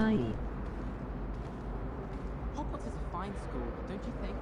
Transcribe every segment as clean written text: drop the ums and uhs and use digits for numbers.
Hi. Hogwarts is a fine school, don't you think?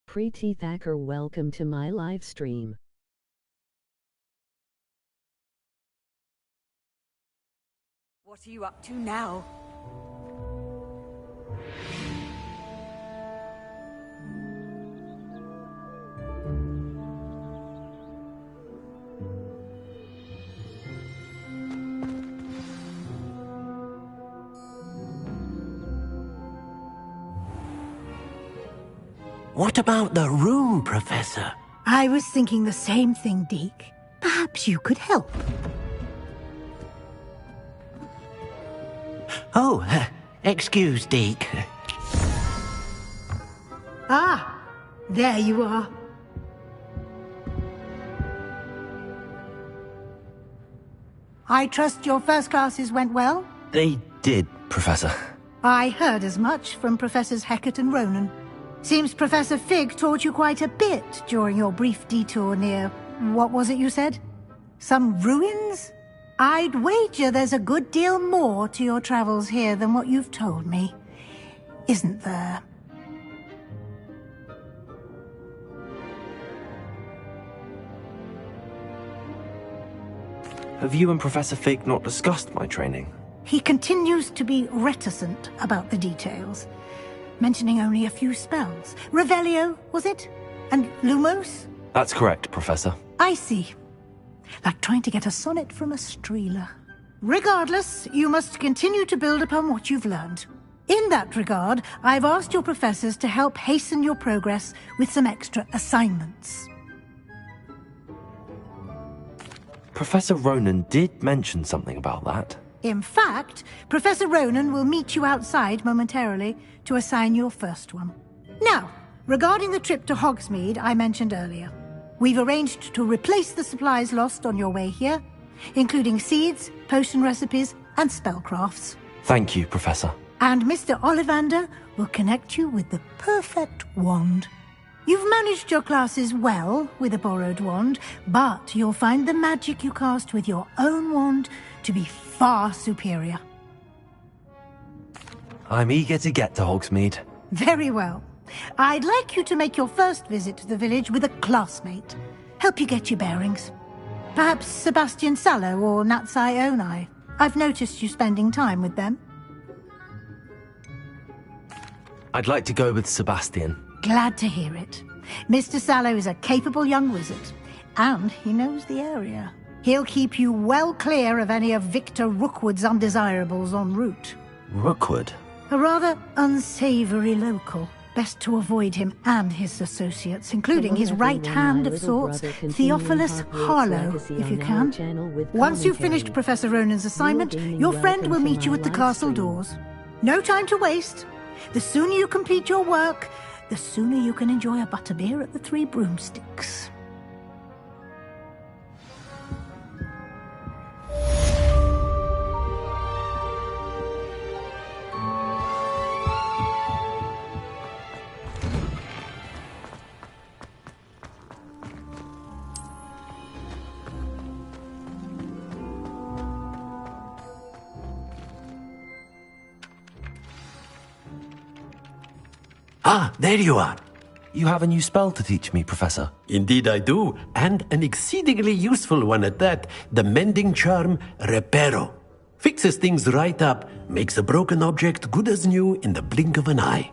Preeti Thacker, welcome to my live stream. What are you up to now? What about the room, Professor? I was thinking the same thing, Deke. Perhaps you could help. Oh, excuse, Deke. Ah, there you are. I trust your first classes went well? They did, Professor. I heard as much from Professors Hecat and Ronan. Seems Professor Fig taught you quite a bit during your brief detour near... what was it you said? Some ruins? I'd wager there's a good deal more to your travels here than what you've told me. Isn't there? Have you and Professor Fig not discussed my training? He continues to be reticent about the details, mentioning only a few spells. Revelio, was it? And Lumos? That's correct, Professor. I see. Like trying to get a sonnet from a streeler. Regardless, you must continue to build upon what you've learned. In that regard, I've asked your professors to help hasten your progress with some extra assignments. Professor Ronan did mention something about that. In fact, Professor Ronan will meet you outside momentarily to assign your first one. Now, regarding the trip to Hogsmeade I mentioned earlier, we've arranged to replace the supplies lost on your way here, including seeds, potion recipes, and spellcrafts. Thank you, Professor. And Mr. Ollivander will connect you with the perfect wand. You've managed your classes well with a borrowed wand, but you'll find the magic you cast with your own wand to be far superior. I'm eager to get to Hogsmeade. Very well. I'd like you to make your first visit to the village with a classmate. Help you get your bearings. Perhaps Sebastian Sallow or Natsai Onai. I've noticed you spending time with them. I'd like to go with Sebastian. Glad to hear it. Mr. Sallow is a capable young wizard, and he knows the area. He'll keep you well clear of any of Victor Rookwood's undesirables en route. Rookwood? A rather unsavory local. Best to avoid him and his associates, including his right hand of sorts, Theophilus Harlow, if you can. Once you've finished Professor Ronan's assignment, your friend will meet you at the castle doors. No time to waste. The sooner you complete your work, the sooner you can enjoy a butterbeer at the Three Broomsticks. Ah, there you are. You have a new spell to teach me, Professor. Indeed I do, and an exceedingly useful one at that. The mending charm, Reparo. Fixes things right up, makes a broken object good as new in the blink of an eye.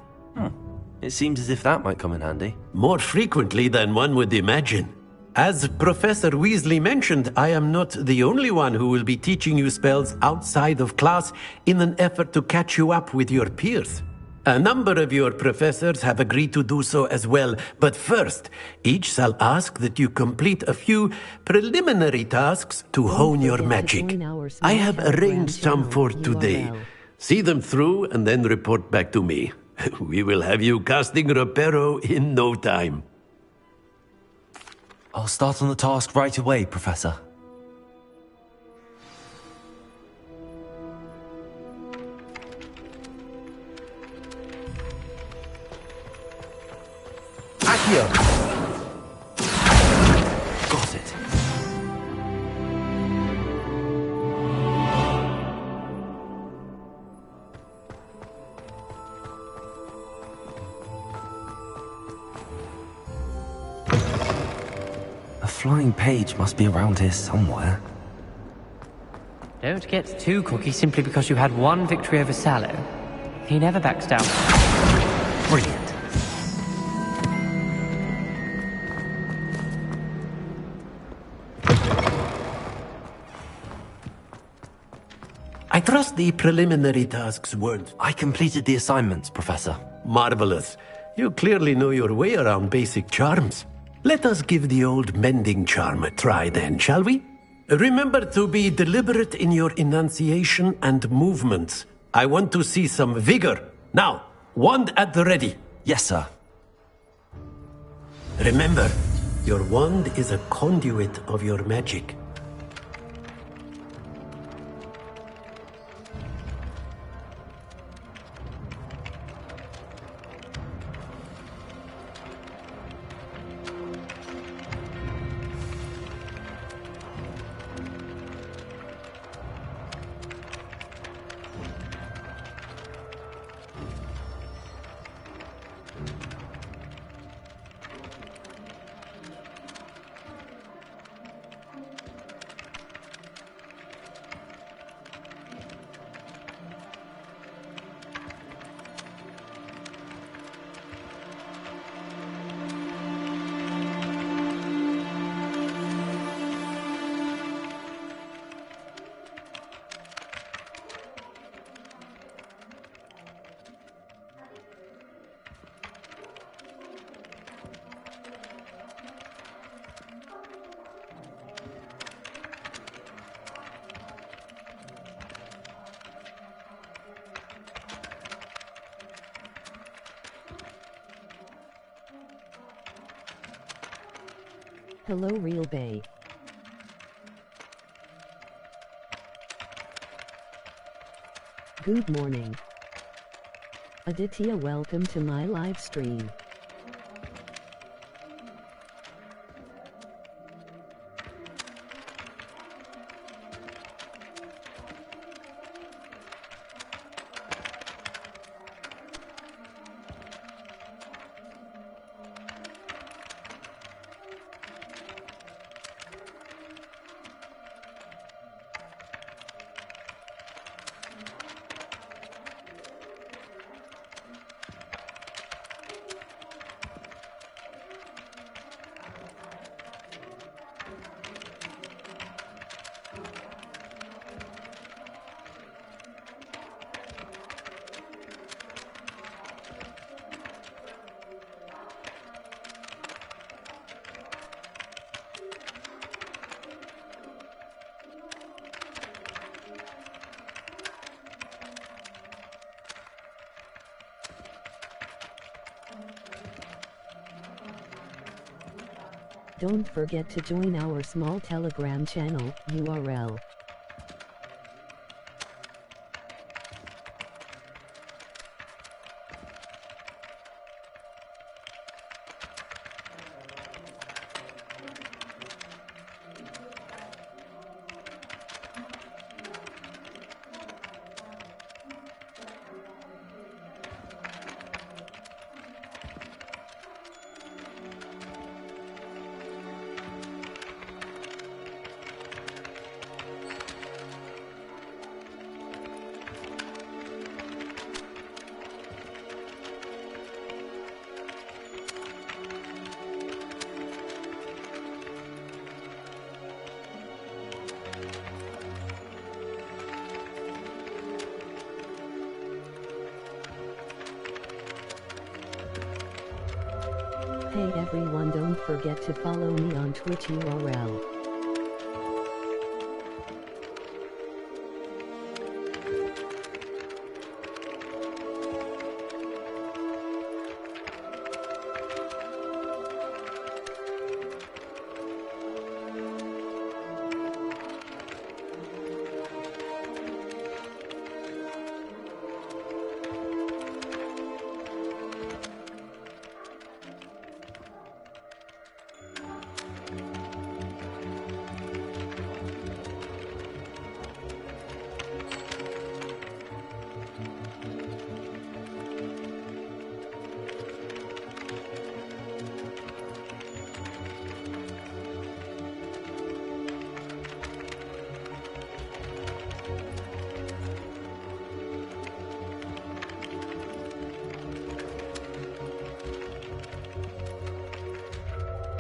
It seems as if that might come in handy. More frequently than one would imagine. As Professor Weasley mentioned, I am not the only one who will be teaching you spells outside of class in an effort to catch you up with your peers. A number of your professors have agreed to do so as well, but first, each shall ask that you complete a few preliminary tasks to hone your magic. I have arranged some for today. See them through and then report back to me. We will have you casting Reparo in no time. I'll start on the task right away, Professor. Accio! Got it. A flying page must be around here somewhere. Don't get too cocky simply because you had one victory over Sallow. He never backs down. Brilliant. I trust the preliminary tasks weren't. I completed the assignments, Professor. Marvelous. You clearly know your way around basic charms. Let us give the old mending charm a try then, shall we? Remember to be deliberate in your enunciation and movements. I want to see some vigor. Now, wand at the ready. Yes, sir. Remember, your wand is a conduit of your magic. Hello, Real Bay. Good morning. Aditya, welcome to my live stream. Don't forget to join our small Telegram channel, URL. Hey everyone, don't forget to follow me on Twitch URL.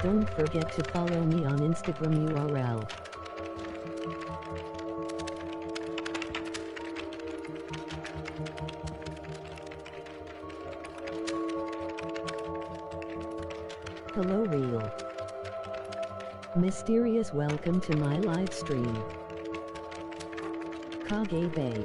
Don't forget to follow me on Instagram URL. Hello Real. Mysterious welcome to my live stream. Kage Bay.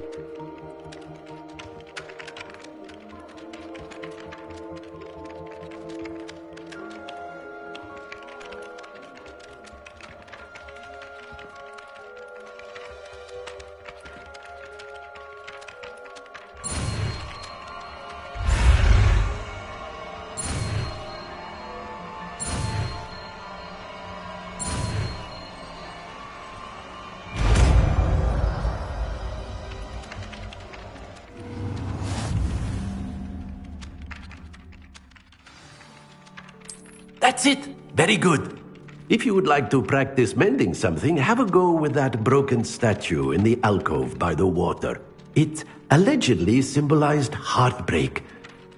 That's it! Very good. If you would like to practice mending something, have a go with that broken statue in the alcove by the water. It allegedly symbolized heartbreak.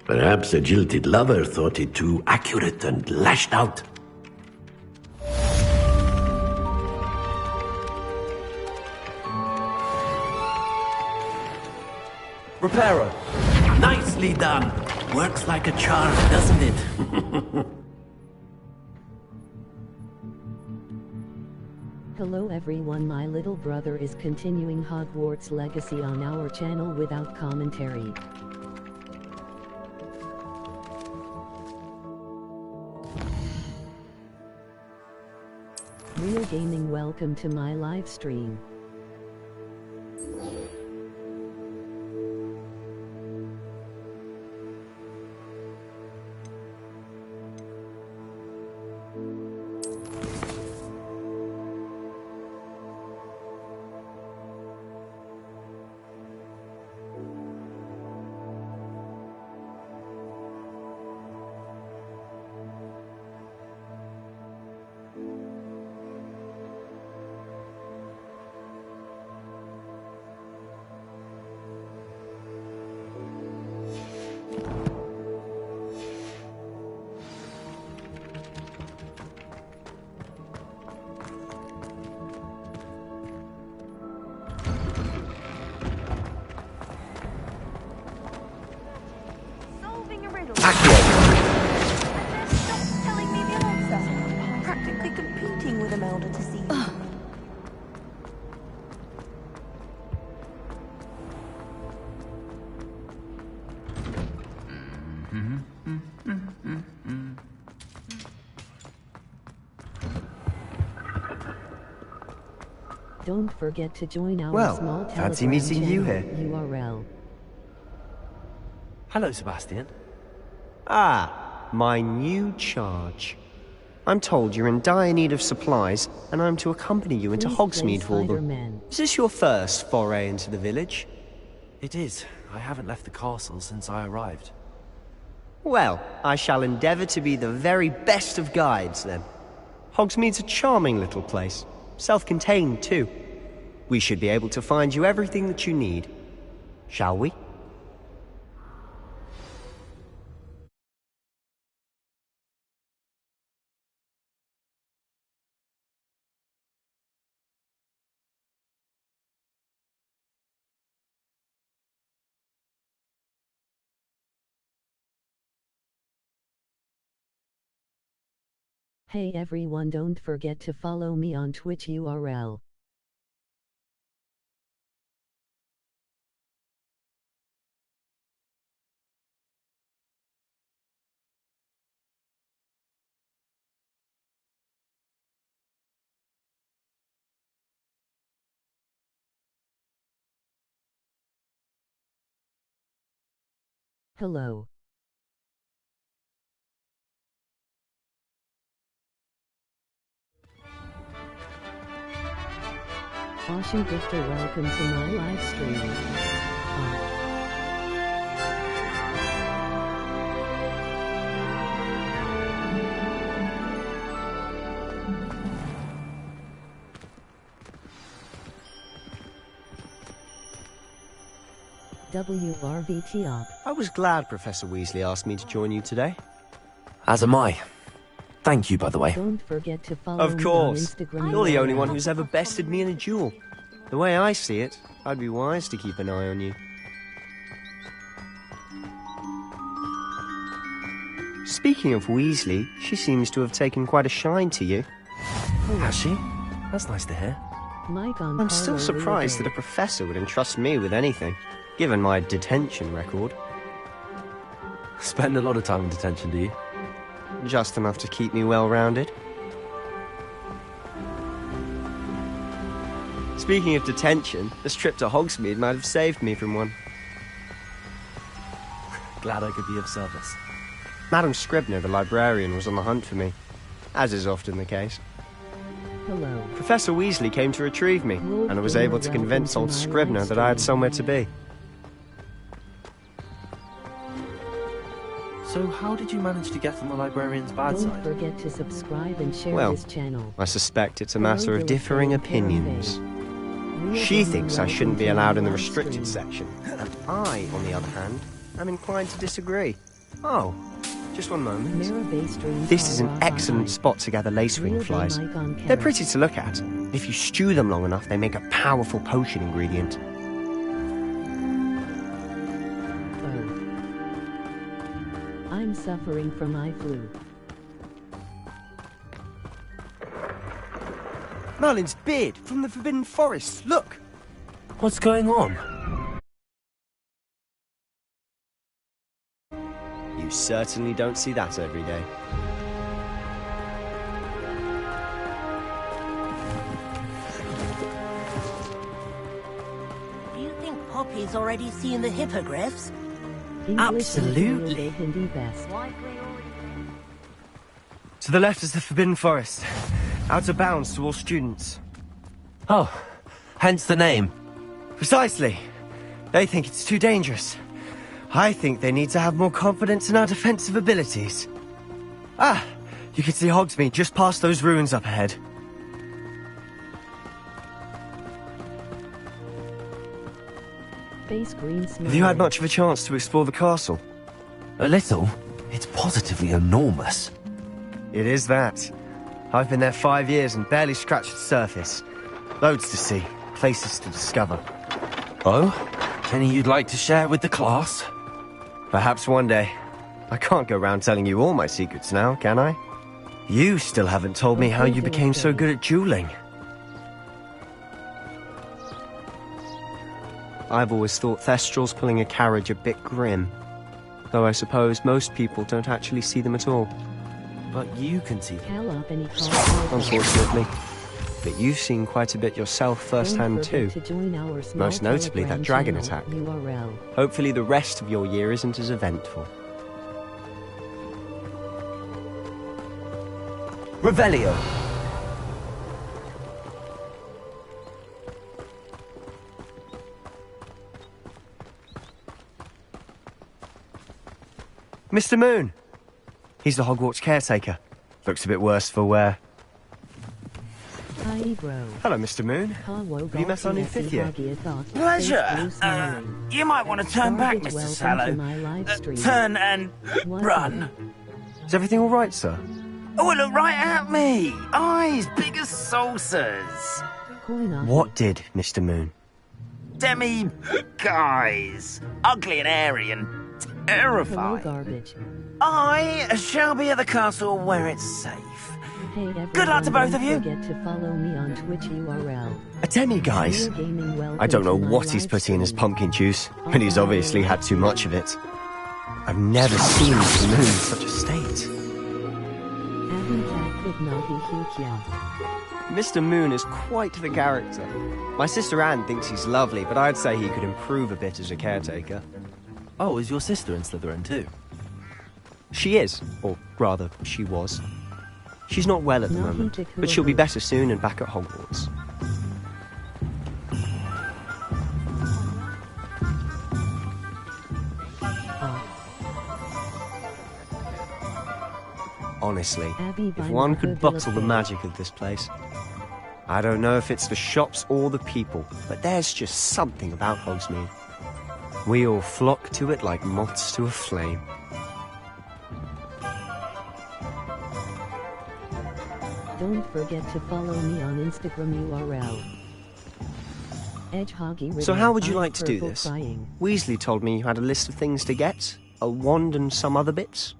Perhaps a jilted lover thought it too accurate and lashed out. Reparo! Nicely done! Works like a charm, doesn't it? Hello everyone, my little brother is continuing Hogwarts legacy on our channel without commentary. Real Gaming, welcome to my live stream. Don't forget to join our small fancy Telegram meeting channel you here. URL. Hello, Sebastian. Ah, my new charge. I'm told you're in dire need of supplies, and I'm to accompany you into Please play Hogsmeade for them. Spider-Man. Is this your first foray into the village? It is. I haven't left the castle since I arrived. Well, I shall endeavour to be the very best of guides, then. Hogsmeade's a charming little place. Self-contained, too. We should be able to find you everything that you need. Shall we? Hey everyone, don't forget to follow me on Twitch URL. Hello. Washing Victor, welcome to my live stream. WRVT op. I was glad Professor Weasley asked me to join you today. As am I. Thank you, by the way. Don't forget to follow Of me course. on Instagram. You're the only one who's ever bested me in a duel. The way I see it, I'd be wise to keep an eye on you. Speaking of Weasley, she seems to have taken quite a shine to you. Has she? That's nice to hear. I'm still surprised that a professor would entrust me with anything, given my detention record. Spend a lot of time in detention, do you? Just enough to keep me well-rounded. Speaking of detention, this trip to Hogsmeade might have saved me from one. Glad I could be of service. Madam Scribner, the librarian, was on the hunt for me, as is often the case. Hello. Professor Weasley came to retrieve me, and I was able to convince old Scribner that I had somewhere to be. So how did you manage to get on the librarian's bad Don't side? forget to subscribe and share Well, this channel. I suspect it's a matter of differing opinions. She thinks I shouldn't be allowed in the restricted section, and I, on the other hand, am inclined to disagree. Oh, just one moment. This is an excellent spot to gather lacewing flies. They're pretty to look at. If you stew them long enough, they make a powerful potion ingredient. I'm suffering from eye flu. Merlin's beard from the Forbidden Forest, look! What's going on? You certainly don't see that every day. Do you think Poppy's already seen the hippogriffs? Absolutely. To the left is the Forbidden Forest. Out of bounds to all students. Oh, hence the name. Precisely. They think it's too dangerous. I think they need to have more confidence in our defensive abilities. Ah, you can see Hogsmeade just past those ruins up ahead. Have you had much of a chance to explore the castle? A little. It's positively enormous. It is that. I've been there 5 years and barely scratched the surface. Loads to see, places to discover. Oh? Any you'd like to share with the class? Perhaps one day. I can't go around telling you all my secrets now, can I? You still haven't told me how you became so good at dueling. I've always thought Thestrals pulling a carriage a bit grim. Though I suppose most people don't actually see them at all. But you can see them. Unfortunately. But you've seen quite a bit yourself firsthand too. Most notably that dragon attack. Hopefully the rest of your year isn't as eventful. Revelio. Mr. Moon! He's the Hogwarts caretaker. Looks a bit worse for wear. Hi, bro. Hello, Mr. Moon. Have you met our new fifth year? Pleasure. You might want to turn back, Mr. Sallow. Turn and run. Is everything all right, sir? Oh, look right at me. Eyes big as saucers. What did, Mr. Moon? Guys. Ugly and airy and terrifying. Garbage. I shall be at the castle where it's safe. Hey everyone, Good luck to both of you. Don't forget to follow me on Twitch URL. A demi, guys. I don't know what he's putting in his pumpkin juice, but he's obviously had too much of it. I've never seen Mr. Moon in such a state. Mr. Moon is quite the character. My sister Anne thinks he's lovely, but I'd say he could improve a bit as a caretaker. Oh, is your sister in Slytherin too? She is, or rather, she was. She's not well at the moment, but she'll be better soon and back at Hogwarts. Honestly, if one could bottle the magic of this place. I don't know if it's the shops or the people, but there's just something about Hogsmeade. We all flock to it like moths to a flame. Don't forget to follow me on Instagram URL. So how would you like to do this? Weasley told me you had a list of things to get, a wand and some other bits.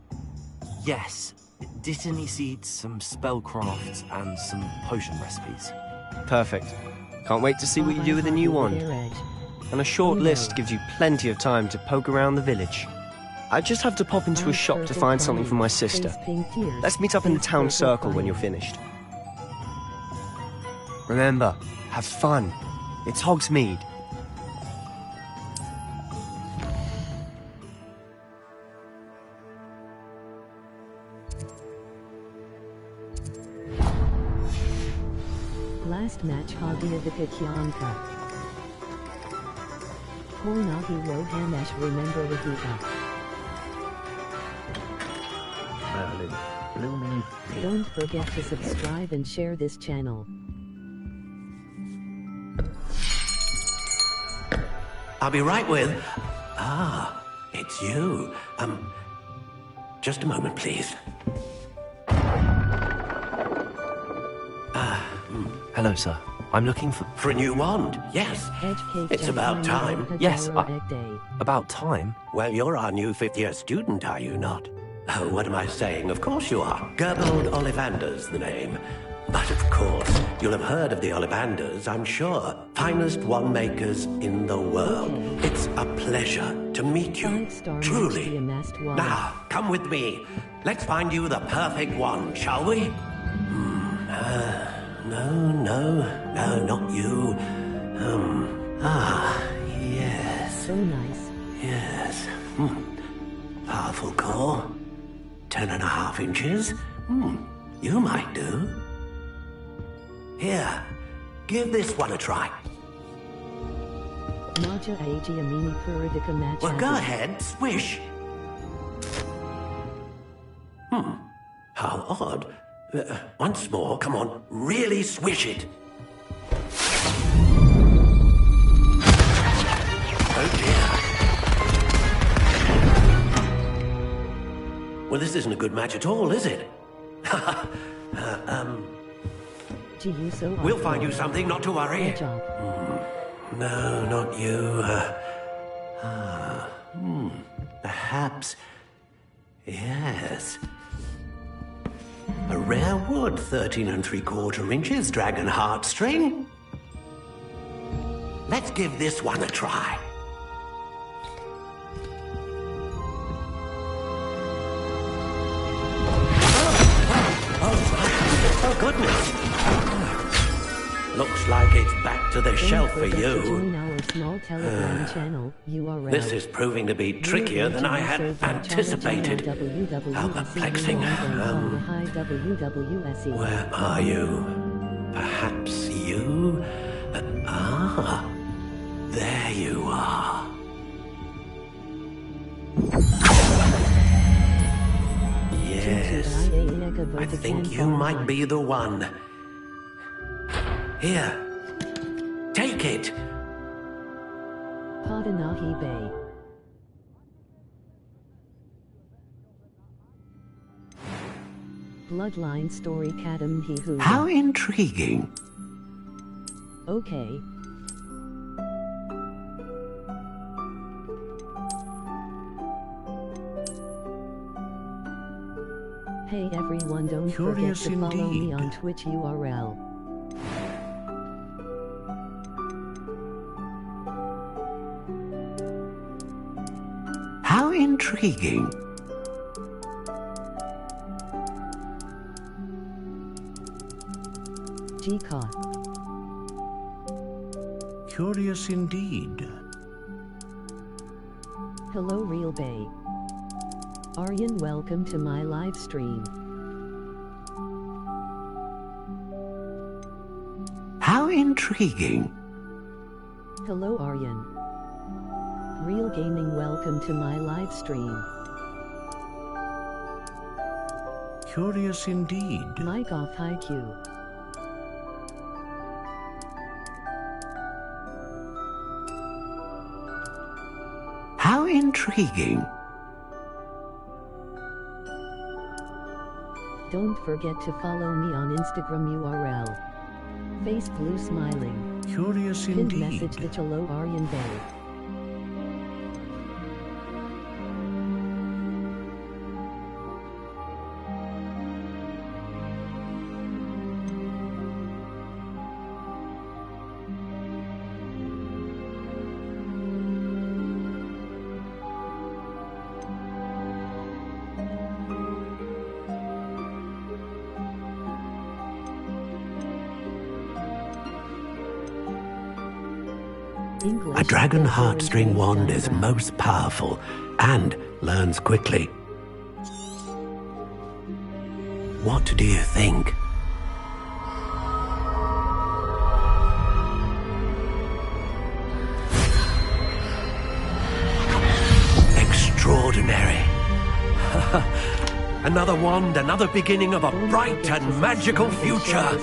Yes. Didn't he seed some spellcrafts and some potion recipes? Perfect. Can't wait to see what you do with the new wand. And a short list gives you plenty of time to poke around the village. I just have to pop into a shop to find something for my sister. Let's meet up in the town circle when you're finished. Remember, have fun. It's Hogsmeade. Last match Hogwarts Kyanka. Kornahi Wohanesh remember Rahika. Don't forget to subscribe and share this channel. I'll be right with... Ah, it's you. Just a moment, please. Hello, sir. I'm looking for... For a new wand, yes. It's about time. Yes, about time? Well, you're our new fifth-year student, are you not? Oh, what am I saying? Of course you are. Gerbold Ollivander's the name. But of course, you'll have heard of the Ollivanders, I'm sure. Finest wand makers in the world. It's a pleasure to meet you, truly. Now, come with me. Let's find you the perfect wand, shall we? No, not you. Yes. So nice. Yes. Powerful core. 10.5 inches. You might do. Here, give this one a try. Well, go ahead, swish. How odd. Once more, come on, really swish it. Oh dear. Well, this isn't a good match at all, is it? We'll find you something, not to worry. No, not you. Perhaps... Yes. A rare wood, 13 3/4 inches, dragon heartstring. Let's give this one a try. Oh, goodness. Looks like it's back to the shelf for you. This is proving to be trickier than I had anticipated. How perplexing. Where are you? Perhaps you? There you are. Yes, I think you might be the one. Here, take it. Padanahi Bay. Bloodline story Kadam Hihu. How intriguing. Okay. Hey everyone, don't forget to follow me on Twitch URL. How intriguing. G-Caught. Curious indeed. Hello Real Bay. Aryan, welcome to my live stream. How intriguing. Hello Aryan. Real Gaming, welcome to my live stream. Curious indeed. Mike off high Q. How intriguing. Don't forget to follow me on Instagram URL. Face blue smiling. Curious Pinned indeed. message to Hello Aryan Bay. A dragon heartstring wand is most powerful and learns quickly. What do you think? Extraordinary. Another wand, another beginning of a bright and magical future.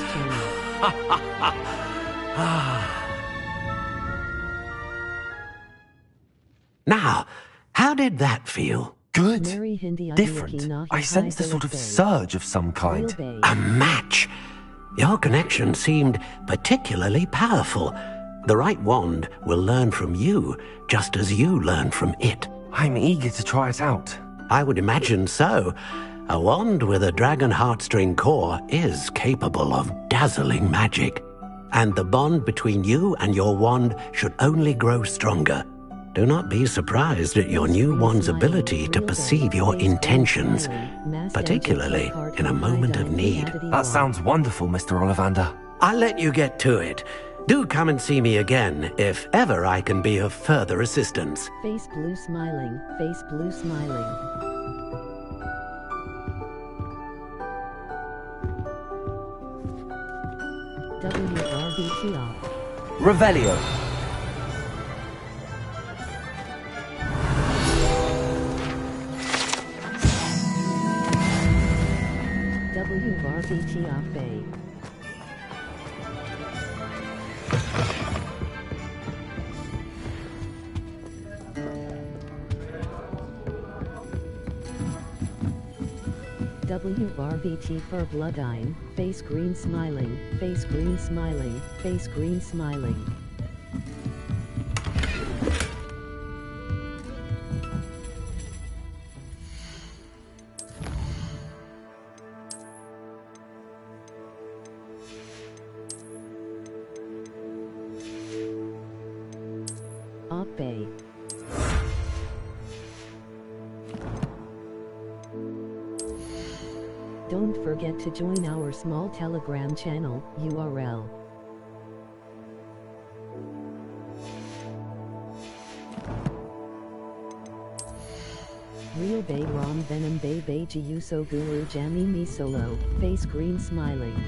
Now, how did that feel? Good. Different. Different. I sensed a sort of surge of some kind. A match. Your connection seemed particularly powerful. The right wand will learn from you, just as you learn from it. I'm eager to try it out. I would imagine so. A wand with a dragon heartstring core is capable of dazzling magic. And the bond between you and your wand should only grow stronger. Do not be surprised at your new wand's ability to perceive your intentions, particularly in a moment of need. That sounds wonderful, Mr. Ollivander. I'll let you get to it. Do come and see me again if ever I can be of further assistance. Face blue smiling. Face blue smiling. WRBT off. Revelio. WRBT off Bay. WRBT for Bloodine. Face green smiling. Face green smiling. Face green smiling. Off Bay. Don't forget to join our small Telegram channel, URL. Real Bay Rom Venom Bay Bay Jiuso Guru Jammy Me Solo, Face Green Smiling.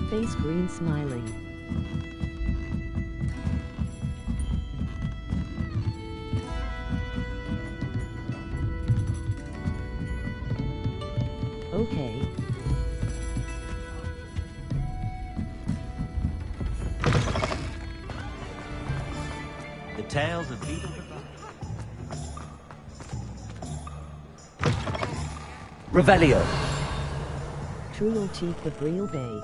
Face green smiling. Okay. The tales of Beetle. Revelio. True Chief of Real Bay.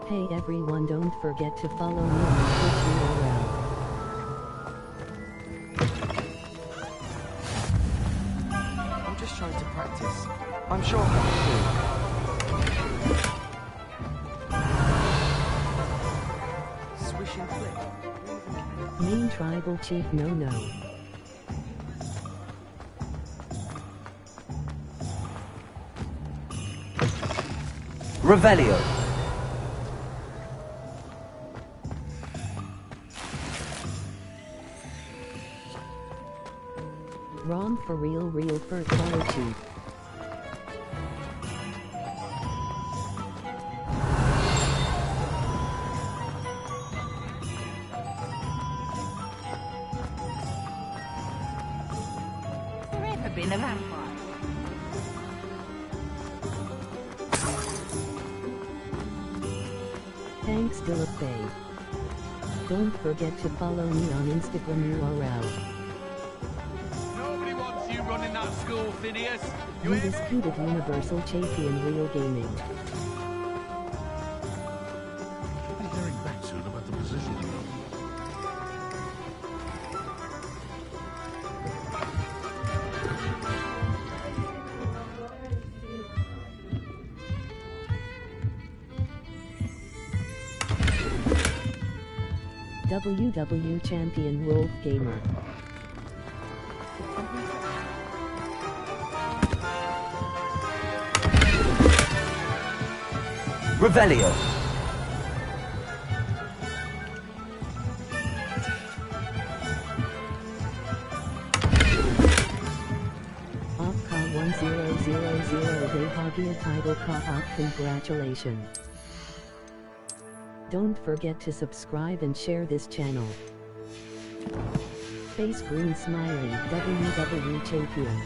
Hey everyone, don't forget to follow me on Twitch URL. I'm just trying to practice. I'm sure I can do. Swish and flick. Main tribal chief no. Revelio. Rom for real for follow chief. Forever been a vampire. Thanks Philip Bay. Don't forget to follow me on Instagram URL. Nobody wants you running that school, Phineas. Undisputed Universal Champion Real Gaming. I'll be hearing back soon about the position. WW Champion Wolf Gamer. Revelio. Opka 1000 Dehagia title Ka-op, congratulations. Don't forget to subscribe and share this channel. Face green smiley, WW Champion.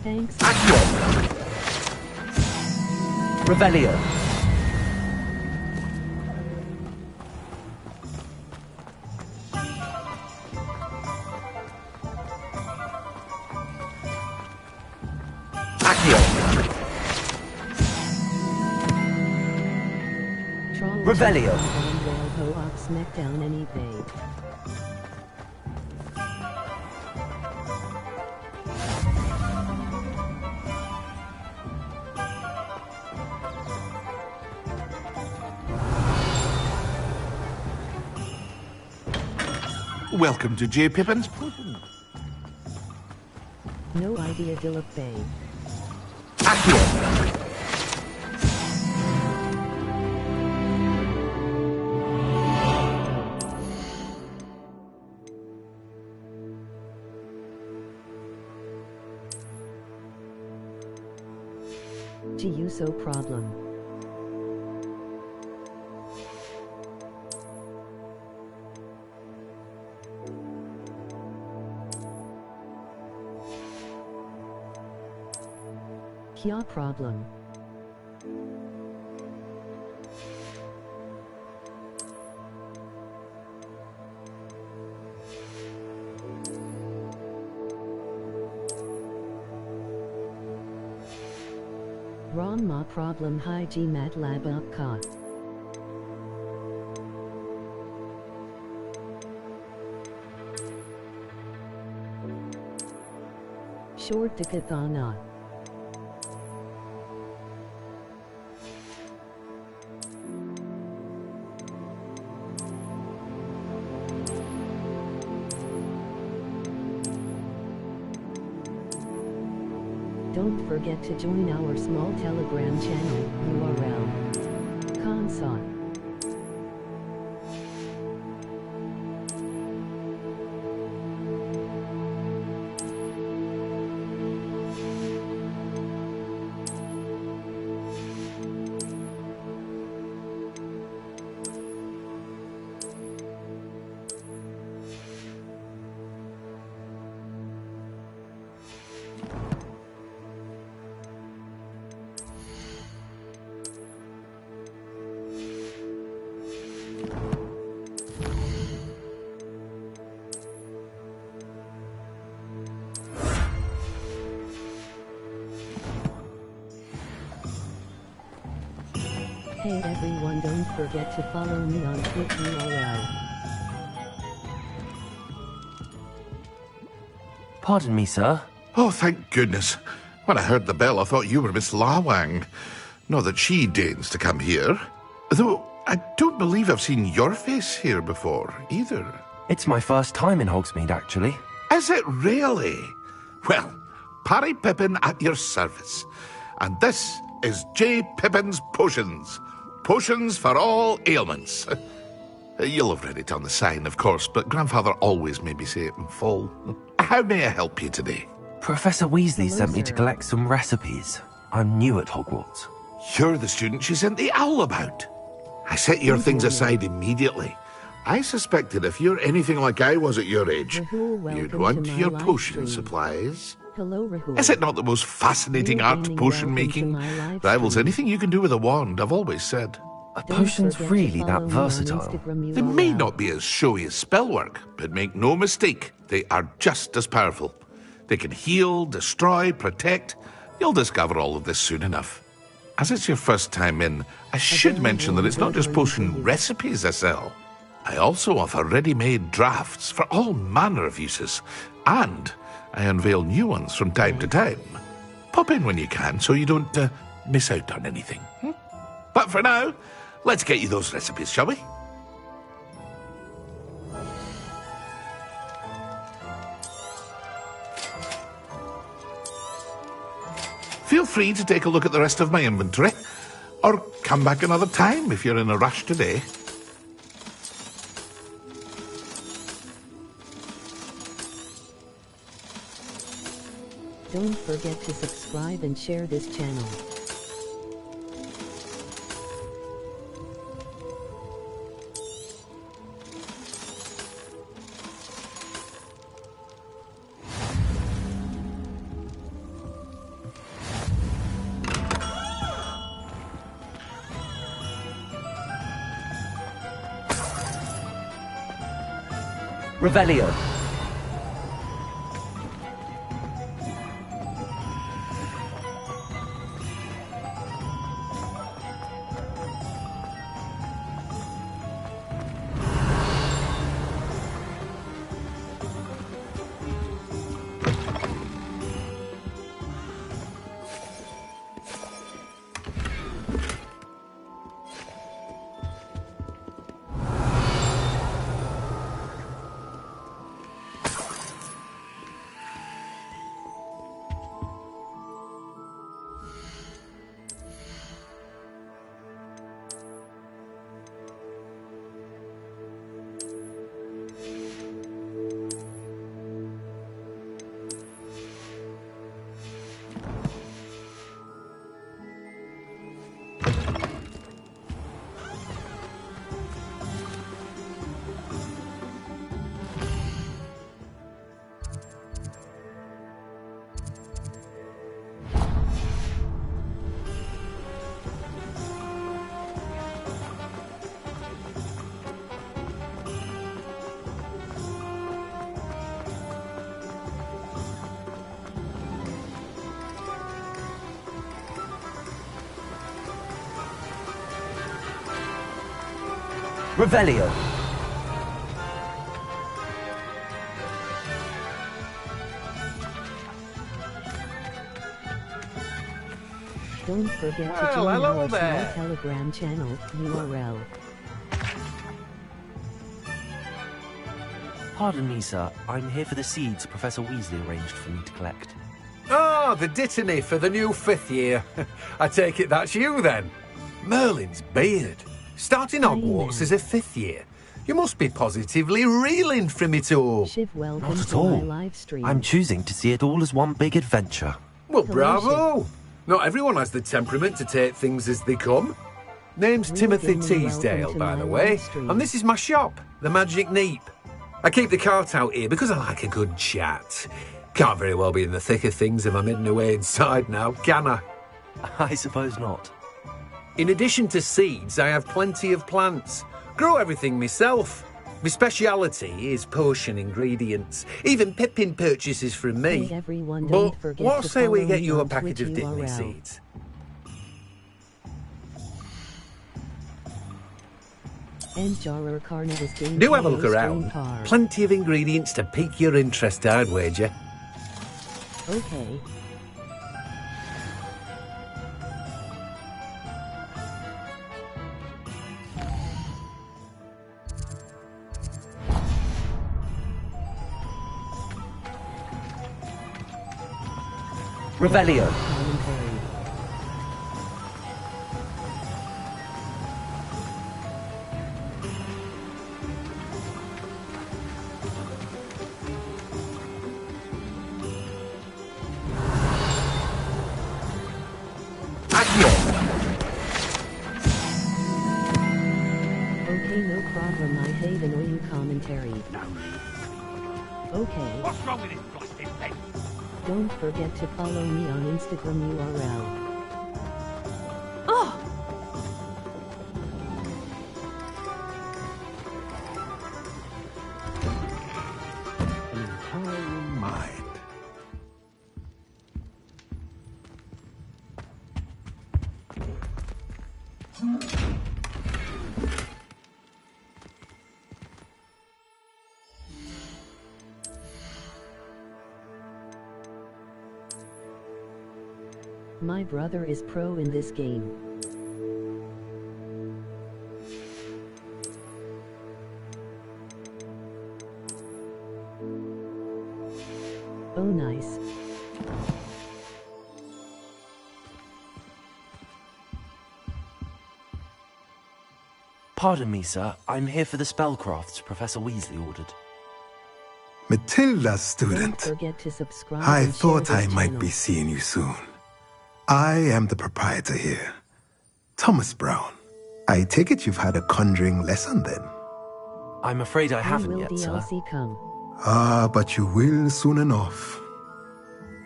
Thanks. Revelio. Revelio. Ho-op Smackdown and evade. Welcome to J. Pippin's Pudding. No idea Dilip Bay. Accio. Giuso problem. Kya problem. Rom ma problem hi G MATLAB upka. Short to Kathana. Don't forget to join our small Telegram channel, URL. Consort. Hey everyone, don't forget to follow me on Twitch URL. Pardon me, sir. Oh, thank goodness. When I heard the bell, I thought you were Miss Lawang. Not that she deigns to come here. Though, I don't believe I've seen your face here before, either. It's my first time in Hogsmeade, actually. Is it really? Well, Parry Pippin at your service. And this is J. Pippin's Potions. Potions for all ailments. You'll have read it on the sign, of course, but Grandfather always made me say it in full. How may I help you today? Professor Weasley sent me to collect some recipes. I'm new at Hogwarts. You're the student she sent the owl about. I set your things aside immediately. I suspected if you're anything like I was at your age, you'd want your potion supplies. Hello, Rahul. Is it not the most fascinating art potion making? Rivals anything you can do with a wand, I've always said. Are potions really that versatile? They may not be as showy as spellwork, but make no mistake, they are just as powerful. They can heal, destroy, protect. You'll discover all of this soon enough. As it's your first time in, I should mention that it's not just potion recipes I sell. I also offer ready-made drafts for all manner of uses, and I unveil new ones from time to time. Pop in when you can so you don't miss out on anything. But for now, let's get you those recipes, shall we? Feel free to take a look at the rest of my inventory, or come back another time if you're in a rush today. Don't forget to subscribe and share this channel. Revelio. Revelio. Don't forget to join our small Telegram channel, URL. Pardon me, sir. I'm here for the seeds Professor Weasley arranged for me to collect. Ah, the dittany for the new 5th year. I take it that's you, then. Merlin's beard. Starting Hogwarts as a 5th year. You must be positively reeling from it all. Not at all. I'm choosing to see it all as one big adventure. Well, bravo. Not everyone has the temperament to take things as they come. Name's Timothy Teasdale, by the way, and this is my shop, the Magic Neep. I keep the cart out here because I like a good chat. Can't very well be in the thick of things if I'm hidden away inside now, can I? I suppose not. In addition to seeds, I have plenty of plants. Grow everything myself. My speciality is potion ingredients. Even Pippin purchases from me. But what say we get you a packet of dittany seeds? Do have a look around. Plenty of ingredients to pique your interest, I'd wager. Okay. Revelio. Okay, no problem. I hate annoying commentary. Okay. What's wrong with this blasted thing? Don't forget to follow me on Instagram URL. Oh! Empowering mind. My brother is pro in this game. Oh, nice. Pardon me, sir. I'm here for the spellcrafts Professor Weasley ordered. Matilda's student. Don't forget to subscribe. I and thought share I this might channel. be seeing you soon. I am the proprietor here, Thomas Brown. I take it you've had a conjuring lesson then? I'm afraid I haven't When will yet, sir. DLC come? Ah, but you will soon enough.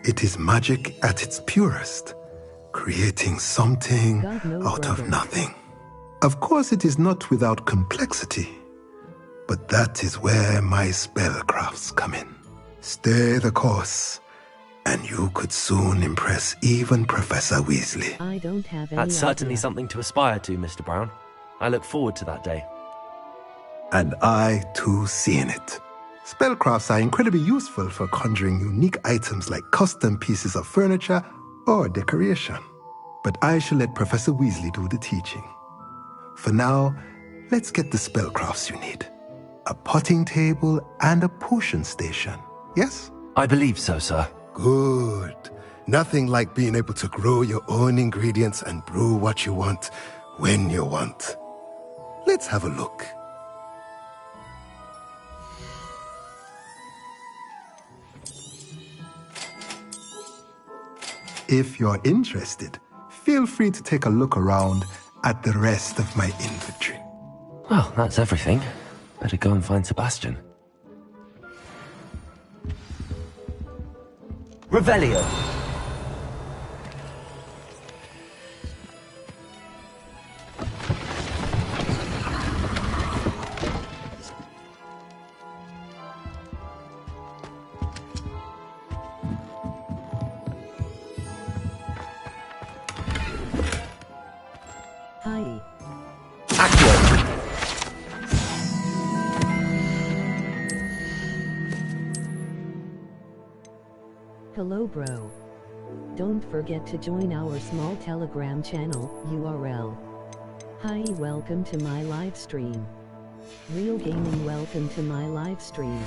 It is magic at its purest, creating something God knows, out brother. of nothing. Of course, it is not without complexity, but that is where my spellcrafts come in. Stay the course, and you could soon impress even Professor Weasley. I don't have any That's certainly idea. something to aspire to, Mr. Brown. I look forward to that day. And I, too, seeing it. Spellcrafts are incredibly useful for conjuring unique items like custom pieces of furniture or decoration. But I shall let Professor Weasley do the teaching. For now, let's get the spellcrafts you need. A potting table and a potion station, yes? I believe so, sir. Good. Nothing like being able to grow your own ingredients and brew what you want when you want. Let's have a look. If you're interested, feel free to take a look around at the rest of my inventory. Well, that's everything. Better go and find Sebastian. Revelio. Hi. Hello, bro. Don't forget to join our small Telegram channel, URL. Hi, welcome to my live stream. Real Gaming, welcome to my live stream.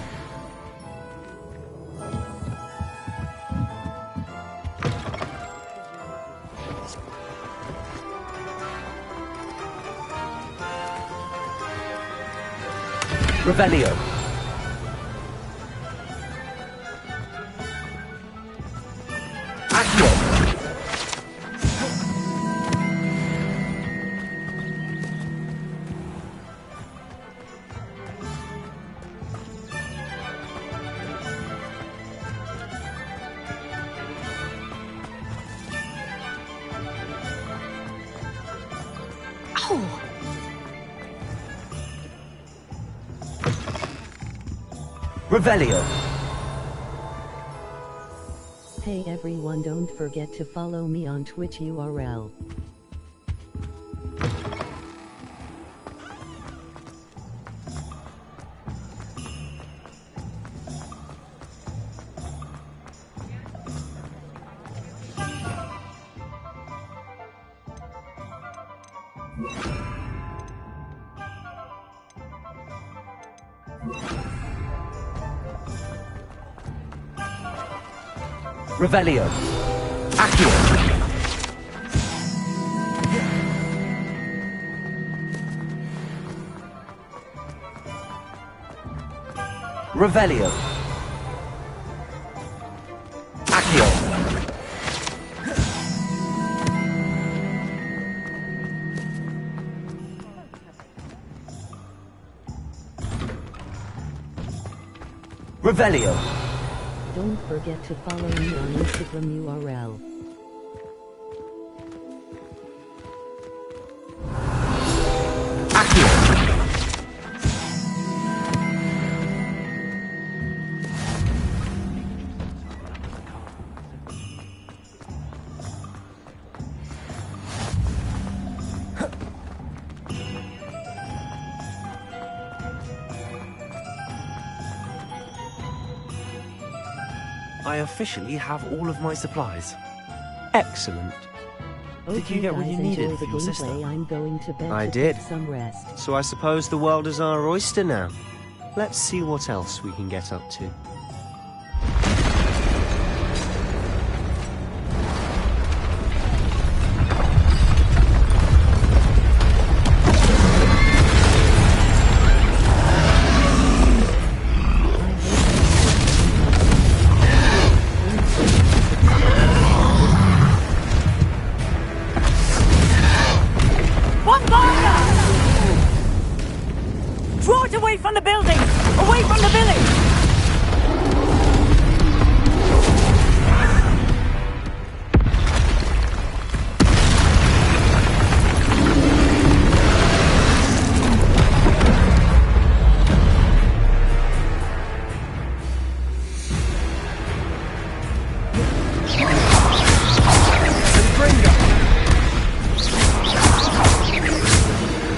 Revelio. Revelio. Hey everyone, don't forget to follow me on Twitch URL. Revelio. Accio. Revelio. Accio. Revelio. Don't forget to follow me on Instagram URL. I officially have all of my supplies. Excellent. Did you get what you needed for your sister? I'm going to bed I to did. get some rest. So I suppose the world is our oyster now. Let's see what else we can get up to. Draw it away from the building! Away from the village!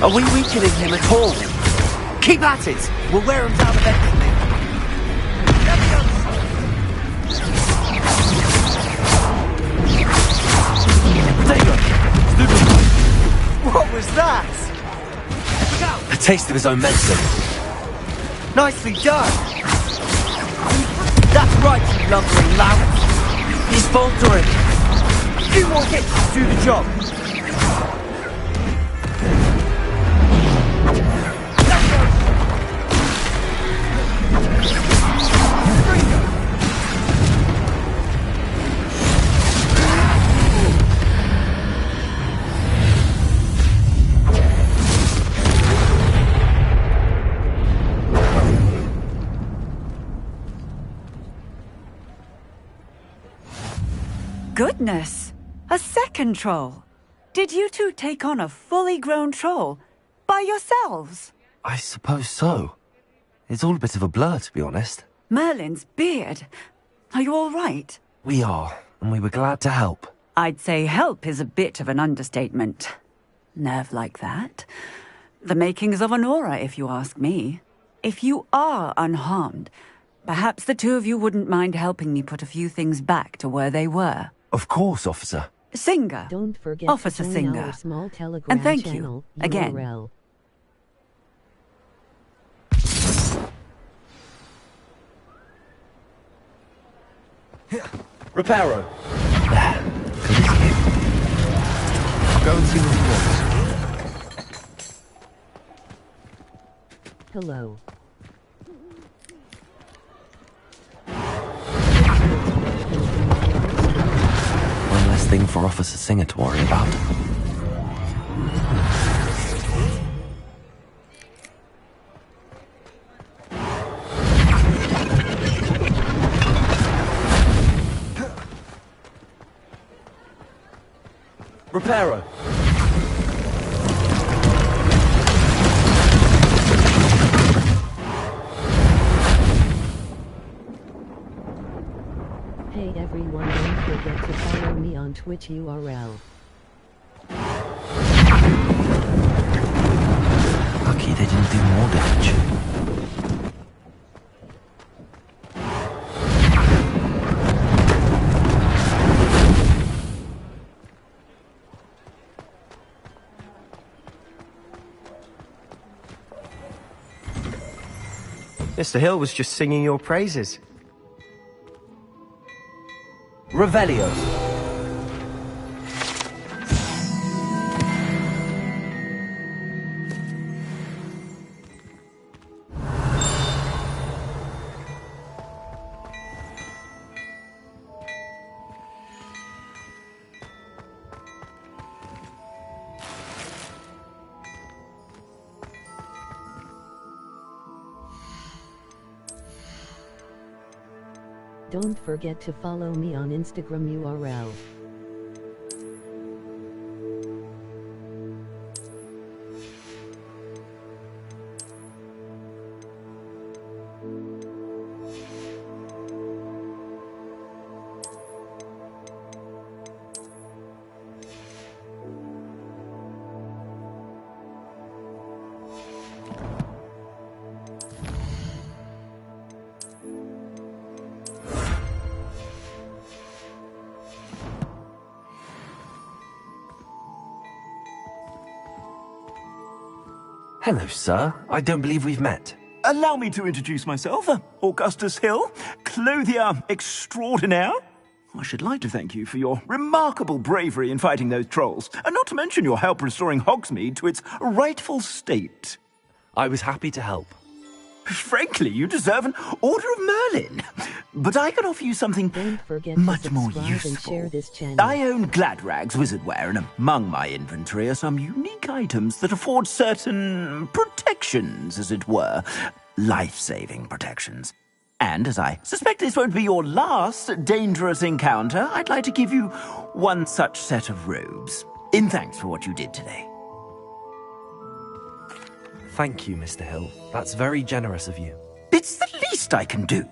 Are we weakening him at all? Keep at it! We'll wear him down eventually. What was that? A taste of his own medicine. Nicely done! That's right, you lumbering lout! He's faltering! A few more hits to do the job! Goodness! A second troll! Did you two take on a fully grown troll? By yourselves? I suppose so. It's all a bit of a blur, to be honest. Merlin's beard. Are you all right? We are, and we were glad to help. I'd say help is a bit of an understatement. Nerve like that. The makings of an aura, if you ask me. If you are unharmed, perhaps the two of you wouldn't mind helping me put a few things back to where they were. Of course, officer. Singer. Don't forget Officer to join Singer. our small Telegram And thank channel, you, again. URL. Reparo. Go and see what he wants. Hello. One less thing for Officer Singer to worry about. Reparo. Hey everyone, don't forget to follow me on Twitch URL. Lucky they didn't do more damage. Mr. Hill was just singing your praises. Revelio. Don't forget to follow me on Instagram URL. Hello, sir. I don't believe we've met. Allow me to introduce myself, Augustus Hill, clothier extraordinaire. I should like to thank you for your remarkable bravery in fighting those trolls, and not to mention your help restoring Hogsmeade to its rightful state. I was happy to help. Frankly, you deserve an Order of Merlin. But I can offer you something much more useful. I own Gladrag's wizardware, and among my inventory are some unique items that afford certain protections, as it were. Life-saving protections. And as I suspect this won't be your last dangerous encounter, I'd like to give you one such set of robes, in thanks for what you did today. Thank you, Mr. Hill. That's very generous of you. It's the least I can do.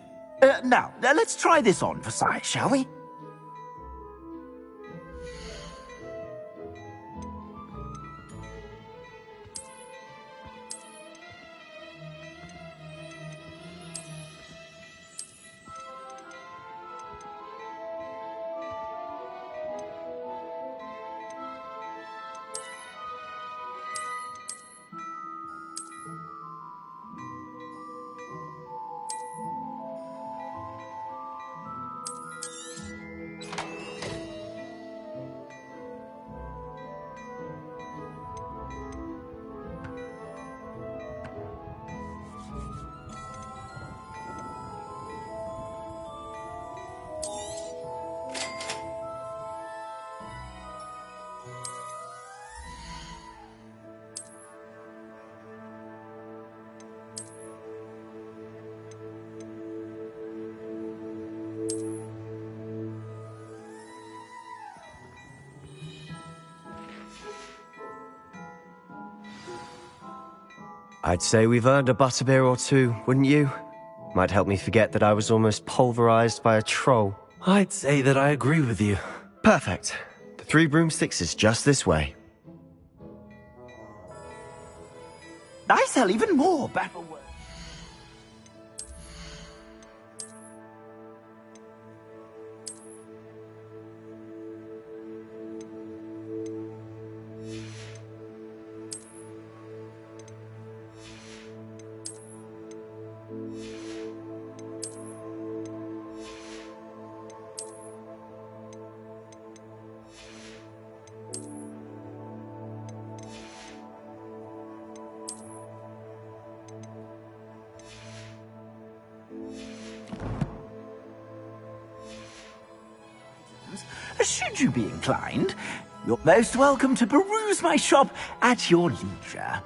Now, let's try this on for size, shall we? I'd say we've earned a butterbeer or two, wouldn't you? Might help me forget that I was almost pulverized by a troll. I'd say that I agree with you. Perfect. The 3 broomsticks is just this way. I sell even more battle work. Should you be inclined, you're most welcome to peruse my shop at your leisure.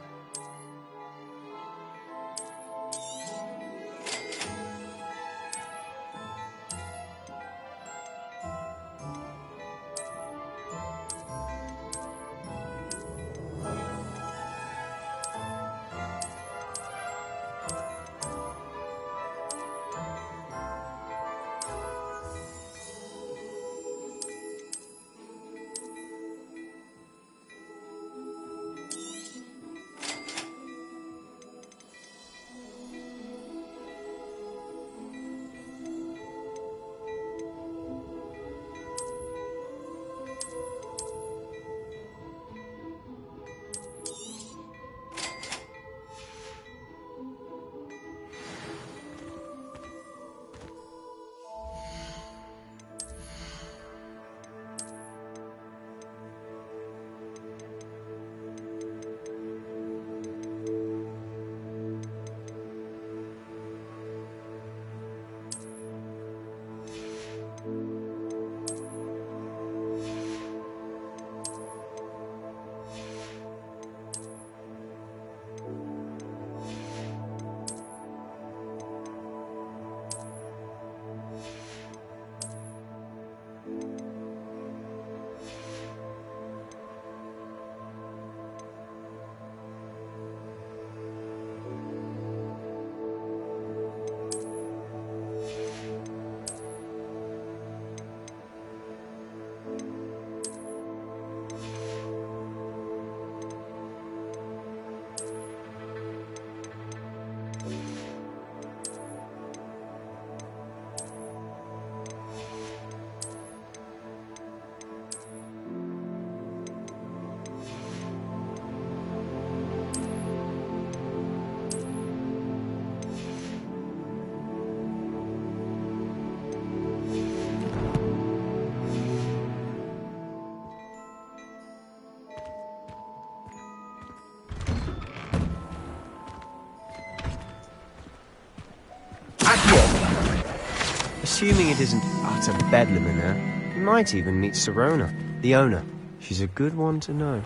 Assuming it isn't utter bedlam in there, you might even meet Sirona, the owner. She's a good one to know.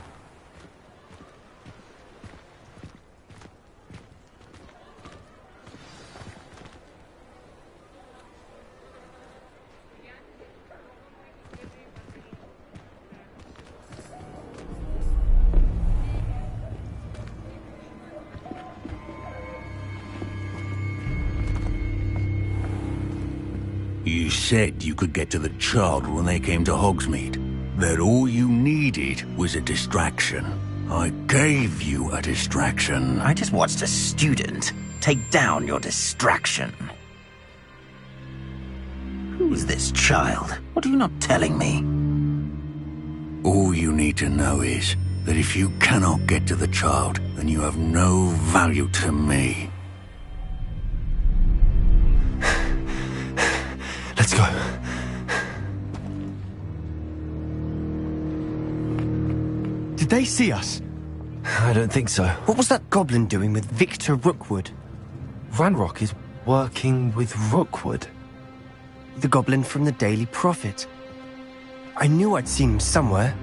You said you could get to the child when they came to Hogsmeade. That all you needed was a distraction. I gave you a distraction. I just watched a student take down your distraction. Who's this child? What are you not telling me? All you need to know is that if you cannot get to the child, then you have no value to me. Let's go. Did they see us? I don't think so. What was that goblin doing with Victor Rookwood? Ranrock is working with Rookwood. The goblin from the Daily Prophet. I knew I'd seen him somewhere.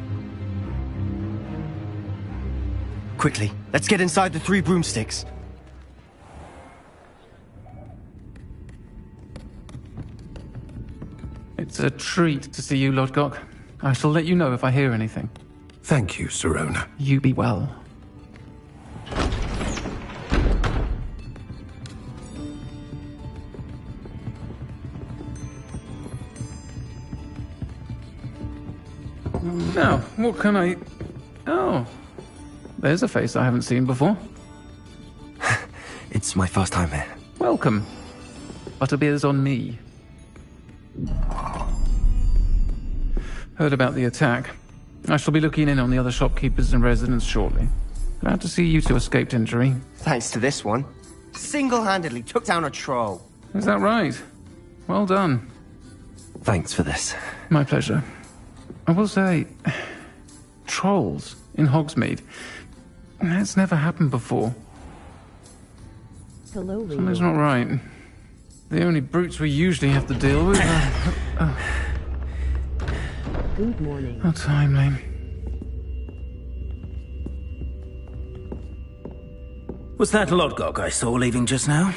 Quickly, let's get inside the 3 broomsticks. It's a treat to see you, Lodgok. I shall let you know if I hear anything. Thank you, Sirona. You be well. Now, what can I... Oh, there's a face I haven't seen before. It's my first time here. Welcome. Butterbeer's on me. Heard about the attack. I shall be looking in on the other shopkeepers and residents shortly. Glad to see you two escaped injury. Thanks to this one. Single-handedly took down a troll. Is that right? Well done. Thanks for this. My pleasure. I will say, trolls in Hogsmeade. That's never happened before. Hello, Leo. Something's not right. The only brutes we usually have to deal with are... Good morning. How timely. Was that Lodgok I saw leaving just now?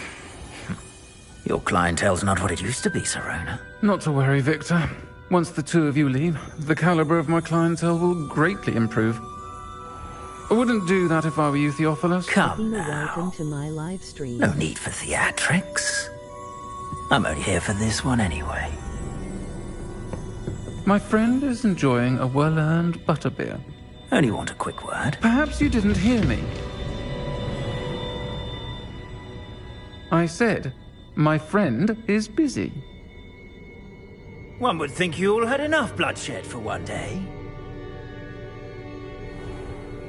Your clientele's not what it used to be, Sirona. Not to worry, Victor. Once the 2 of you leave, the caliber of my clientele will greatly improve. I wouldn't do that if I were you, Theophilus. Come now. Welcome to my live stream. No need for theatrics. I'm only here for this one anyway. My friend is enjoying a well-earned butterbeer. Only want a quick word. Perhaps you didn't hear me. I said, my friend is busy. One would think you all had enough bloodshed for one day.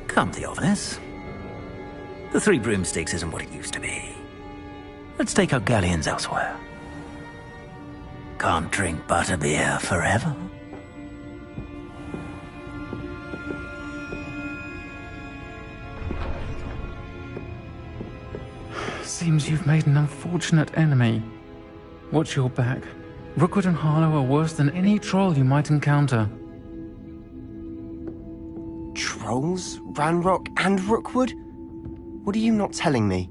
Come, Theophilus. The 3 broomsticks isn't what it used to be. Let's take our galleons elsewhere. Can't drink butterbeer forever. Seems you've made an unfortunate enemy. Watch your back. Rookwood and Harlow are worse than any troll you might encounter. Trolls? Ranrock and Rookwood? What are you not telling me?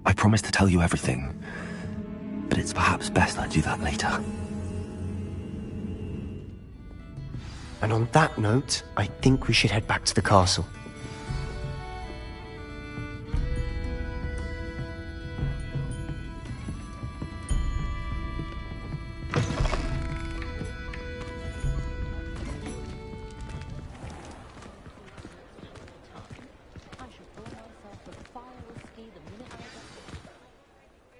I promised to tell you everything, but it's perhaps best I do that later. And on that note, I think we should head back to the castle.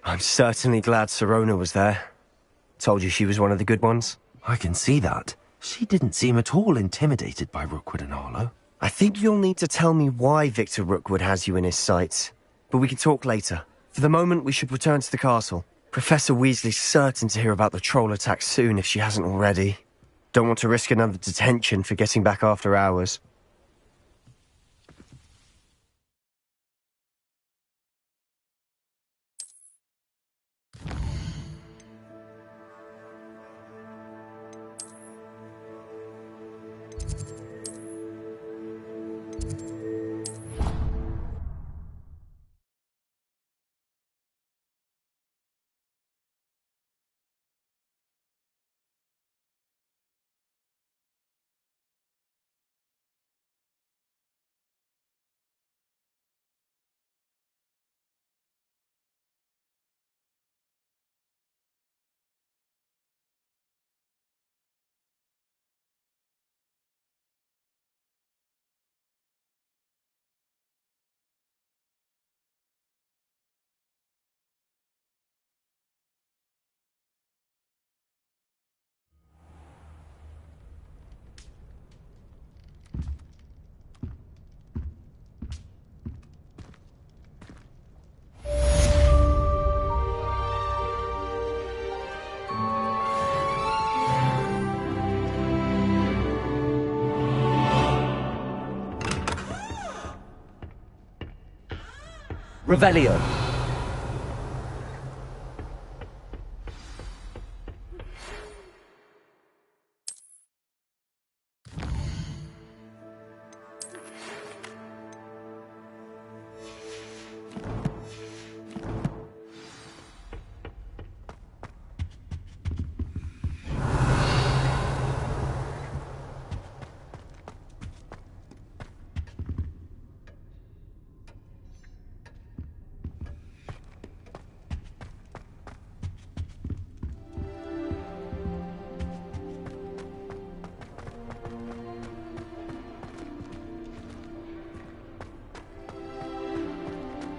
I'm certainly glad Sirona was there. Told you she was one of the good ones. I can see that. She didn't seem at all intimidated by Rookwood and Harlow. I think you'll need to tell me why Victor Rookwood has you in his sights. But we can talk later. For the moment, we should return to the castle. Professor Weasley's certain to hear about the troll attack soon if she hasn't already. Don't want to risk another detention for getting back after hours. Revelio.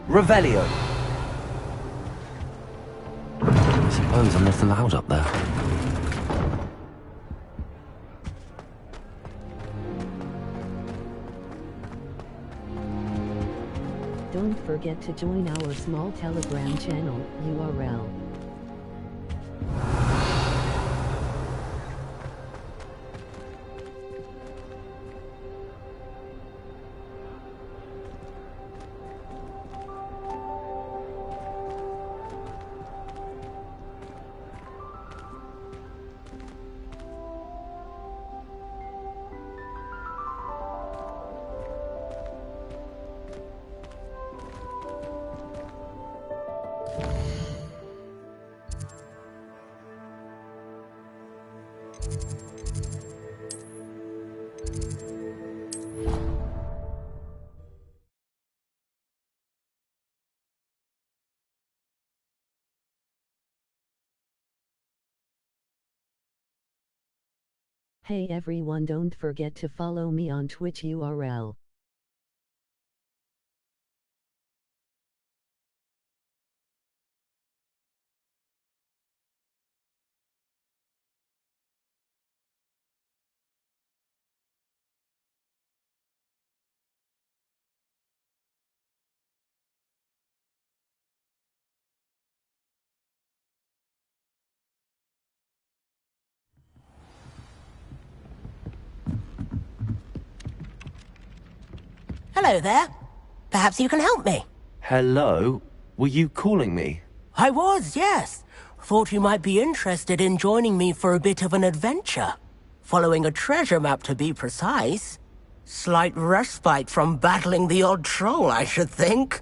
Revelio. I suppose I'm not allowed up there. Don't forget to join our small Telegram channel, URL. Hey everyone, don't forget to follow me on Twitch URL. Hello there. Perhaps you can help me. Hello? Were you calling me? I was, yes. Thought you might be interested in joining me for a bit of an adventure. Following a treasure map, to be precise. Slight respite from battling the odd troll, I should think.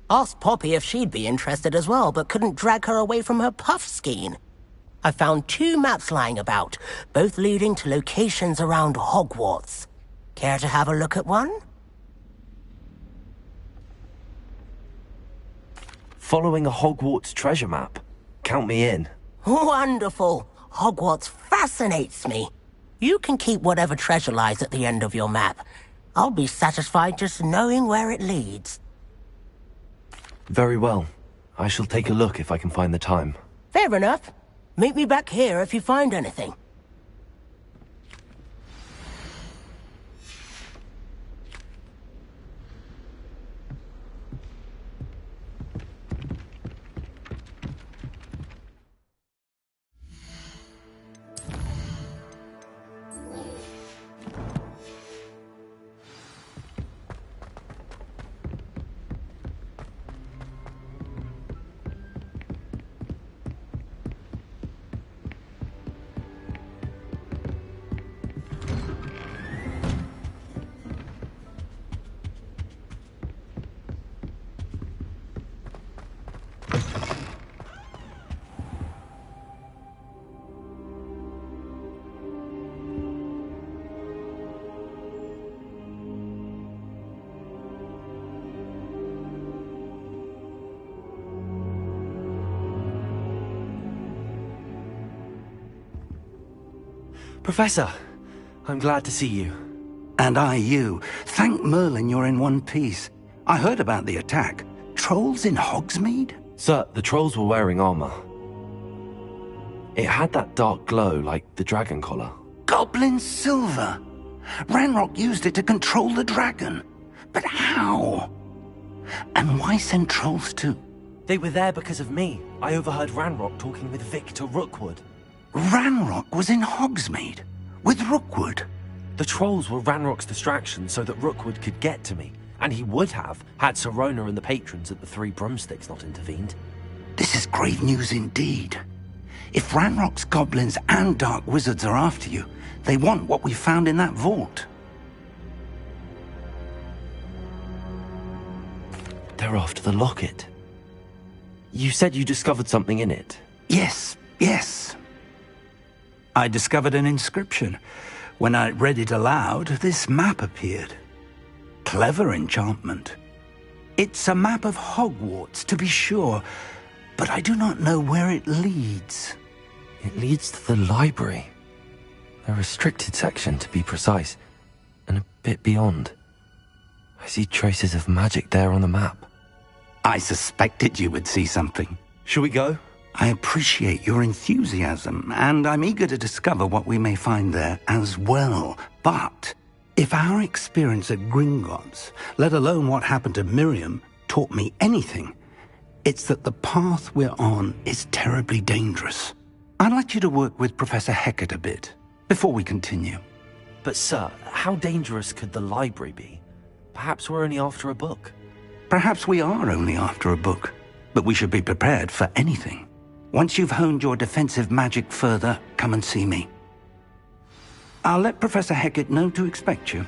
Asked Poppy if she'd be interested as well, but couldn't drag her away from her puff skein. I found 2 maps lying about, both leading to locations around Hogwarts. Care to have a look at one? Following a Hogwarts treasure map. Count me in. Wonderful. Hogwarts fascinates me. You can keep whatever treasure lies at the end of your map. I'll be satisfied just knowing where it leads. Very well. I shall take a look if I can find the time. Fair enough. Meet me back here if you find anything. Professor, I'm glad to see you. And I you. Thank Merlin you're in one piece. I heard about the attack. Trolls in Hogsmeade? Sir, the trolls were wearing armor. It had that dark glow like the dragon collar. Goblin silver! Ranrock used it to control the dragon. But how? And why send trolls too? They were there because of me. I overheard Ranrock talking with Victor Rookwood. Ranrock was in Hogsmeade? With Rookwood? The trolls were Ranrock's distraction so that Rookwood could get to me. And he would have, had Sirona and the patrons at the Three Broomsticks not intervened. This is grave news indeed. If Ranrock's goblins and dark wizards are after you, they want what we found in that vault. They're after the locket. You said you discovered something in it. Yes, yes. I discovered an inscription. When I read it aloud, this map appeared. Clever enchantment. It's a map of Hogwarts, to be sure, but I do not know where it leads. It leads to the library. A restricted section, to be precise, and a bit beyond. I see traces of magic there on the map. I suspected you would see something. Shall we go? I appreciate your enthusiasm, and I'm eager to discover what we may find there as well. But if our experience at Gringotts, let alone what happened to Miriam, taught me anything, it's that the path we're on is terribly dangerous. I'd like you to work with Professor Hecat a bit, before we continue. But sir, how dangerous could the library be? Perhaps we're only after a book. Perhaps we are only after a book, but we should be prepared for anything. Once you've honed your defensive magic further, come and see me. I'll let Professor Hecat know to expect you.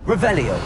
Revelio.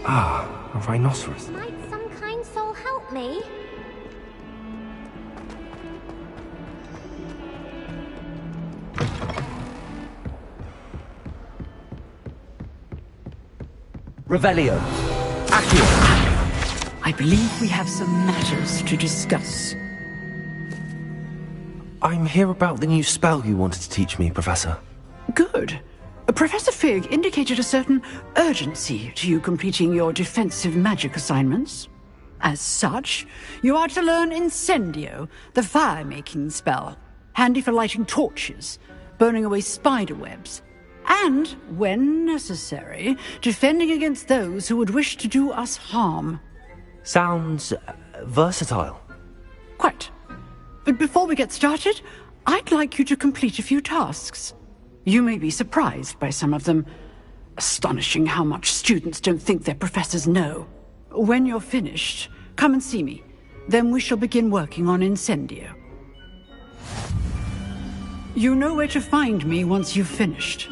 Ah, a rhinoceros. Might some kind soul help me? Revelio. Accio. I believe we have some matters to discuss. I'm here about the new spell you wanted to teach me, Professor. Good. Professor Fig indicated a certain urgency to you completing your defensive magic assignments. As such, you are to learn Incendio, the fire-making spell, handy for lighting torches, burning away spider webs, and, when necessary, defending against those who would wish to do us harm. Sounds versatile. Quite. But before we get started, I'd like you to complete a few tasks. You may be surprised by some of them. Astonishing how much students don't think their professors know. When you're finished, come and see me. Then we shall begin working on Incendio. You know where to find me once you've finished.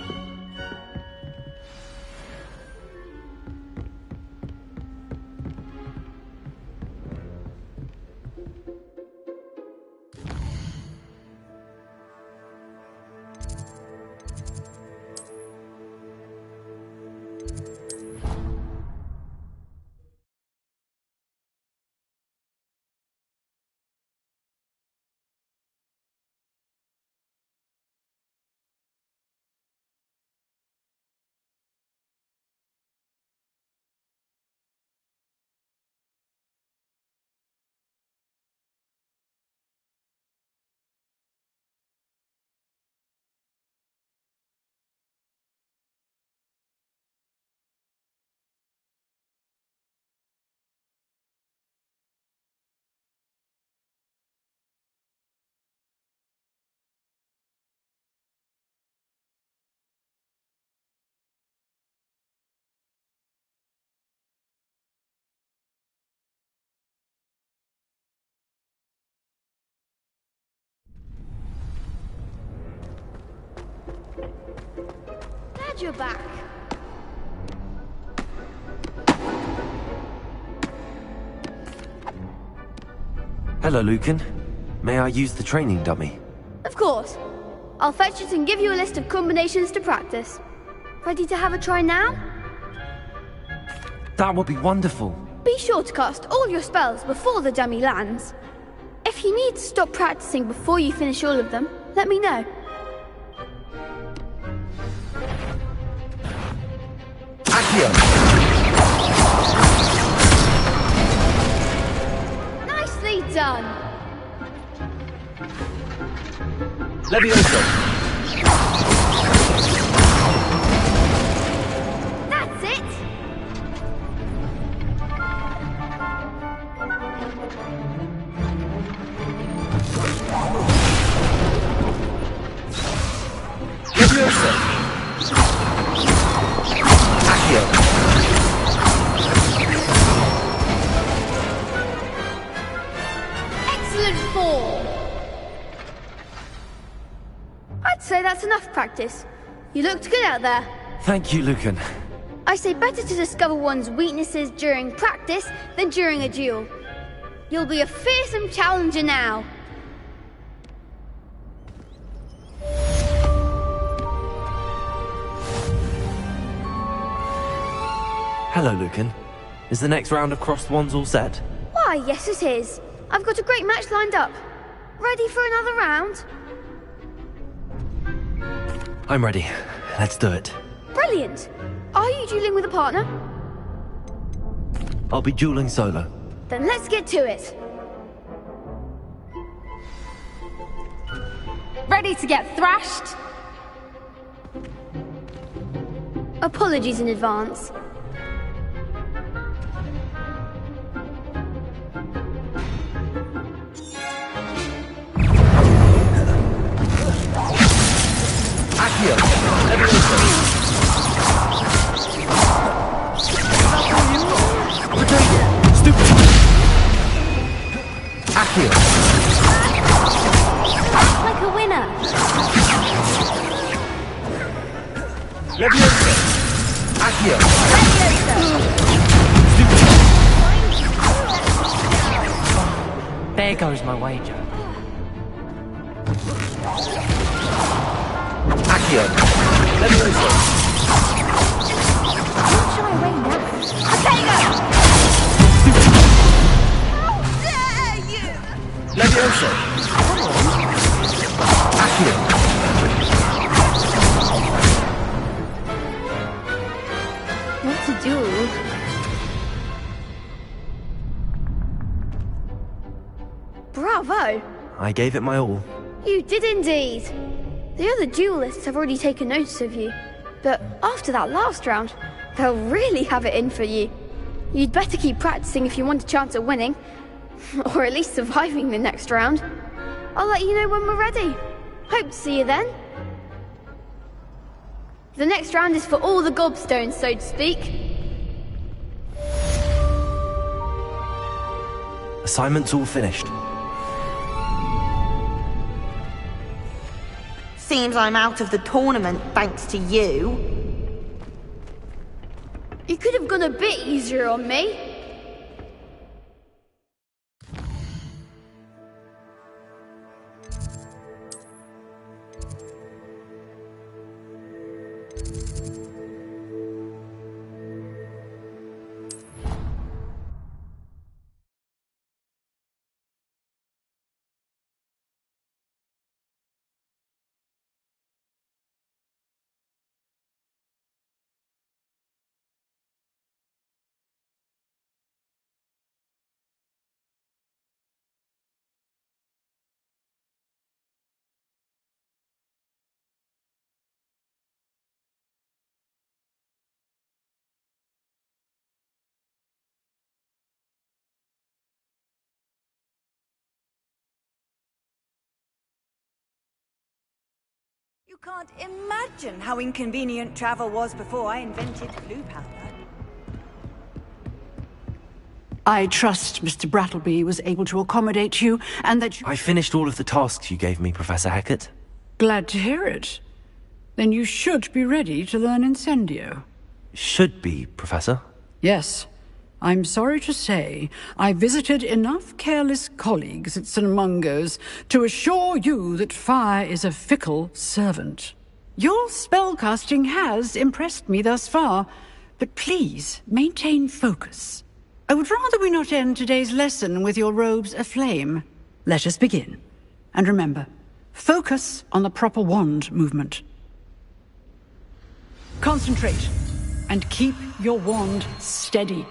Glad you're back. Hello, Lucan. May I use the training dummy? Of course. I'll fetch it and give you a list of combinations to practice. Ready to have a try now? That would be wonderful. Be sure to cast all your spells before the dummy lands. If you need to stop practicing before you finish all of them, let me know. Accio! Nicely done! Levioso! That's it! Levioso! Accio! Excellent form! I'd say that's enough practice. You looked good out there. Thank you, Lucan. I say better to discover one's weaknesses during practice than during a duel. You'll be a fearsome challenger now. Hello, Lucan. Is the next round of crossed wands all set? Why, yes it is. I've got a great match lined up. Ready for another round? I'm ready. Let's do it. Brilliant! Are you dueling with a partner? I'll be dueling solo. Then let's get to it. Ready to get thrashed? Apologies in advance. Accio! Levioso! Stupid! Accio! Like a winner! Levioso! Accio! There goes my wager. Accio! Levioso! What shall I weigh now? Potato! How dare you! Levioso! Accio! What to do? Bravo! I gave it my all. You did indeed. The other duelists have already taken notice of you, but after that last round, they'll really have it in for you. You'd better keep practicing if you want a chance at winning, or at least surviving the next round. I'll let you know when we're ready. Hope to see you then. The next round is for all the gobstones, so to speak. Assignment's all finished. Seems I'm out of the tournament thanks to you. You could have gone a bit easier on me. You can't imagine how inconvenient travel was before I invented blue powder. I trust Mr. Brattleby was able to accommodate you, and that you... I finished all of the tasks you gave me, Professor Hackett. Glad to hear it. Then you should be ready to learn Incendio. Should be, Professor. Yes. I'm sorry to say, I visited enough careless colleagues at St. Mungo's to assure you that fire is a fickle servant. Your spellcasting has impressed me thus far, but please maintain focus. I would rather we not end today's lesson with your robes aflame. Let us begin. And remember, focus on the proper wand movement. Concentrate, and keep your wand steady.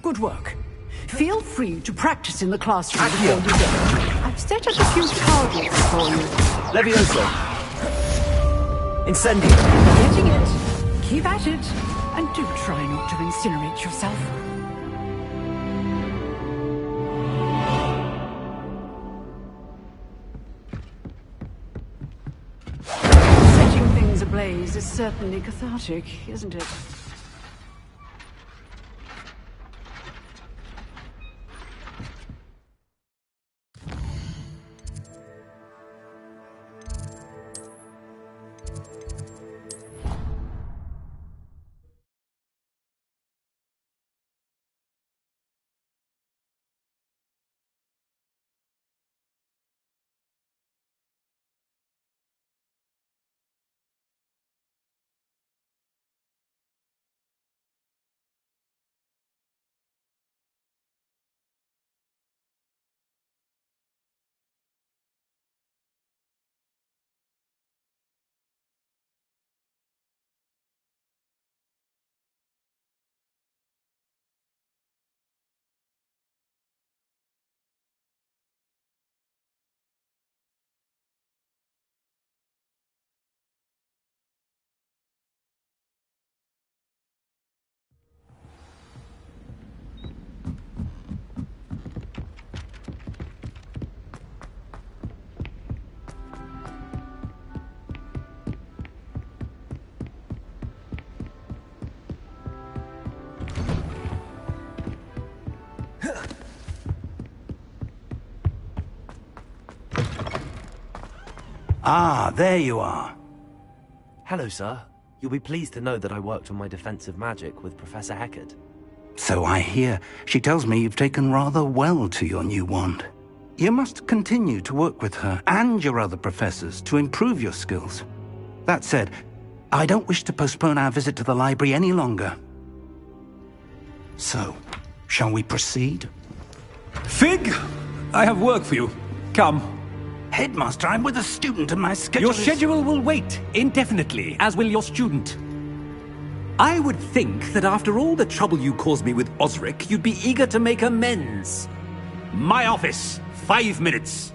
Good work. Feel free to practice in the classroom before you go. I've set up a few targets for you. Levioso. Incendio. Getting it. Keep at it. And do try not to incinerate yourself. Setting things ablaze is certainly cathartic, isn't it? Ah, there you are. Hello, sir. You'll be pleased to know that I worked on my defensive magic with Professor Heckard. So I hear. She tells me you've taken rather well to your new wand. You must continue to work with her and your other professors to improve your skills. That said, I don't wish to postpone our visit to the library any longer. So, shall we proceed? Fig! I have work for you. Come. Headmaster, I'm with a student and my schedule Your schedule will wait indefinitely, as will your student. I would think that after all the trouble you caused me with Osric, you'd be eager to make amends. My office, 5 minutes.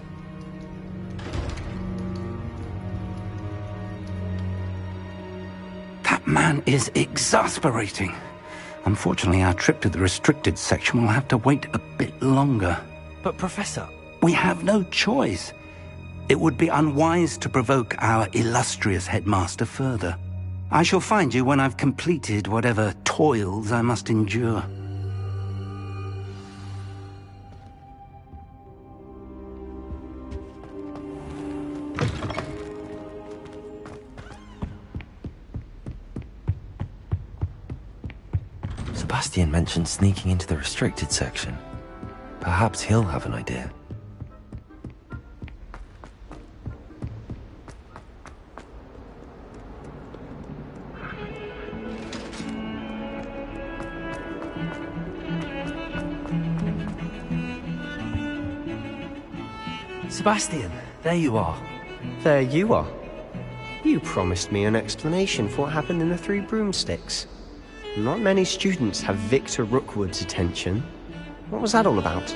That man is exasperating. Unfortunately, our trip to the restricted section will have to wait a bit longer. But, Professor... We have no choice. It would be unwise to provoke our illustrious headmaster further. I shall find you when I've completed whatever toils I must endure. Sebastian mentioned sneaking into the restricted section. Perhaps he'll have an idea. Sebastian, there you are. There you are. You promised me an explanation for what happened in the Three Broomsticks. Not many students have Victor Rookwood's attention. What was that all about?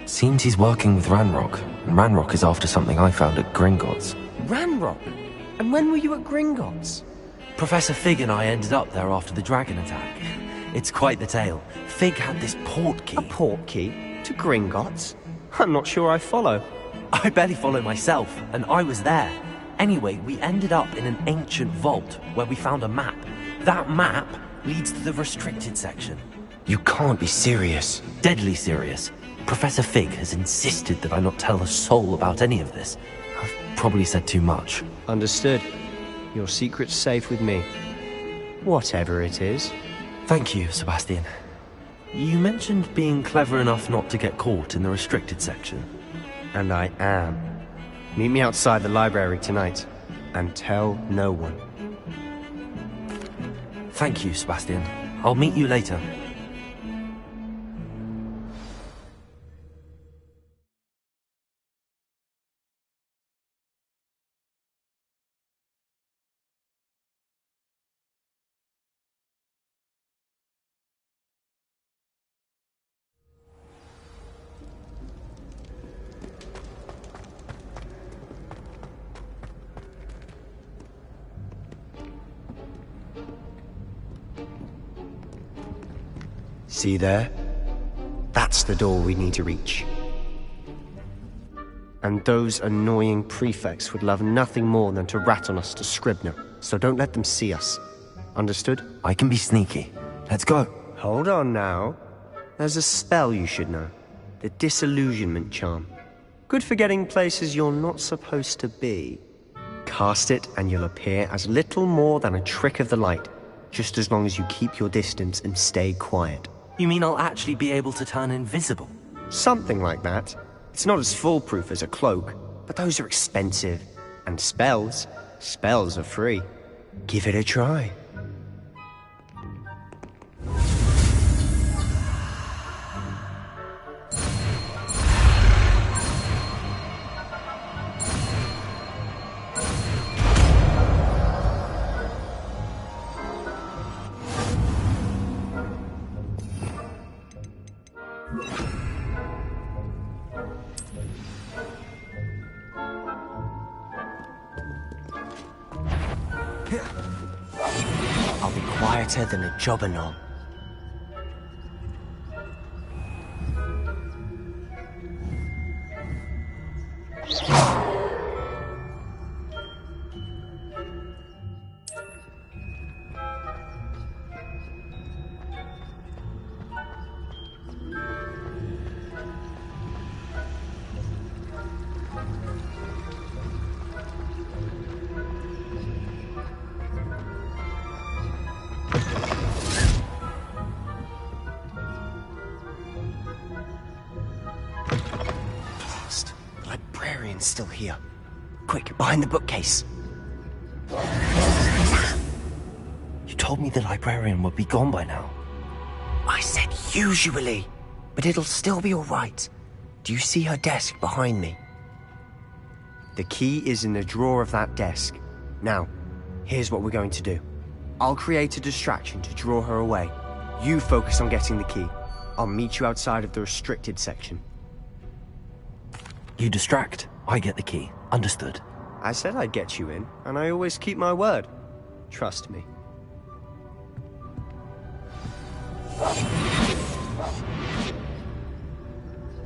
Seems he's working with Ranrock, and Ranrock is after something I found at Gringotts. Ranrock? And when were you at Gringotts? Professor Fig and I ended up there after the dragon attack. It's quite the tale. Fig had this port key. A port key? To Gringotts? I'm not sure I follow. I barely follow myself, and I was there. Anyway, we ended up in an ancient vault where we found a map. That map leads to the restricted section. You can't be serious. Deadly serious. Professor Fig has insisted that I not tell a soul about any of this. I've probably said too much. Understood. Your secret's safe with me. Whatever it is. Thank you, Sebastian. You mentioned being clever enough not to get caught in the restricted section. And I am. Meet me outside the library tonight. And tell no one. Thank you, Sebastian. I'll meet you later. See there? That's the door we need to reach. And those annoying prefects would love nothing more than to rat on us to Scribner, so don't let them see us. Understood? I can be sneaky. Let's go. Hold on now. There's a spell you should know. The Disillusionment Charm. Good for getting places you're not supposed to be. Cast it and you'll appear as little more than a trick of the light, just as long as you keep your distance and stay quiet. You mean I'll actually be able to turn invisible? Something like that. It's not as foolproof as a cloak, but those are expensive. And spells are free. Give it a try. I'll be quieter than a jobberknoll. Still here. Quick, behind the bookcase. You told me the librarian would be gone by now. I said usually, but it'll still be all right. Do you see her desk behind me? The key is in the drawer of that desk. Now, here's what we're going to do. I'll create a distraction to draw her away. You focus on getting the key. I'll meet you outside of the restricted section. You distract, I get the key. Understood. I said I'd get you in, and I always keep my word. Trust me.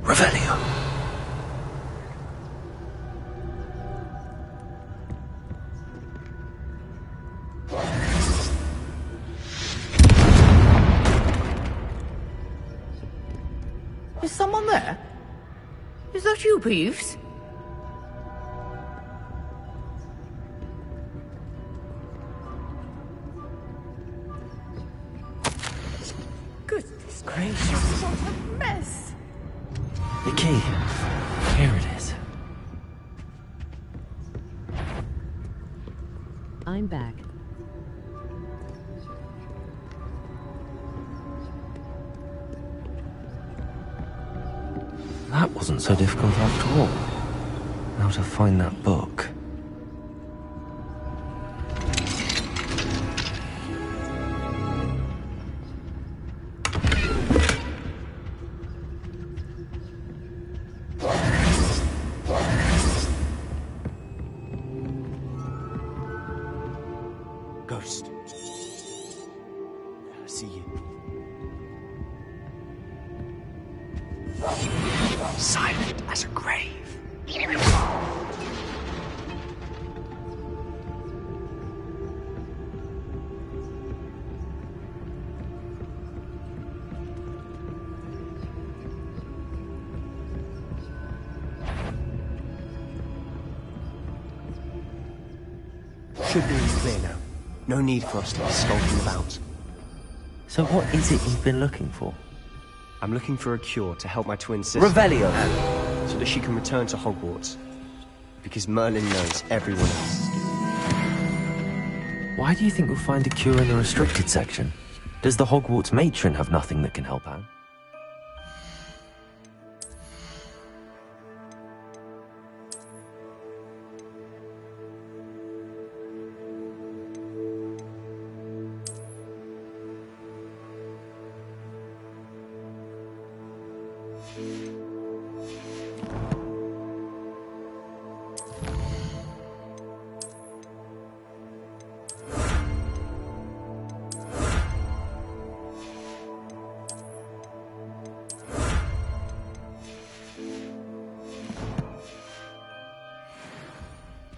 Revelio. Is someone there? Is that you, Peeves? Goodness gracious, what a mess! The key. Here it is. I'm back. That wasn't so difficult after all. How to find that book. Ghost. I see you. Silent as a grave. should be in the clear now. No need for us to be skulking about. So what is it you've been looking for? I'm looking for a cure to help my twin sister. Revelio! So that she can return to Hogwarts. Because Merlin knows everyone else. Why do you think we'll find a cure in the restricted section? Does the Hogwarts matron have nothing that can help out?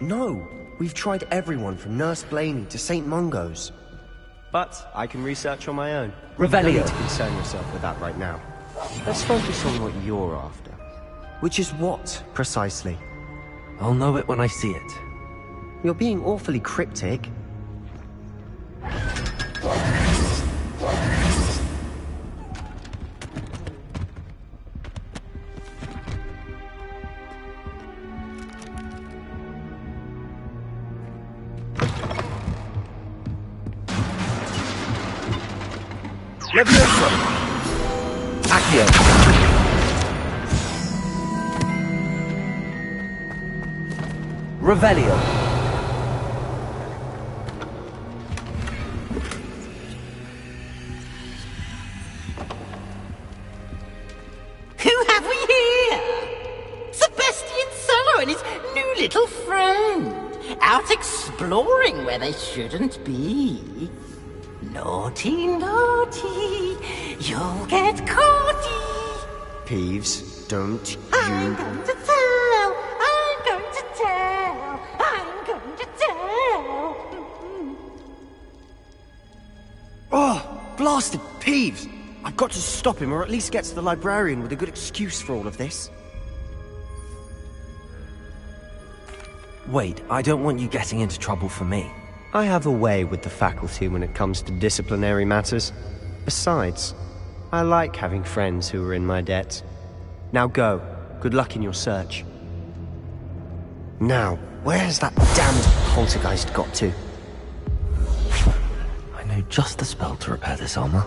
No! We've tried everyone from Nurse Blaney to St. Mungo's. But I can research on my own. Revelio! No need to concern yourself with that right now. Let's focus on what you're after. Which is what, precisely? I'll know it when I see it. You're being awfully cryptic. Leviosa! Accio! Revelio! Who have we here? Sebastian Sallow and his new little friend. Out exploring where they shouldn't be. Naughty, naughty, you'll get caughty. Peeves, don't you... I'm going to tell, I'm going to tell, I'm going to tell. Oh, blasted Peeves! I've got to stop him, or at least get to the librarian with a good excuse for all of this. Wait, I don't want you getting into trouble for me. I have a way with the faculty when it comes to disciplinary matters. Besides, I like having friends who are in my debt. Now go. Good luck in your search. Now, where's that damned poltergeist got to? I know just the spell to repair this armor.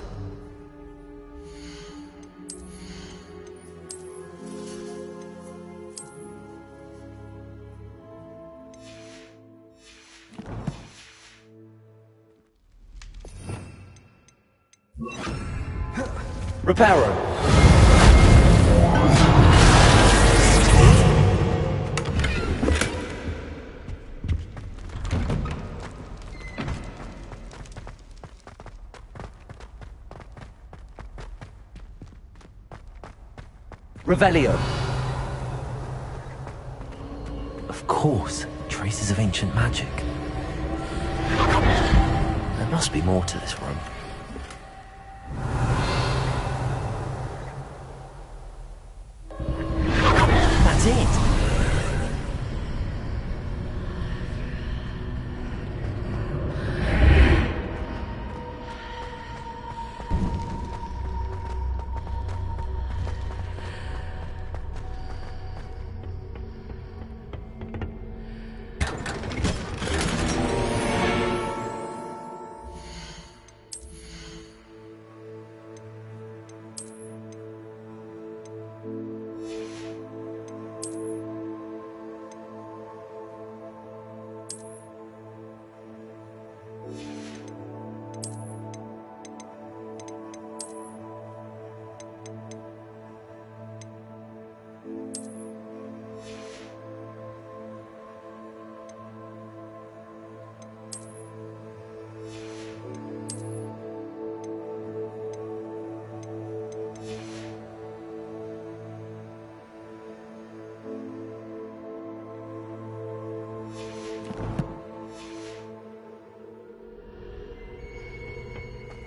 Reparo! Revelio! Of course, traces of ancient magic. There must be more to this room. That's it!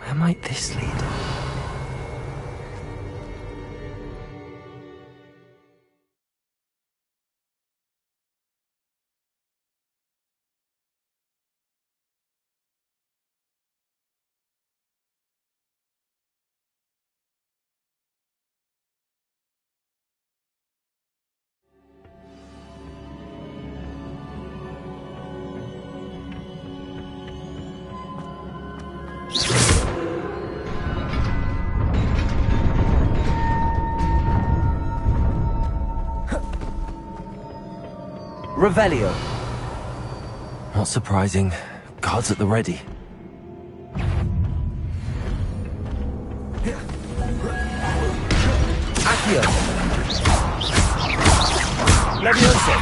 Where might this lead? Revelio. Not surprising. Guards at the ready. Accio. Levioso.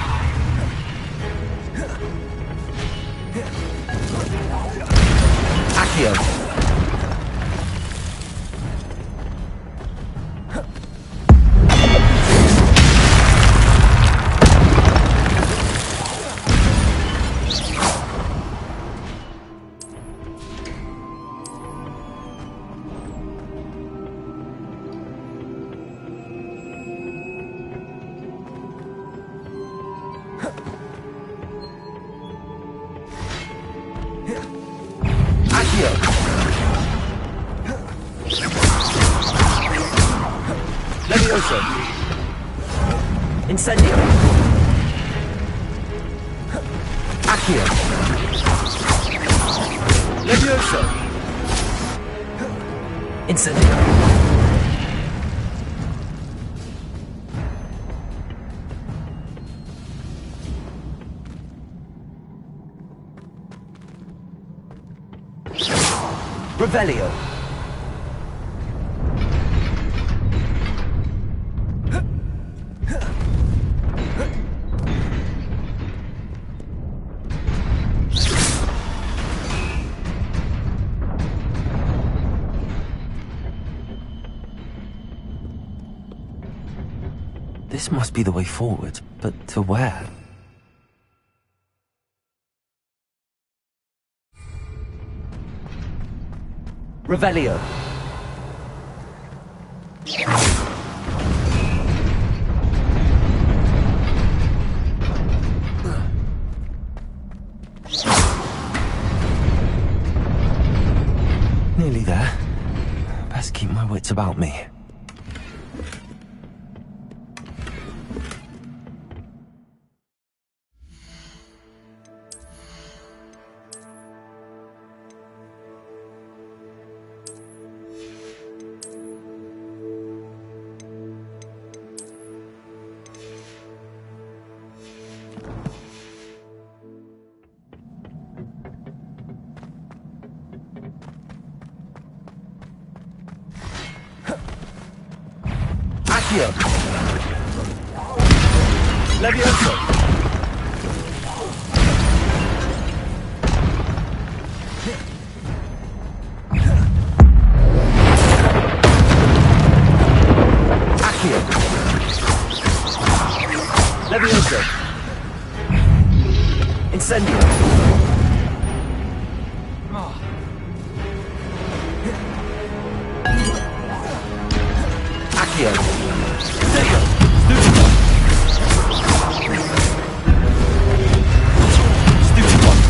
Accio. Levioso. Incendio. Accio. Levioso. Incendio. Revelio. This must be the way forward, but to where? Revelio. Nearly there. Best keep my wits about me. Accio. Levioso. Accio. Levioso. Incendio. Accio. Stego. Stupid one.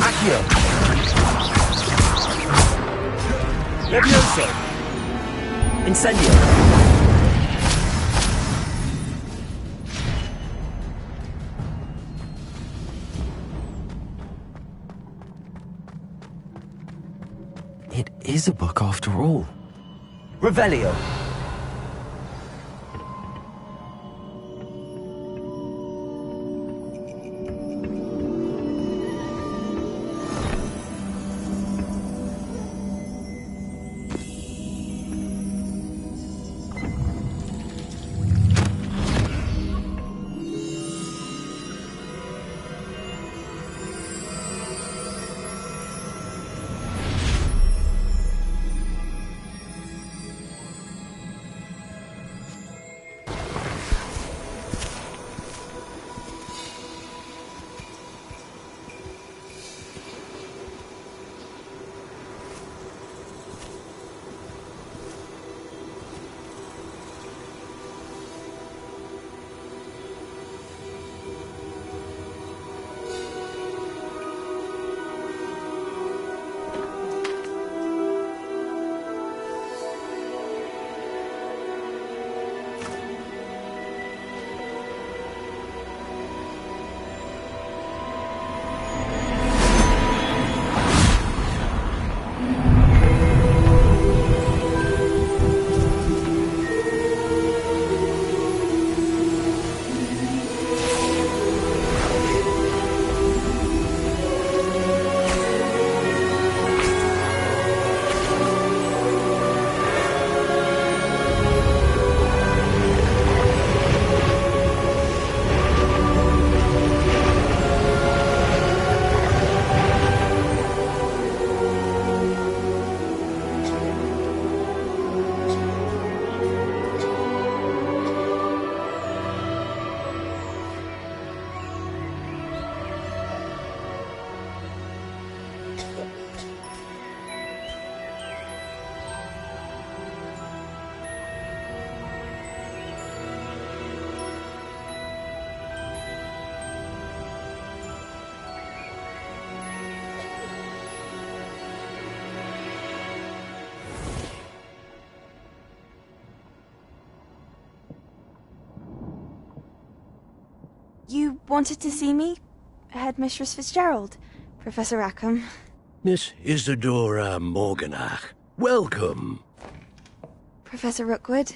Accio. Levioso. Incendio. It is a book after all. Revelio. You wanted to see me? Headmistress Fitzgerald, Professor Rackham. Miss Isadora Morganach, welcome. Professor Rookwood,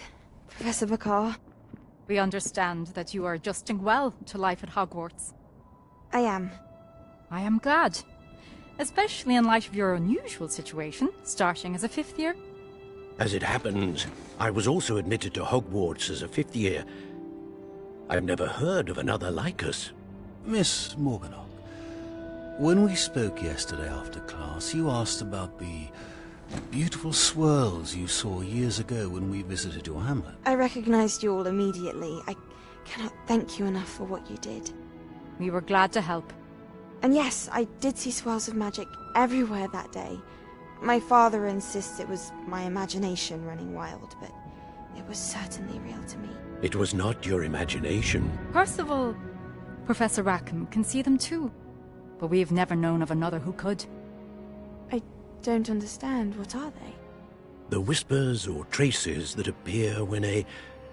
Professor Bakar. We understand that you are adjusting well to life at Hogwarts. I am. I am glad. Especially in light of your unusual situation, starting as a 5th year. As it happens, I was also admitted to Hogwarts as a 5th year. I've never heard of another like us. Miss Morganach, when we spoke yesterday after class, you asked about the beautiful swirls you saw years ago when we visited your hamlet. I recognized you all immediately. I cannot thank you enough for what you did. We were glad to help. And yes, I did see swirls of magic everywhere that day. My father insists it was my imagination running wild, but it was certainly real to me. It was not your imagination. Percival, Professor Rackham can see them too. But we've never known of another who could. I don't understand. What are they? The whispers or traces that appear when a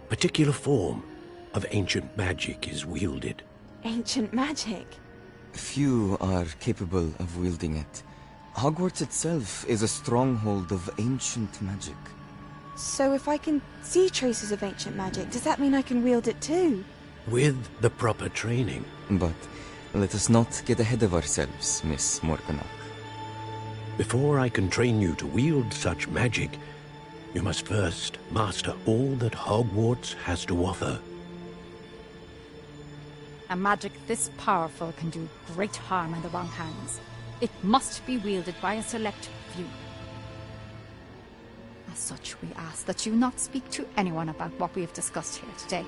particular form of ancient magic is wielded. Ancient magic? Few are capable of wielding it. Hogwarts itself is a stronghold of ancient magic. So if I can see traces of ancient magic, does that mean I can wield it too? With the proper training. But let us not get ahead of ourselves, Miss Morganach. Before I can train you to wield such magic, you must first master all that Hogwarts has to offer. A magic this powerful can do great harm in the wrong hands. It must be wielded by a select few. As such, we ask that you not speak to anyone about what we have discussed here today.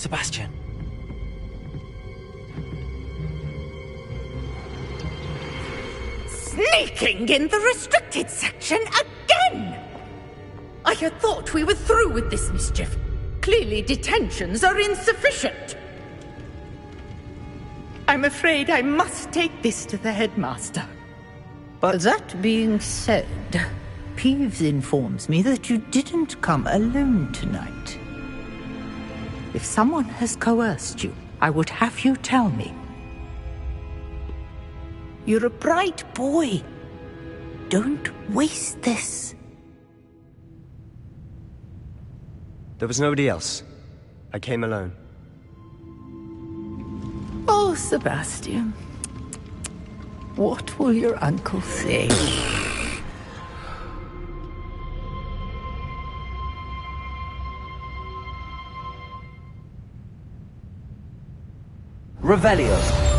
Sebastian. Sneaking in the restricted section again! I had thought we were through with this mischief. Clearly detentions are insufficient. I'm afraid I must take this to the headmaster. But that being said, Peeves informs me that you didn't come alone tonight. If someone has coerced you, I would have you tell me. You're a bright boy. Don't waste this. There was nobody else. I came alone. Oh, Sebastian. What will your uncle say? Revelio.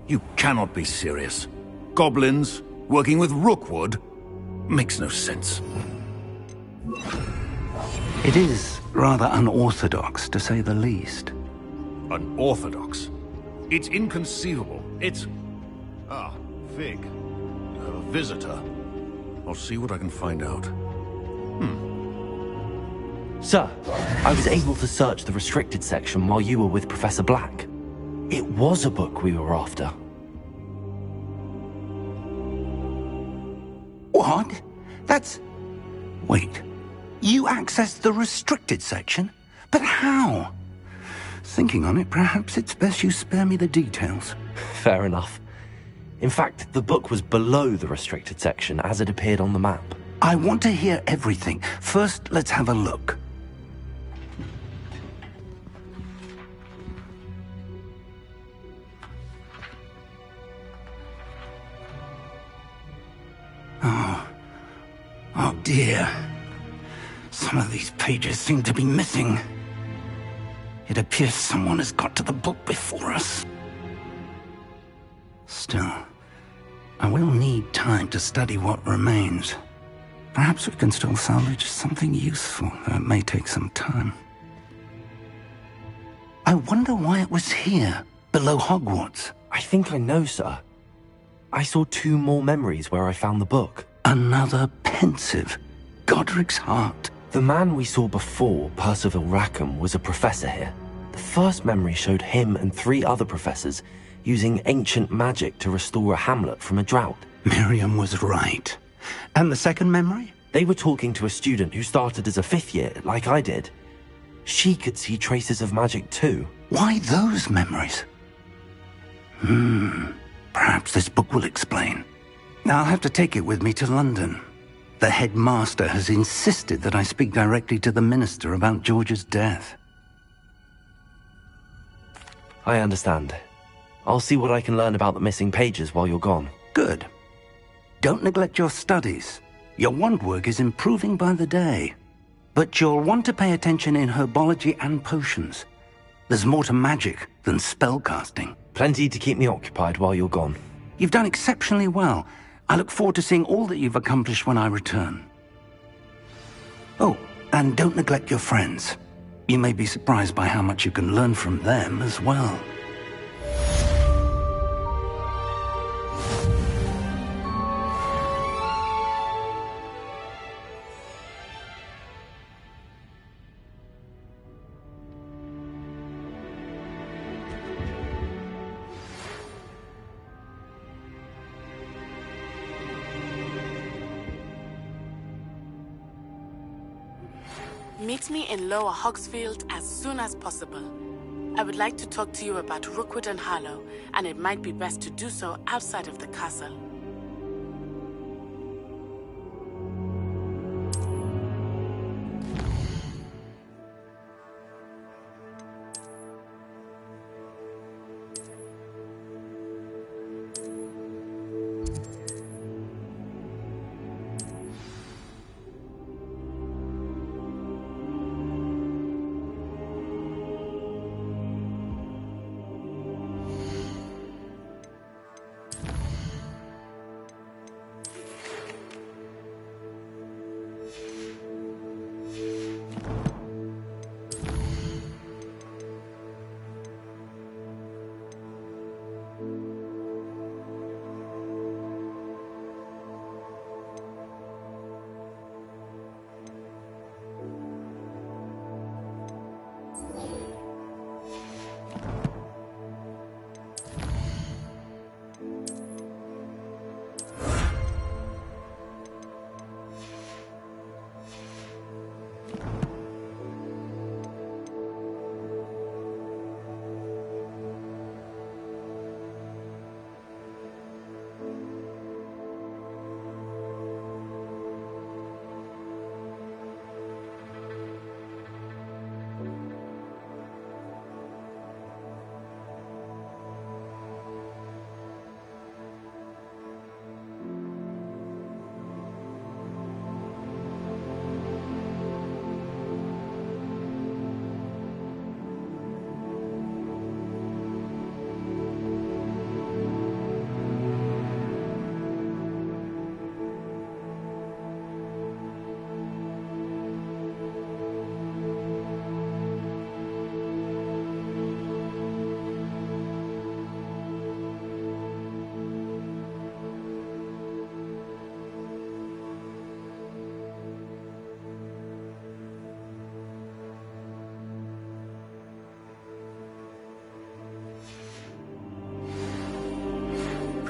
You cannot be serious. Goblins, working with Rookwood? Makes no sense. It is rather unorthodox, to say the least. Unorthodox? It's inconceivable. It's... Ah, Fig. You have a visitor. I'll see what I can find out. Sir, I was able to search the restricted section while you were with Professor Black. It was a book we were after. What? That's... Wait. You accessed the restricted section? But how? Thinking on it, perhaps it's best you spare me the details. Fair enough. In fact, the book was below the restricted section as it appeared on the map. I want to hear everything. First, let's have a look. Oh dear. Some of these pages seem to be missing. It appears someone has got to the book before us. Still, I will need time to study what remains. Perhaps we can still salvage something useful, though it may take some time. I wonder why it was here, below Hogwarts. I think I know, sir. I saw 2 more memories where I found the book. Another pensive. Godric's heart. The man we saw before, Percival Rackham, was a professor here. The first memory showed him and 3 other professors using ancient magic to restore a hamlet from a drought. Miriam was right. And the second memory? They were talking to a student who started as a 5th year, like I did. She could see traces of magic too. Why those memories? Perhaps this book will explain. I'll have to take it with me to London. The headmaster has insisted that I speak directly to the minister about George's death. I understand. I'll see what I can learn about the missing pages while you're gone. Good. Don't neglect your studies. Your wand work is improving by the day. But you'll want to pay attention in herbology and potions. There's more to magic than spellcasting. Plenty to keep me occupied while you're gone. You've done exceptionally well. I look forward to seeing all that you've accomplished when I return. Oh, and don't neglect your friends. You may be surprised by how much you can learn from them as well. Meet me in Lower Hogsfield as soon as possible. I would like to talk to you about Rookwood and Harlow, and it might be best to do so outside of the castle.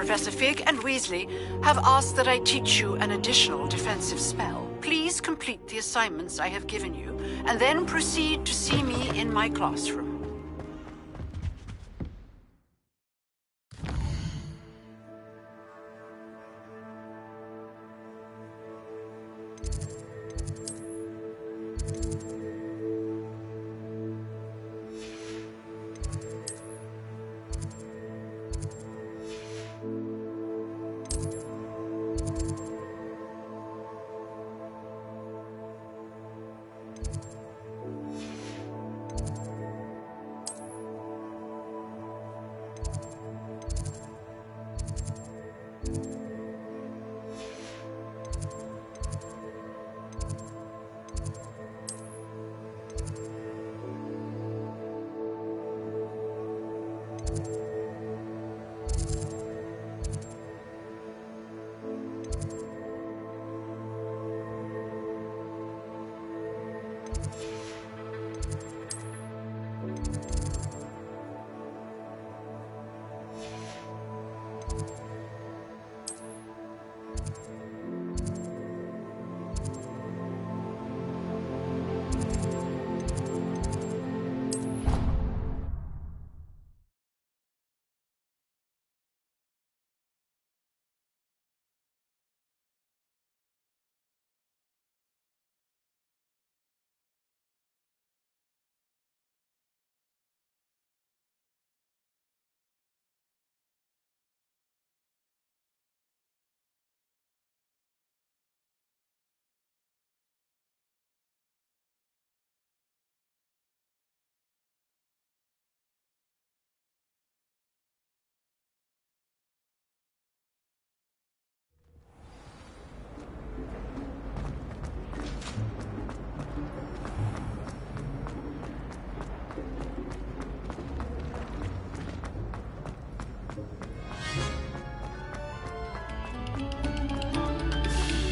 Professor Fig and Weasley have asked that I teach you an additional defensive spell. Please complete the assignments I have given you, and then proceed to see me in my classroom.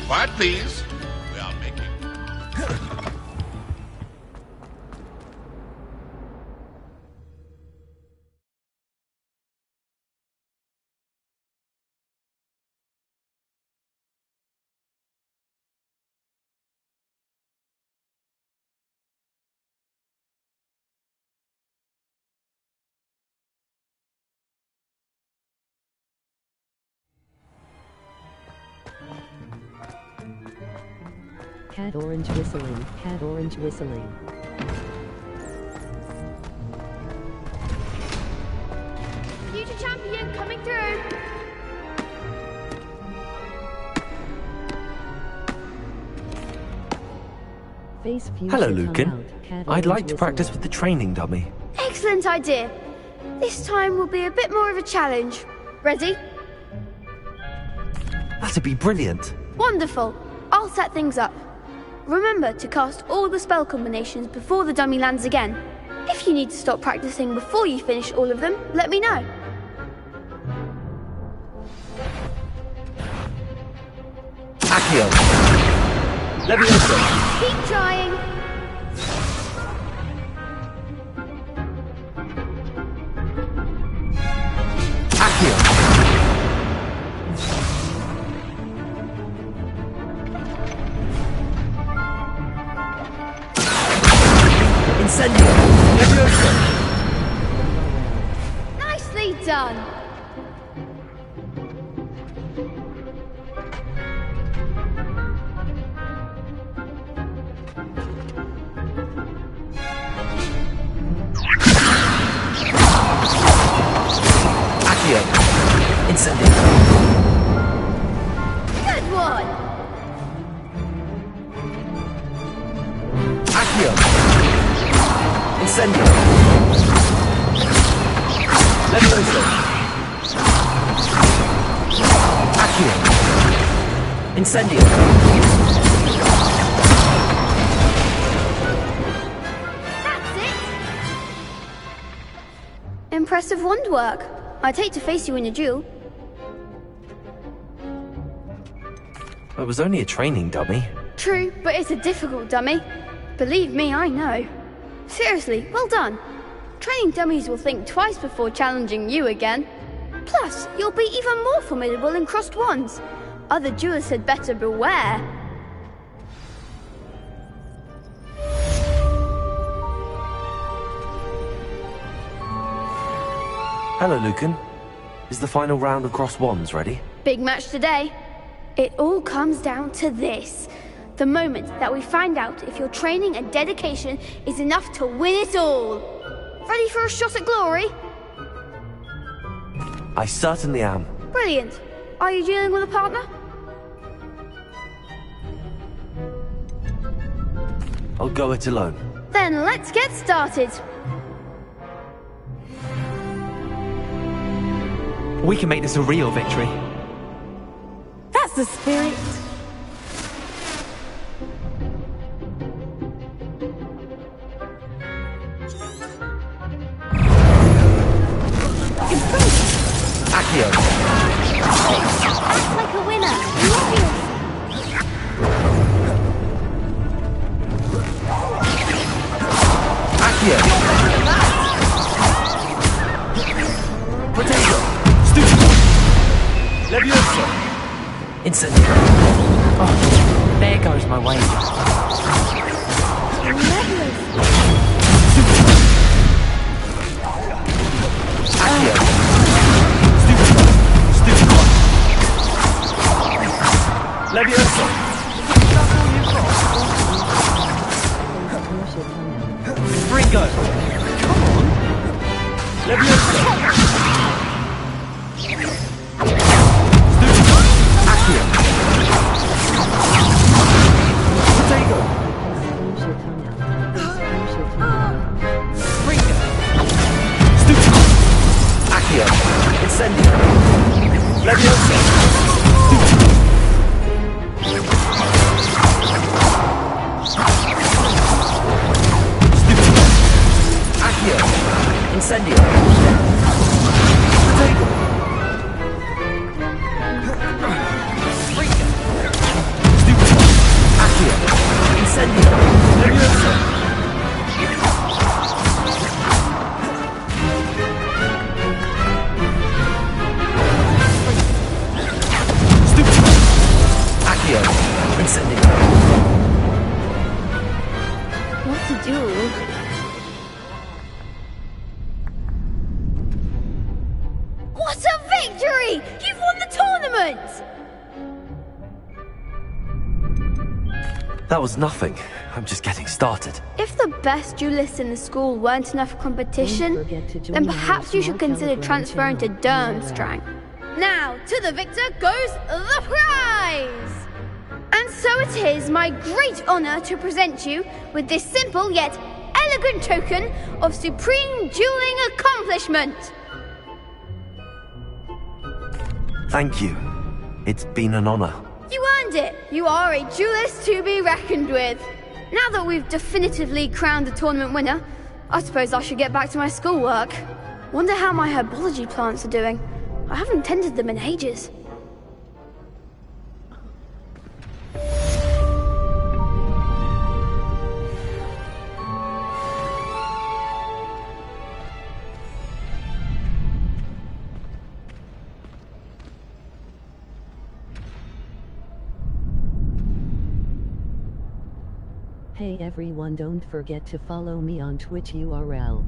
Quiet, please. We are making... Cat orange whistling, cat orange whistling. Future champion coming through. Face future Hello, come Lucan. out, cat I'd orange like to practice whistling. with the training dummy. Excellent idea. This time will be a bit more of a challenge. Ready? That'd be brilliant. Wonderful. I'll set things up. Remember to cast all the spell combinations before the dummy lands again. If you need to stop practicing before you finish all of them, let me know. Accio. Leviosa. Keep trying. Accio. Incendio. Leviosa. Nicely done. Accio. Incendio. Good one. Accio. Incendio. Leviosa. Accio. Incendio. That's it. Impressive wand work. I'd hate to face you in a duel. It was only a training dummy. True, but it's a difficult dummy. Believe me, I know. Seriously, well done. Training dummies will think twice before challenging you again. Plus, you'll be even more formidable in crossed wands. Other duelists had better beware. Hello, Lucan. Is the final round of cross wands ready? Big match today. It all comes down to this. The moment that we find out if your training and dedication is enough to win it all. Ready for a shot at glory? I certainly am. Brilliant. Are you dealing with a partner? I'll go it alone. Then let's get started. We can make this a real victory. That's the spirit. Accio. Act like a winner. Obvious. Accio. Potato. Stupid. Levioso. Incendio. Oh, there goes my wager. Accio. Levioso! Ringo! Come on! Levioso! Accio! Potato! Ringo! Stupid! Accio! Incendio! Levioso! Stupid! Accio! Incendio! Potato! Ringo! Stupid! Accio! Incendio! Levioso! Stupid! Accio! Incendio! What to do? What a victory! You've won the tournament! That was nothing. I'm just getting started. If the best duelists in the school weren't enough competition, then perhaps you should consider transferring to Durmstrang. Now, to the victor goes the prize! And so it is my great honor to present you with this simple yet elegant token of supreme dueling accomplishment. Thank you. It's been an honor. You earned it. You are a duelist to be reckoned with. Now that we've definitively crowned the tournament winner, I suppose I should get back to my schoolwork. Wonder how my herbology plants are doing. I haven't tended them in ages. Hey everyone, don't forget to follow me on Twitch URL.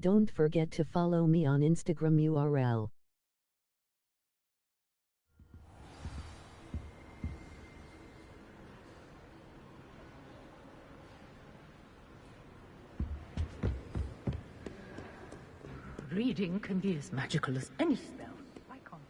Don't forget to follow me on Instagram URL. reading can be as magical as any spell. I can't.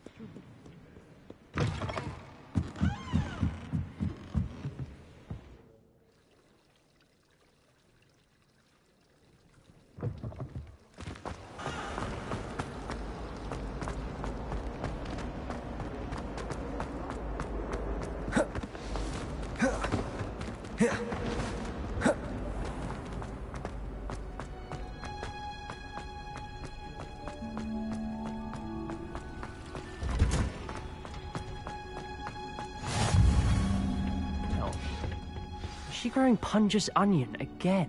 Is she growing Punja's onion again?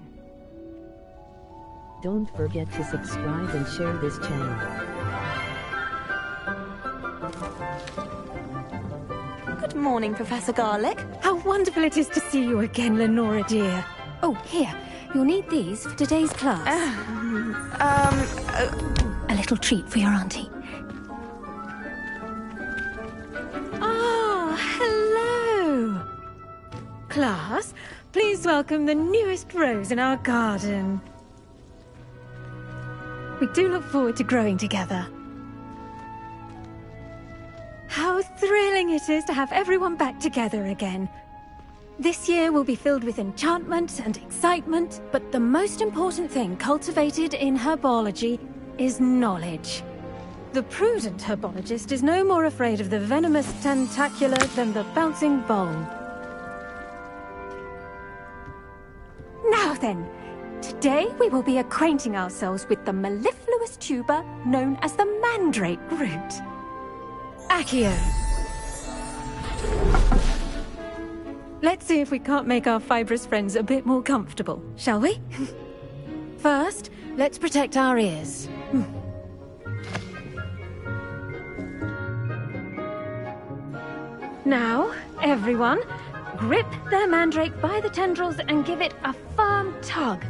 Don't forget to subscribe and share this channel. Good morning, Professor Garlick. How wonderful it is to see you again, Lenora dear. Oh, here. You'll need these for today's class. A little treat for your auntie. Ah, hello. Class, please welcome the newest rose in our garden. We do look forward to growing together. How thrilling it is to have everyone back together again. This year will be filled with enchantment and excitement, but the most important thing cultivated in herbology is knowledge. The prudent herbologist is no more afraid of the venomous tentacular than the bouncing bulb. Now then, today we will be acquainting ourselves with the mellifluous tuber known as the mandrake root. Accio. Let's see if we can't make our fibrous friends a bit more comfortable, shall we? First, let's protect our ears. Now, everyone, grip their mandrake by the tendrils and give it a firm tug.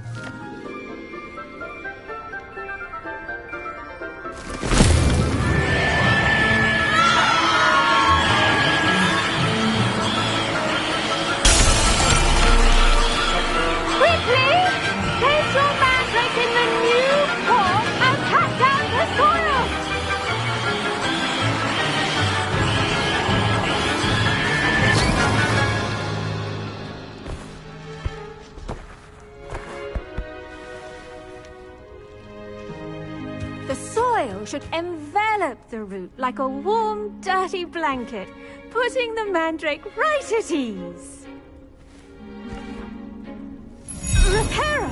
Should envelop the root like a warm, dirty blanket, putting the mandrake right at ease. Reparo!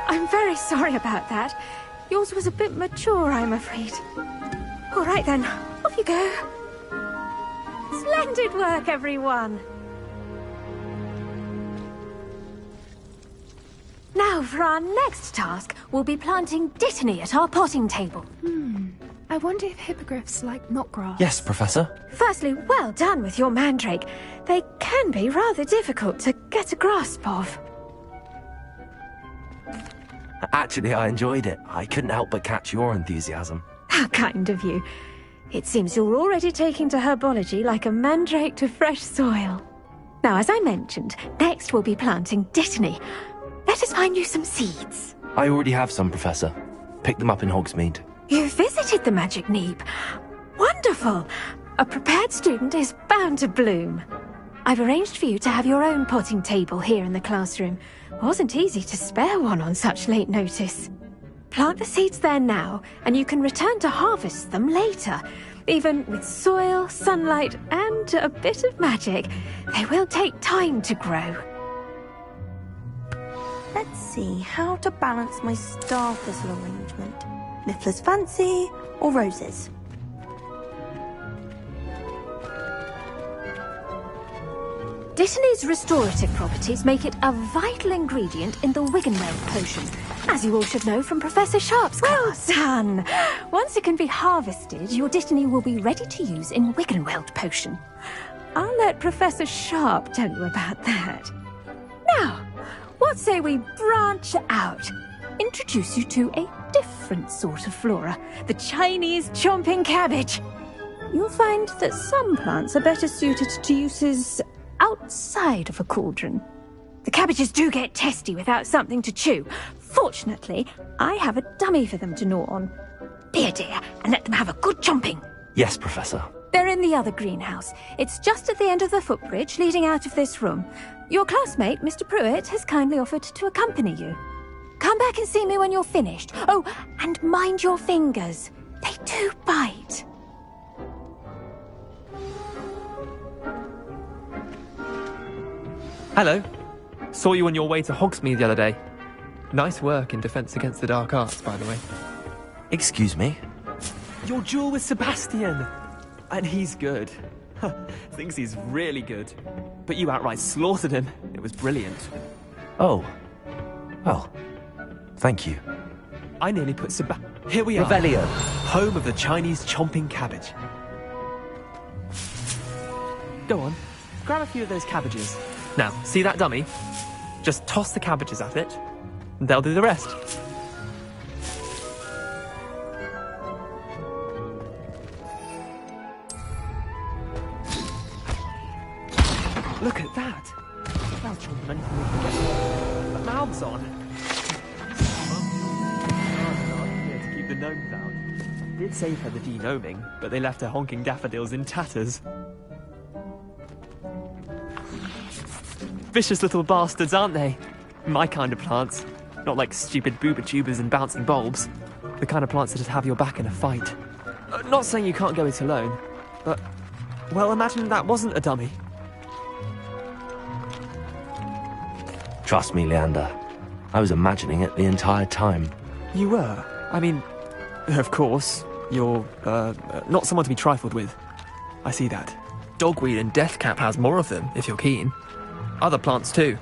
I'm very sorry about that. Yours was a bit mature, I'm afraid. All right then, off you go. Splendid work, everyone. Now, for our next task, we'll be planting dittany at our potting table. I wonder if hippogriffs like knotgrass. Yes, Professor. Firstly, well done with your mandrake. They can be rather difficult to get a grasp of. Actually, I enjoyed it. I couldn't help but catch your enthusiasm. How kind of you. It seems you're already taking to herbology like a mandrake to fresh soil. Now, as I mentioned, next we'll be planting dittany. Let us find you some seeds. I already have some, Professor. Picked them up in Hogsmeade. You visited the Magic Neep. Wonderful! A prepared student is bound to bloom. I've arranged for you to have your own potting table here in the classroom. Wasn't easy to spare one on such late notice. Plant the seeds there now, and you can return to harvest them later. Even with soil, sunlight, and a bit of magic, they will take time to grow. Let's see how to balance my star thistle arrangement. Niffler's fancy or roses? Dittany's restorative properties make it a vital ingredient in the Wiggenweld potion, as you all should know from Professor Sharp's class. Well done! Once it can be harvested, your Dittany will be ready to use in Wiggenweld potion. I'll let Professor Sharp tell you about that. Now, what say we branch out? Introduce you to a different sort of flora, the Chinese chomping cabbage. You'll find that some plants are better suited to uses outside of a cauldron. The cabbages do get testy without something to chew. Fortunately, I have a dummy for them to gnaw on. Be a dear and let them have a good chomping. Yes, Professor. They're in the other greenhouse. It's just at the end of the footbridge leading out of this room. Your classmate, Mr. Pruitt, has kindly offered to accompany you. Come back and see me when you're finished. Oh, and mind your fingers. They do bite. Hello. Saw you on your way to Hogsmeade the other day. Nice work in Defense Against the Dark Arts, by the way. Excuse me? Your duel with Sebastian! And he's good. Thinks he's really good. But you outright slaughtered him. It was brilliant. Oh. Well, thank you. I nearly put Here we are. Revelio. Home of the Chinese chomping cabbage. Go on. Grab a few of those cabbages. Now, see that dummy? Just toss the cabbages at it, and they'll do the rest. Look at that! They'll chomp on anything we can get their mouths on. To keep the gnomes out. Did save her the de-gnoming, but they left her honking daffodils in tatters. Vicious little bastards, aren't they? My kind of plants. Not like stupid booba tubers and bouncing bulbs. The kind of plants that just have your back in a fight. Not saying you can't go it alone, but... well, imagine that wasn't a dummy. Trust me, Leander. I was imagining it the entire time. You were? I mean, of course, you're, not someone to be trifled with. I see that. Dogweed and deathcap has more of them, if you're keen. Other plants too.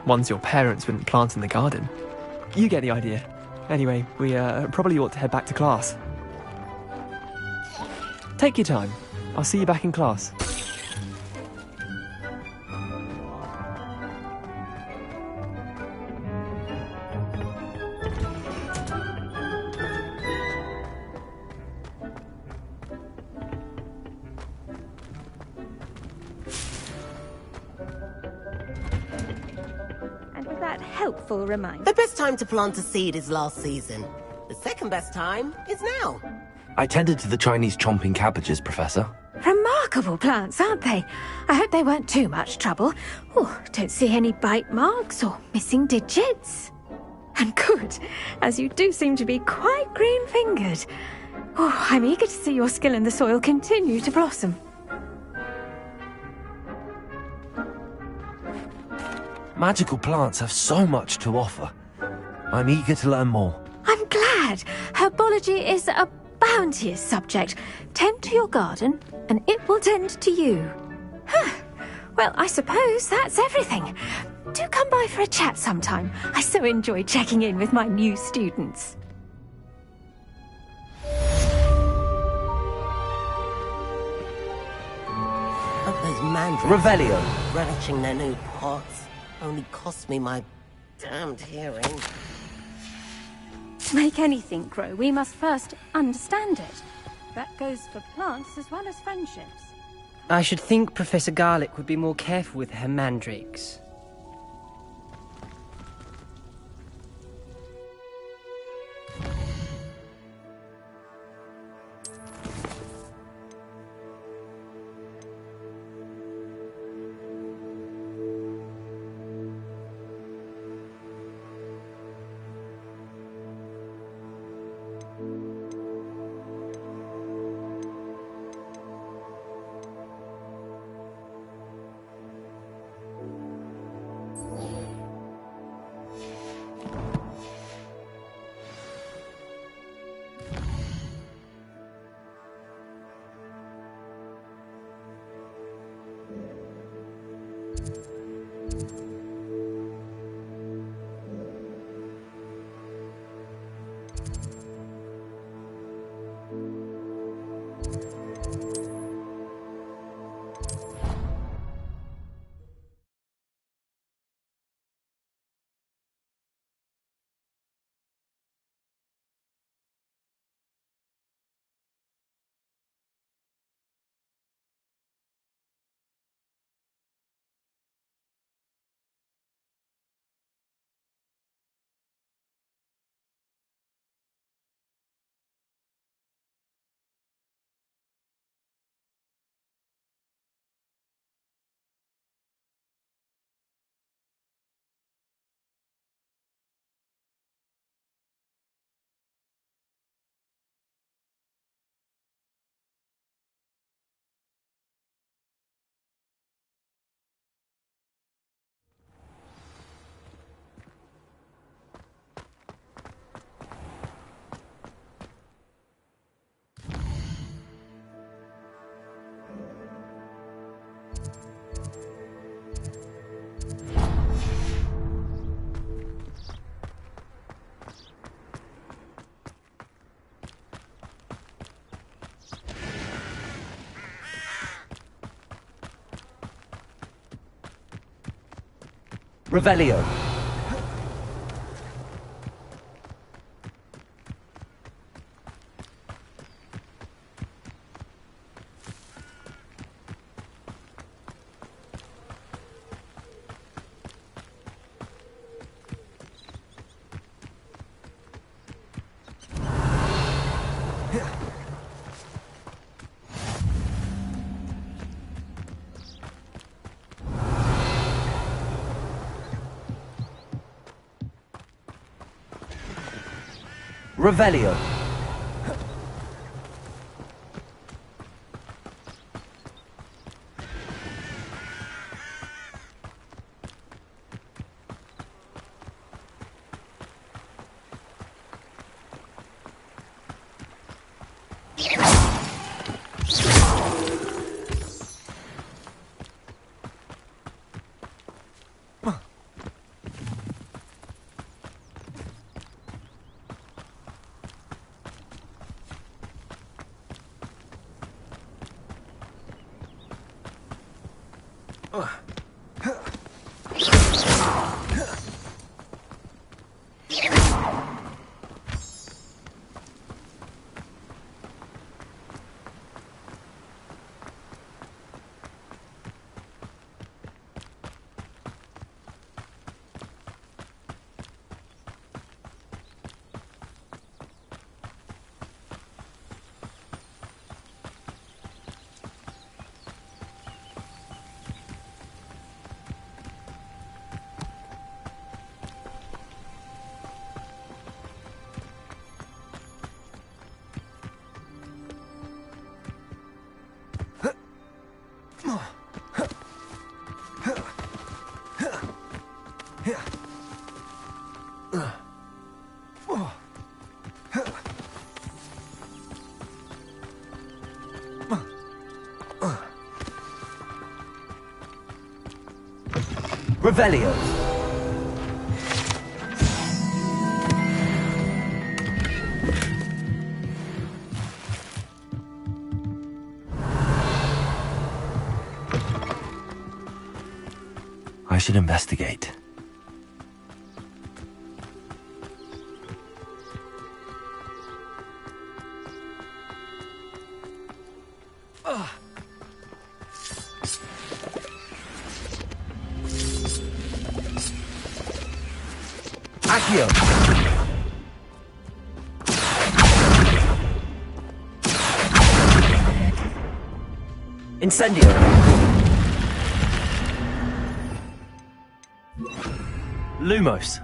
Ones your parents wouldn't plant in the garden. You get the idea. Anyway, we probably ought to head back to class. Take your time. I'll see you back in class. Helpful reminder. The best time to plant a seed is last season. The second best time is now. I tended to the Chinese chomping cabbages, Professor. Remarkable plants, aren't they? I hope they weren't too much trouble. Oh, don't see any bite marks or missing digits. And good, as you do seem to be quite green-fingered. Oh, I'm eager to see your skill in the soil continue to blossom. Magical plants have so much to offer. I'm eager to learn more. I'm glad. Herbology is a bounteous subject. Tend to your garden, and it will tend to you. Well, I suppose that's everything. Do come by for a chat sometime. I so enjoy checking in with my new students. Those mandrakes Revelio. branching their new pots only cost me my damned hearing. To make anything grow, we must first understand it. That goes for plants as well as friendships. I should think Professor Garlick would be more careful with her mandrakes. Revelio. Revelio. Revelio. I should investigate. Accio. Incendio. Lumos.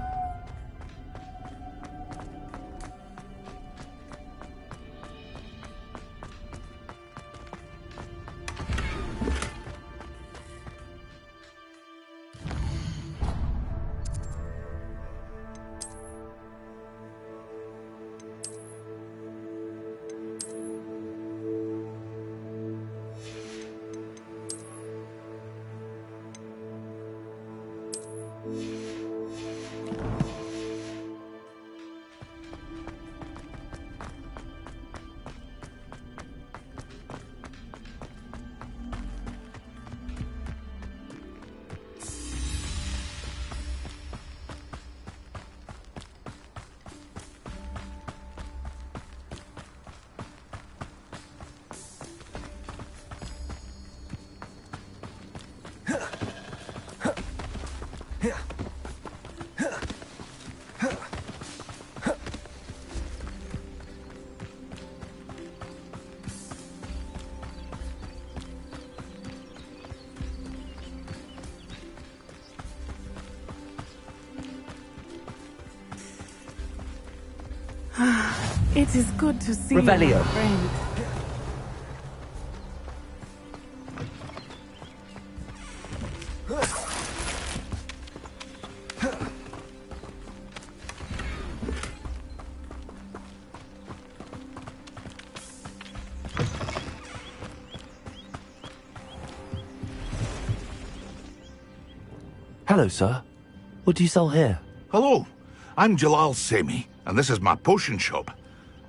It is good to see Revelio. you, my friend. Hello, sir. What do you sell here? Hello, I'm Jalal Semi, and this is my potion shop.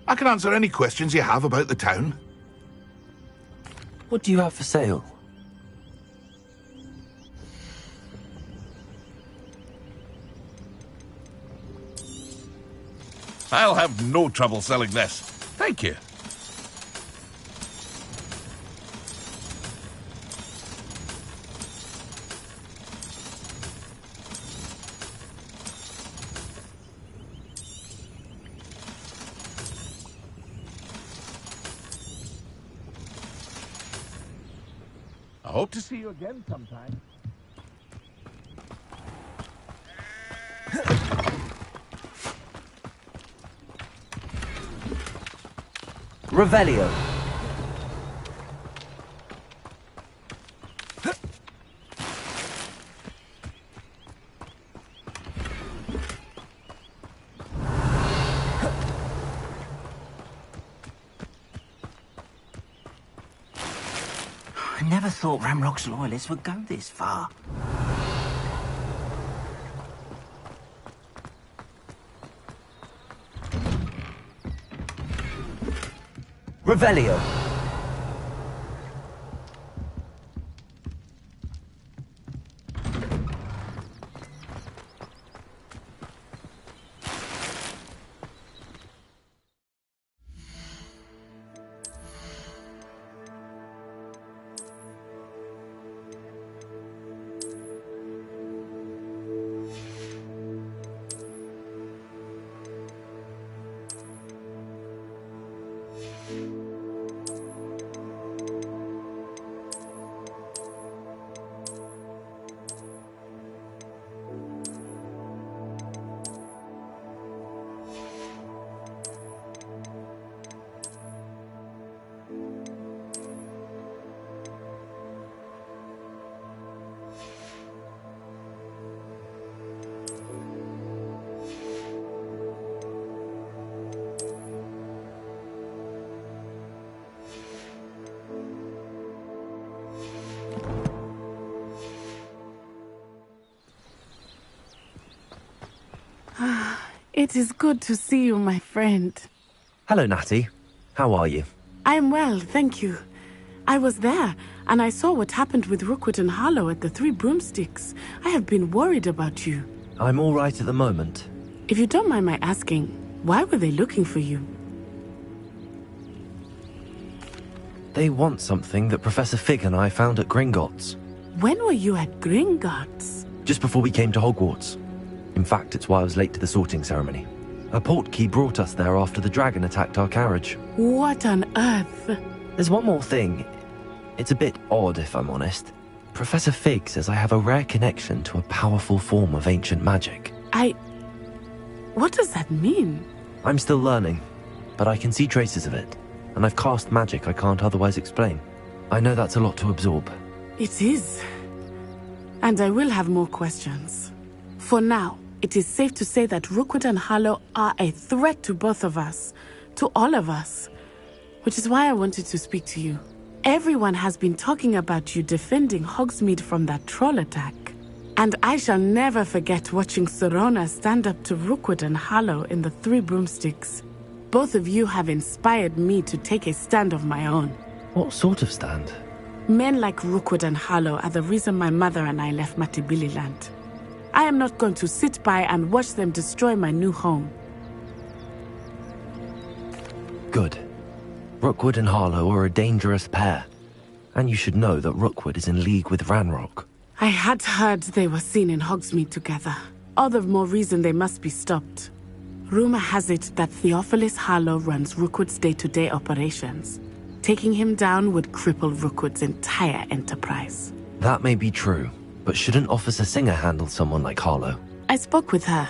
I can answer any questions you have about the town. What do you have for sale? I'll have no trouble selling this. Thank you. I hope to see you again sometime. Revelio. I never thought Ramrock's loyalists would go this far. Revelio. It is good to see you, my friend. Hello, Natty. How are you? I'm well, thank you. I was there, and I saw what happened with Rookwood and Harlow at the Three Broomsticks. I have been worried about you. I'm all right at the moment. If you don't mind my asking, why were they looking for you? They want something that Professor Fig and I found at Gringotts. When were you at Gringotts? Just before we came to Hogwarts. In fact, it's why I was late to the sorting ceremony. A portkey brought us there after the dragon attacked our carriage. What on earth? There's one more thing. It's a bit odd, if I'm honest. Professor Fig says I have a rare connection to a powerful form of ancient magic. What does that mean? I'm still learning, but I can see traces of it, and I've cast magic I can't otherwise explain. I know that's a lot to absorb. It is. And I will have more questions. For now, it is safe to say that Rookwood and Harlow are a threat to both of us, to all of us, which is why I wanted to speak to you. Everyone has been talking about you defending Hogsmeade from that troll attack. And I shall never forget watching Serona stand up to Rookwood and Harlow in the Three Broomsticks. Both of you have inspired me to take a stand of my own. What sort of stand? Men like Rookwood and Harlow are the reason my mother and I left Matibili-land. I am not going to sit by and watch them destroy my new home. Good. Rookwood and Harlow are a dangerous pair. And you should know that Rookwood is in league with Ranrock. I had heard they were seen in Hogsmeade together. All the more reason they must be stopped. Rumor has it that Theophilus Harlow runs Rookwood's day-to-day operations. Taking him down would cripple Rookwood's entire enterprise. That may be true, but shouldn't Officer Singer handle someone like Harlow? I spoke with her.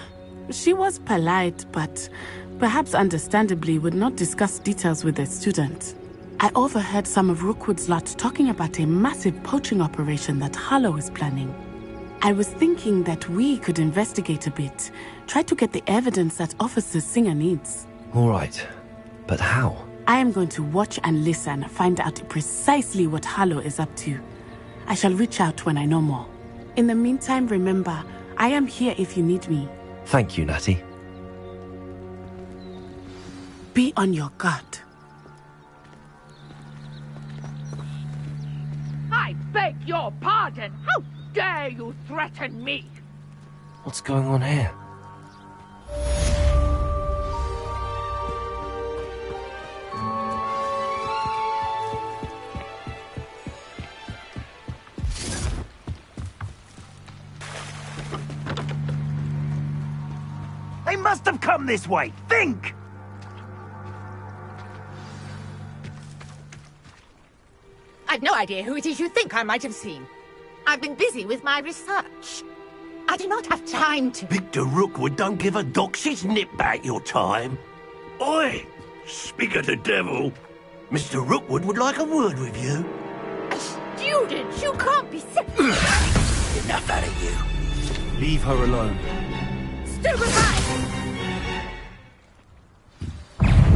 She was polite, but perhaps understandably would not discuss details with a student. I overheard some of Rookwood's lot talking about a massive poaching operation that Harlow is planning. I was thinking that we could investigate a bit, try to get the evidence that Officer Singer needs. All right, but how? I am going to watch and listen, find out precisely what Harlow is up to. I shall reach out when I know more. In the meantime, remember, I am here if you need me. Thank you, Natty. Be on your guard. I beg your pardon! How dare you threaten me? What's going on here? They must have come this way. Think! I've no idea who it is you think I might have seen. I've been busy with my research. I do not have time to... Victor Rookwood don't give a dock. She's nipped back your time. Oi! Speak of the devil. Mr. Rookwood would like a word with you. A student? You can't be... Enough out of you. Leave her alone. Stupefy!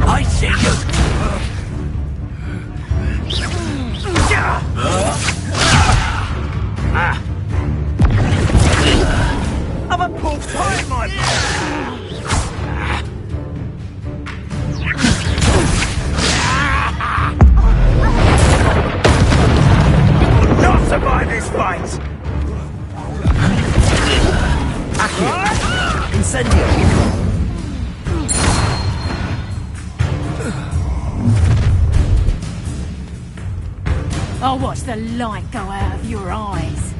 I see you! I'm a poor pie, my... Not survive this fight! Incendio! I'll watch the light go out of your eyes.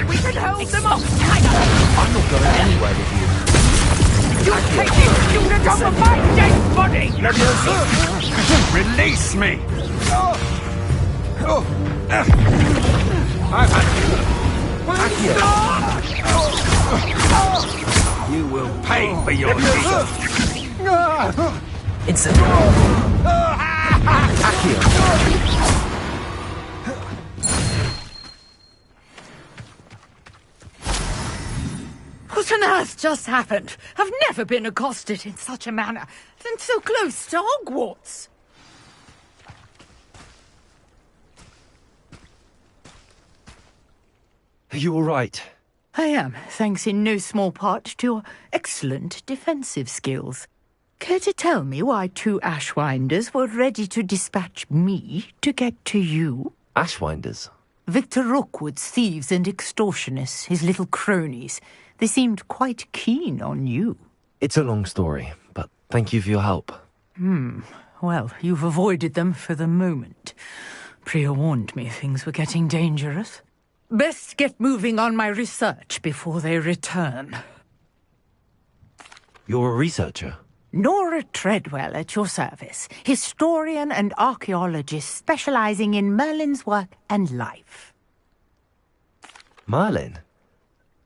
We can hold them off! I'm not going anywhere with you. You're taking student off of my dead body! Release me! I've had you. You will pay for your deeds! Incendio! Accio! What on earth just happened? I've never been accosted in such a manner, and so close to Hogwarts. Are you all right? I am, thanks in no small part to your excellent defensive skills. Care to tell me why 2 Ashwinders were ready to dispatch me to get to you? Ashwinders? Victor Rookwood's thieves and extortionists, his little cronies. They seemed quite keen on you. It's a long story, but thank you for your help. Well, you've avoided them for the moment. Priya warned me things were getting dangerous. Best get moving on my research before they return. You're a researcher? Nora Treadwell at your service, historian and archaeologist specializing in Merlin's work and life. Merlin?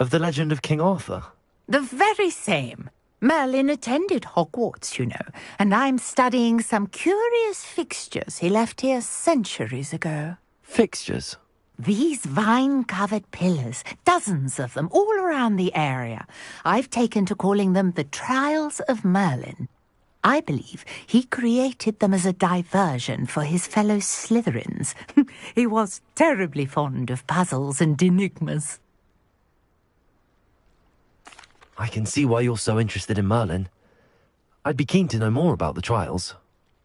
Of the legend of King Arthur? The very same. Merlin attended Hogwarts, you know, and I'm studying some curious fixtures he left here centuries ago. Fixtures? These vine-covered pillars, dozens of them, all around the area. I've taken to calling them the Trials of Merlin. I believe he created them as a diversion for his fellow Slytherins. He was terribly fond of puzzles and enigmas. I can see why you're so interested in Merlin. I'd be keen to know more about the trials.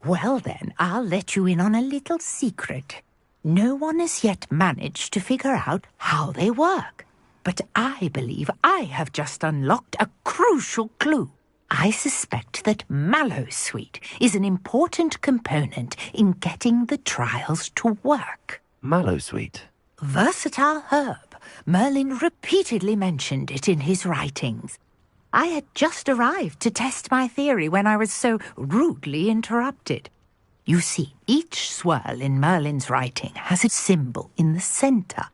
Well then, I'll let you in on a little secret. No one has yet managed to figure out how they work. But I believe I have just unlocked a crucial clue. I suspect that Mallowsweet is an important component in getting the trials to work. Mallowsweet? Versatile herb. Merlin repeatedly mentioned it in his writings. I had just arrived to test my theory when I was so rudely interrupted. You see, each swirl in Merlin's writing has a symbol in the centre.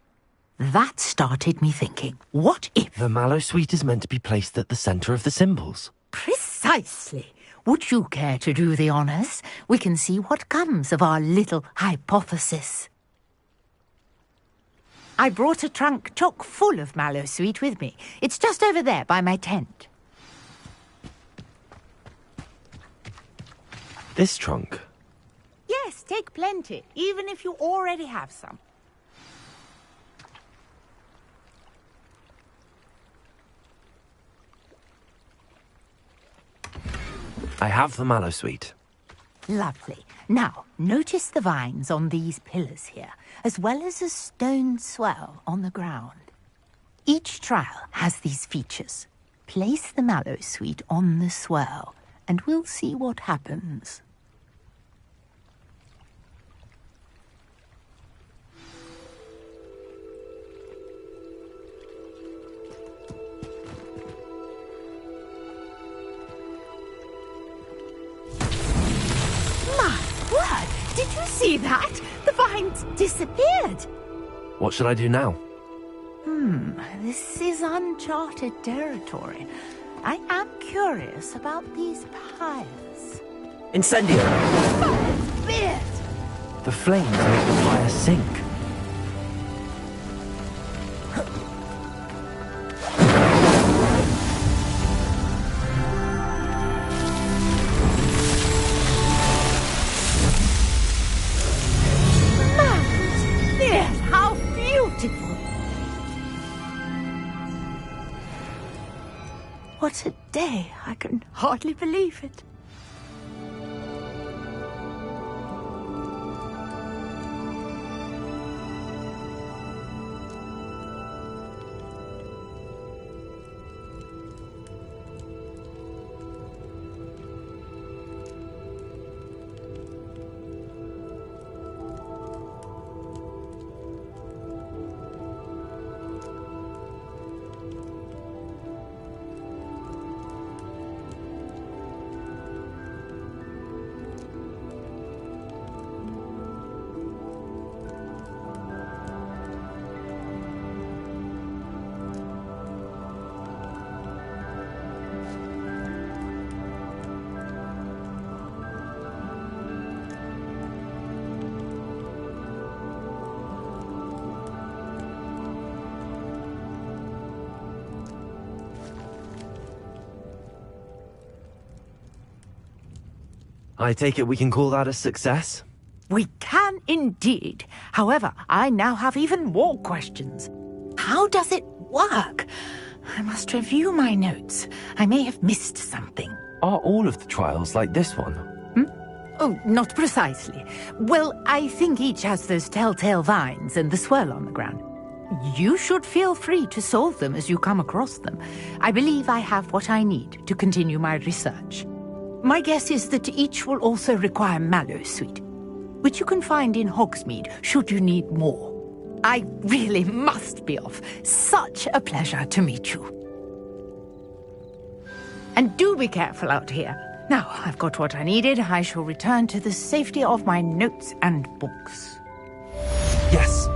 That started me thinking, what if... The Mallowsweet is meant to be placed at the centre of the symbols. Precisely. Would you care to do the honours? We can see what comes of our little hypothesis. I brought a trunk chock full of Mallowsweet with me. It's just over there by my tent. This trunk? Yes, take plenty, even if you already have some. I have the Mallowsweet. Lovely. Now, notice the vines on these pillars here, as well as a stone swell on the ground. Each trial has these features. Place the Mallowsweet on the swell, and we'll see what happens. See that? The vines disappeared. What should I do now? This is uncharted territory. I am curious about these pyres. Incendio! Beard! The flames make the fire sink. Beard, how beautiful! What a day! I can hardly believe it. I take it we can call that a success? We can indeed. However, I now have even more questions. How does it work? I must review my notes. I may have missed something. Are all of the trials like this one? Oh, not precisely. Well, I think each has those telltale vines and the swirl on the ground. You should feel free to solve them as you come across them. I believe I have what I need to continue my research. My guess is that each will also require Mallowsweet, which you can find in Hogsmeade should you need more. I really must be off. Such a pleasure to meet you. And do be careful out here. Now, I've got what I needed. I shall return to the safety of my notes and books. Yes.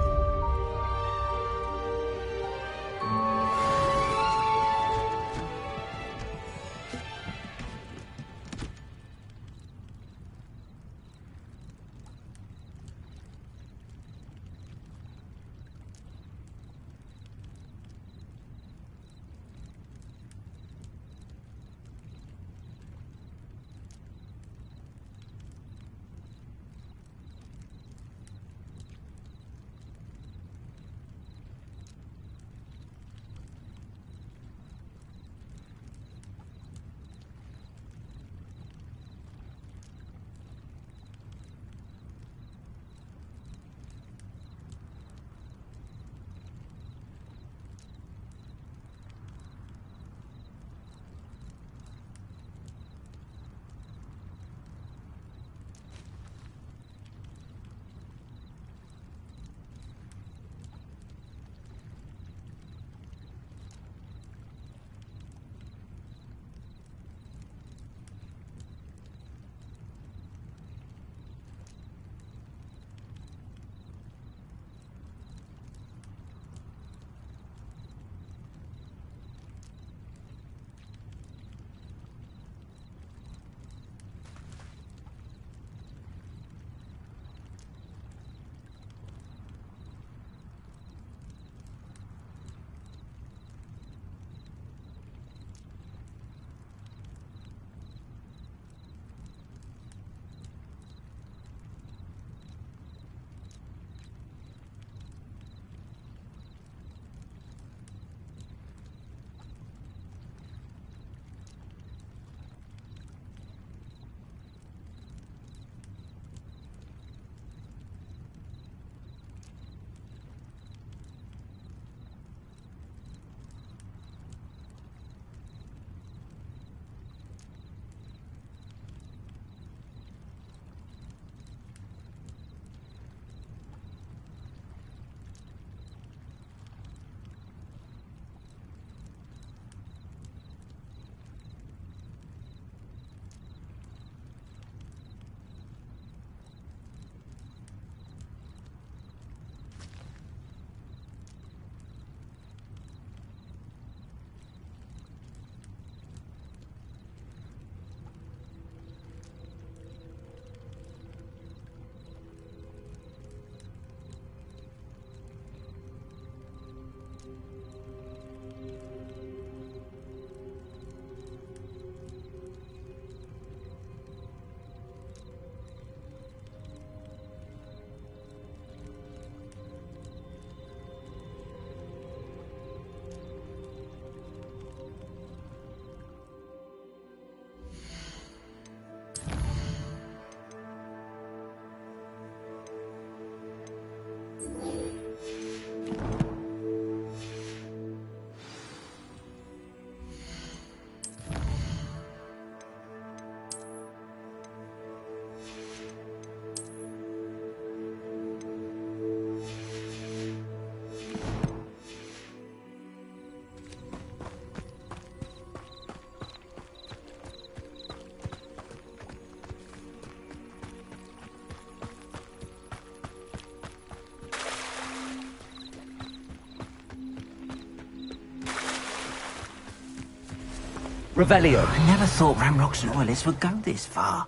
Revelio. I never thought Ranrock's loyalists would go this far.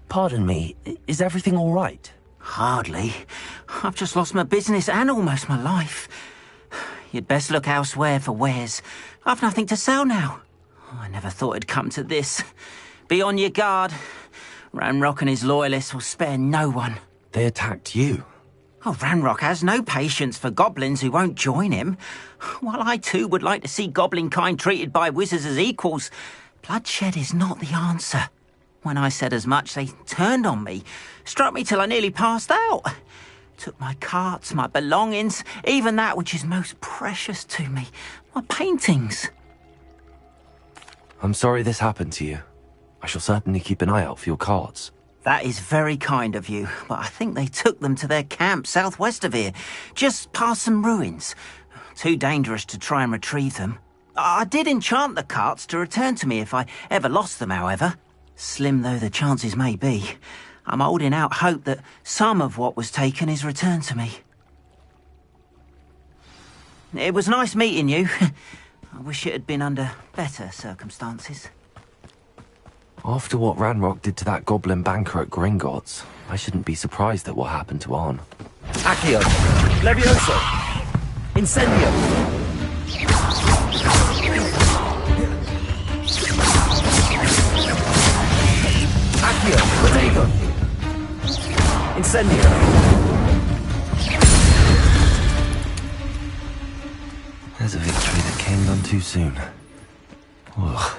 Pardon me, is everything all right? Hardly. I've just lost my business and almost my life. You'd best look elsewhere for wares. I've nothing to sell now. I never thought it'd come to this. Be on your guard. Ranrock and his loyalists will spare no one. They attacked you? Oh, Ranrock has no patience for goblins who won't join him. While I too would like to see goblin kind treated by wizards as equals, bloodshed is not the answer. When I said as much, they turned on me, struck me till I nearly passed out. Took my carts, my belongings, even that which is most precious to me, my paintings. I'm sorry this happened to you. I shall certainly keep an eye out for your carts. That is very kind of you, but I think they took them to their camp southwest of here, just past some ruins. Too dangerous to try and retrieve them. I did enchant the carts to return to me if I ever lost them, however. Slim though the chances may be, I'm holding out hope that some of what was taken is returned to me. It was nice meeting you. I wish it had been under better circumstances. After what Ranrock did to that goblin banker at Gringotts, I shouldn't be surprised at what happened to Arn. Accio! Levioso! Incendio! Accio! Bodego! Incendio! There's a victory that came none too soon. Ugh.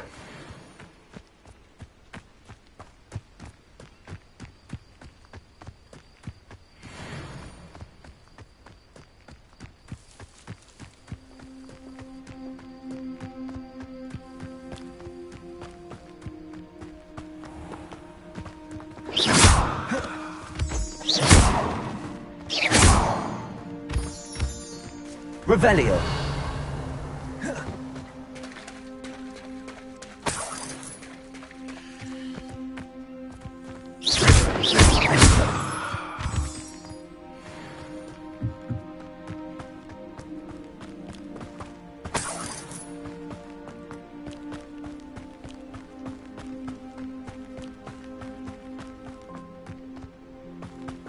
Revelio.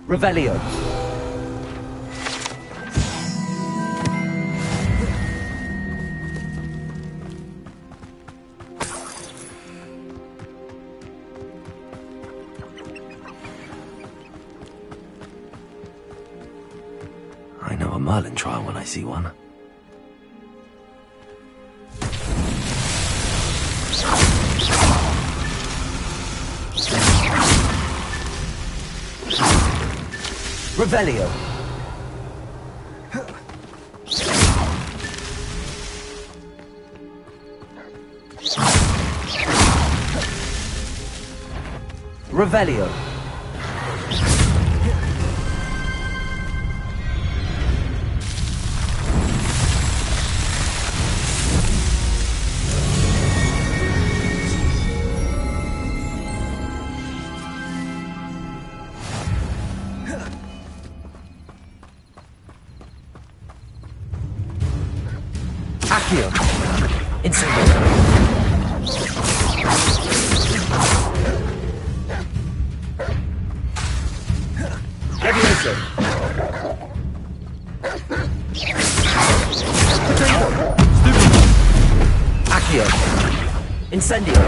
Revelio. I know a Merlin trial when I see one. Revelio. Revelio. Accio. Incendio. Levioso. Potato. Stupid. Accio. Incendio.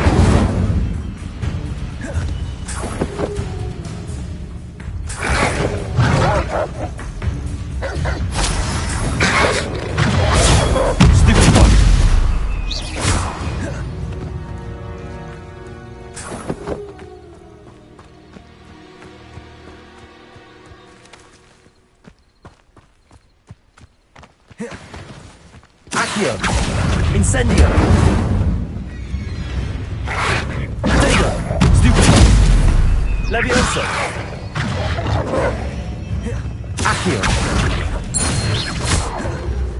Accio. Incendio. Potato. Stupid. Levioso. Accio.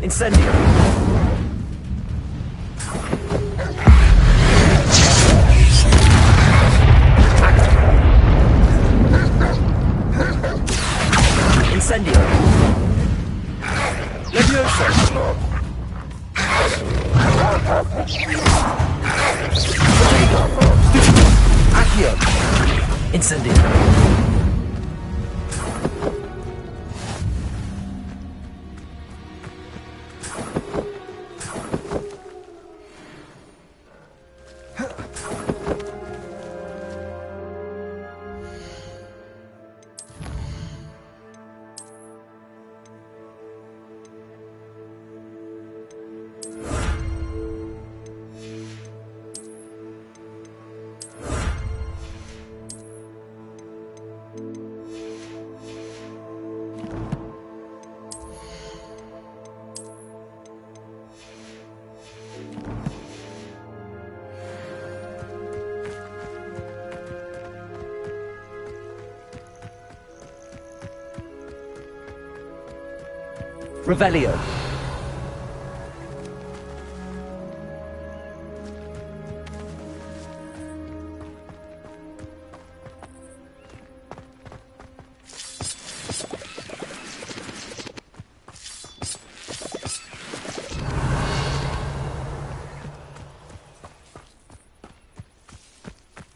Incendio. Accio! Incendio! Revelio.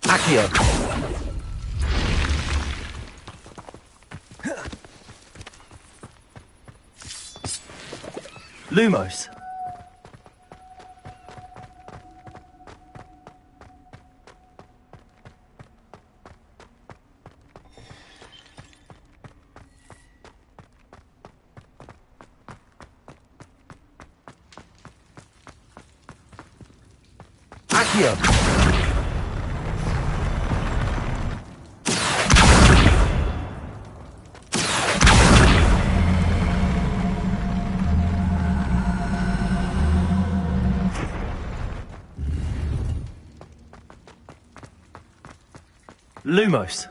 Accio. Lumos. Accio. Lumos.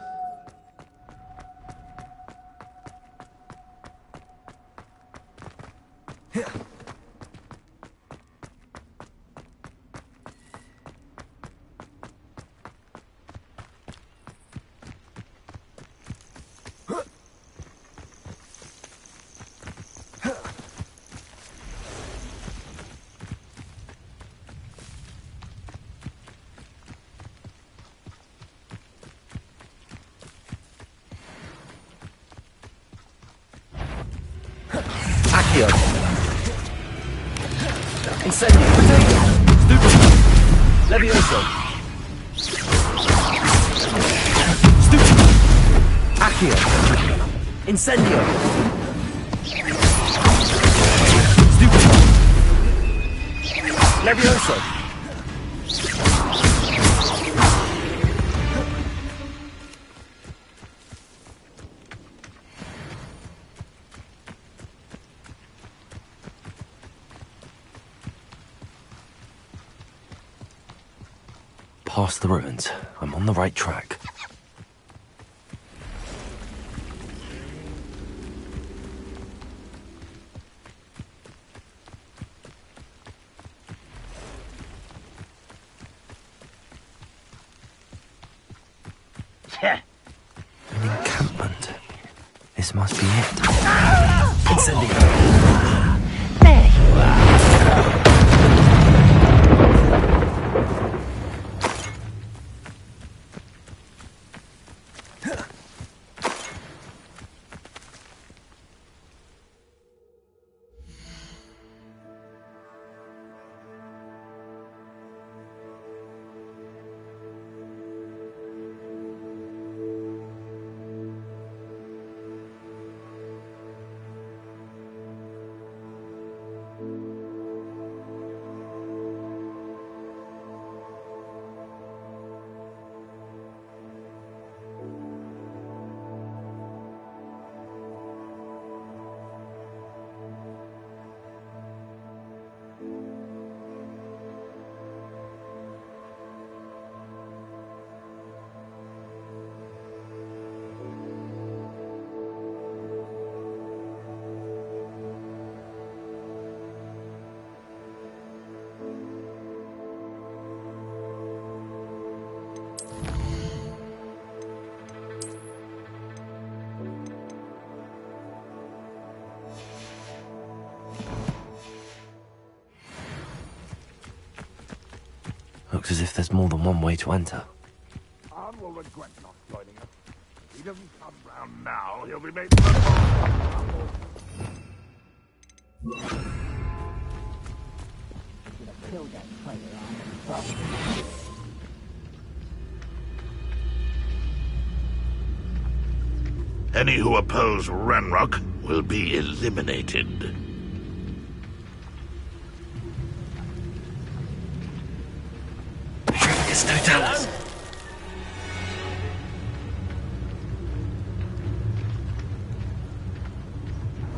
Accio. Incendio. Stupefy. Levioso. Stupefy. Accio. Incendio. Stupefy. Levioso. Past the ruins. I'm on the right track. An encampment. This must be it. Incendio. There you are. looks as if there's more than one way to enter. Arn will regret not joining us. If he doesn't come round now, he'll be made... Any who oppose Ranrock will be eliminated. It's no Dallas.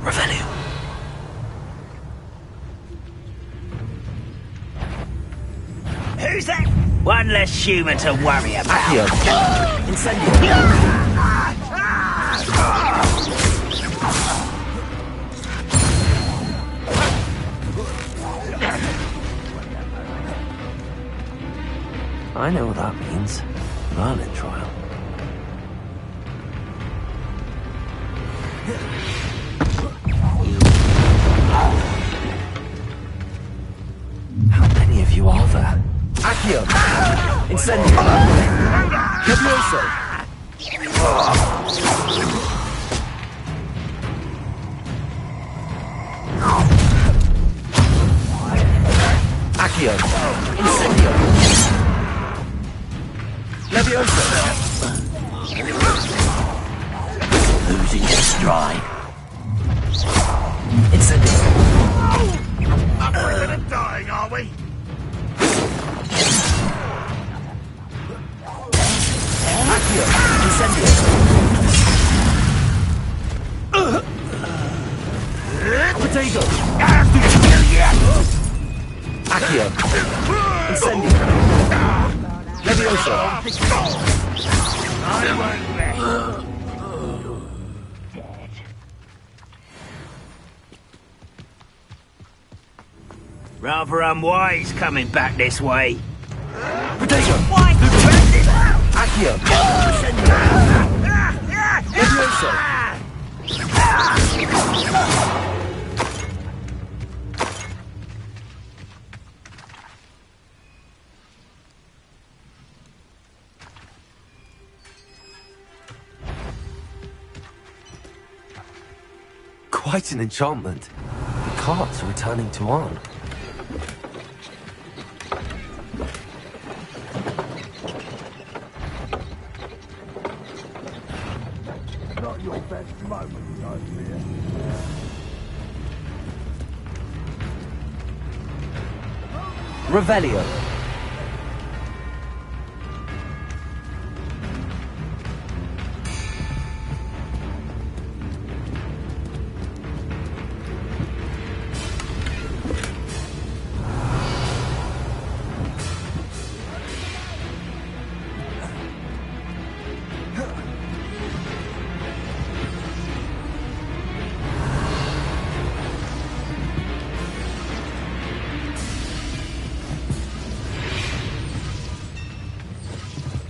Revelio. Who's that? One less human to worry about. Incendio. I know what that means. Merlin trial. How many of you are there? Accio! Incendio! Levioso! Accio! Incendio! Levioso! Losing your stride. Incendio! We're gonna dying, are we? Accio! Incendio! Potato! Accio! Incendio! Levioso! Rather unwise coming back this way. Potato! Accio! Levioso! Quite an enchantment. The carts are returning to Arn. Not your best moment, I fear. Revelio.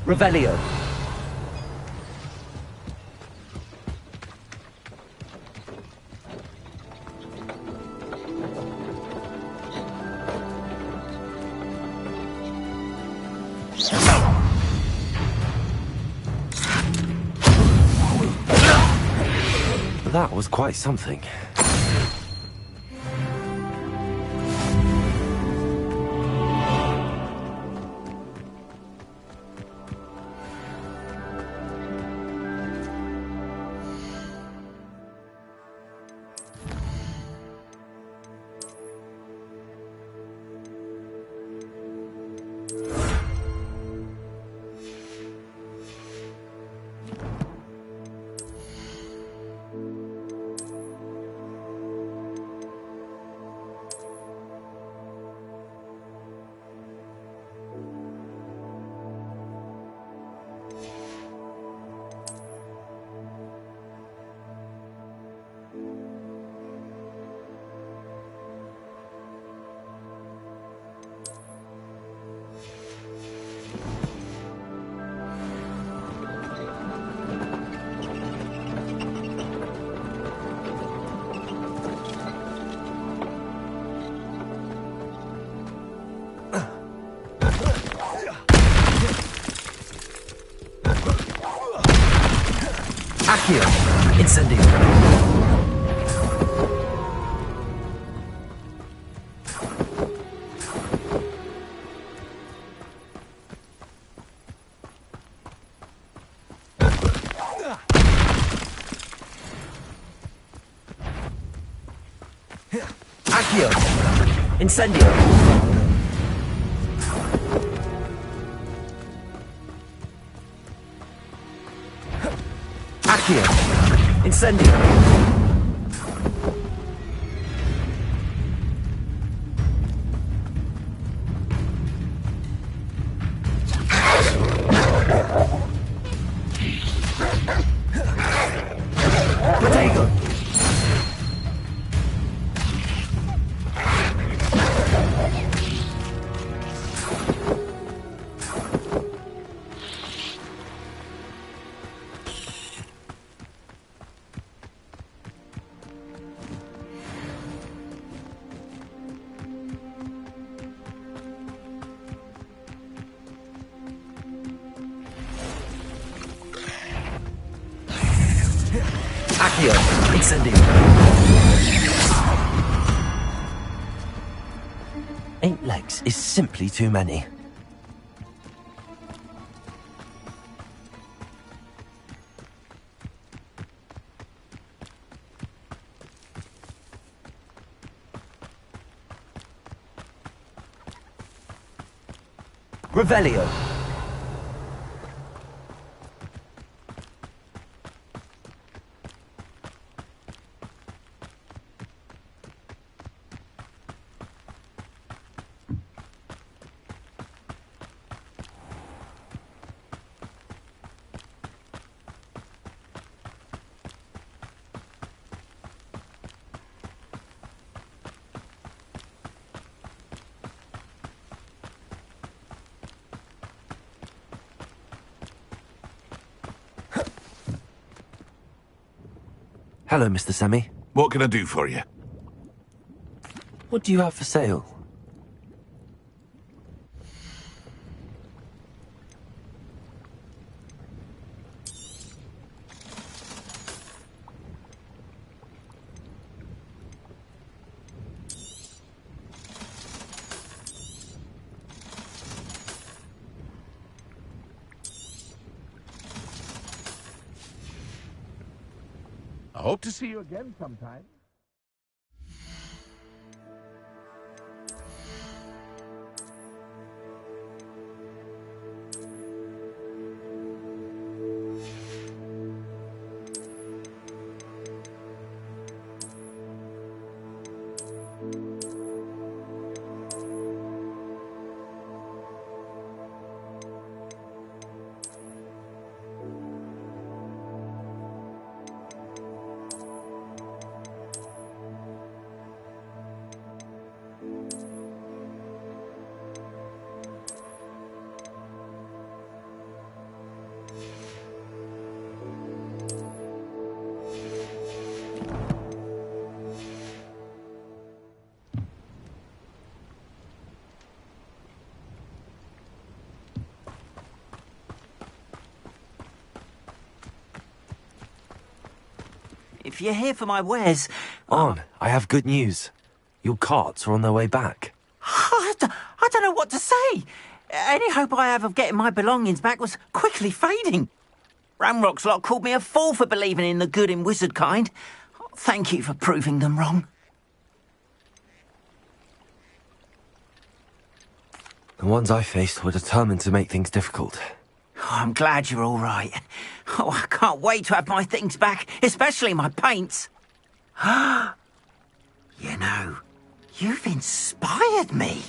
Revelio. That was quite something. Accio. Incendio. Accio. Incendio. Accio. Incendio. Protego. Accio. Incendio. 8 legs is simply too many. Revelio. Hello, Mr. Semi. What can I do for you? What do you have for sale? I hope to see you again sometime. If you're here for my wares... On, I have good news. Your carts are on their way back. I don't know what to say. Any hope I have of getting my belongings back was quickly fading. Ramrock's lot called me a fool for believing in the good in wizard kind. Thank you for proving them wrong. The ones I faced were determined to make things difficult. Oh, I'm glad you're all right. Oh, I can't wait to have my things back, especially my paints. You know, you've inspired me.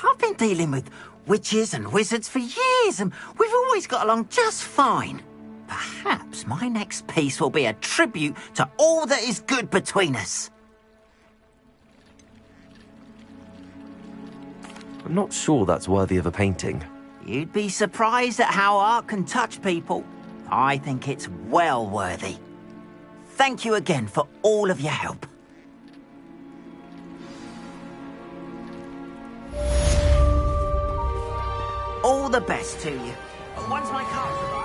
I've been dealing with witches and wizards for years, and we've always got along just fine. Perhaps my next piece will be a tribute to all that is good between us. I'm not sure that's worthy of a painting. You'd be surprised at how art can touch people. I think it's well worthy. Thank you again for all of your help. All the best to you. Once my cards arrive...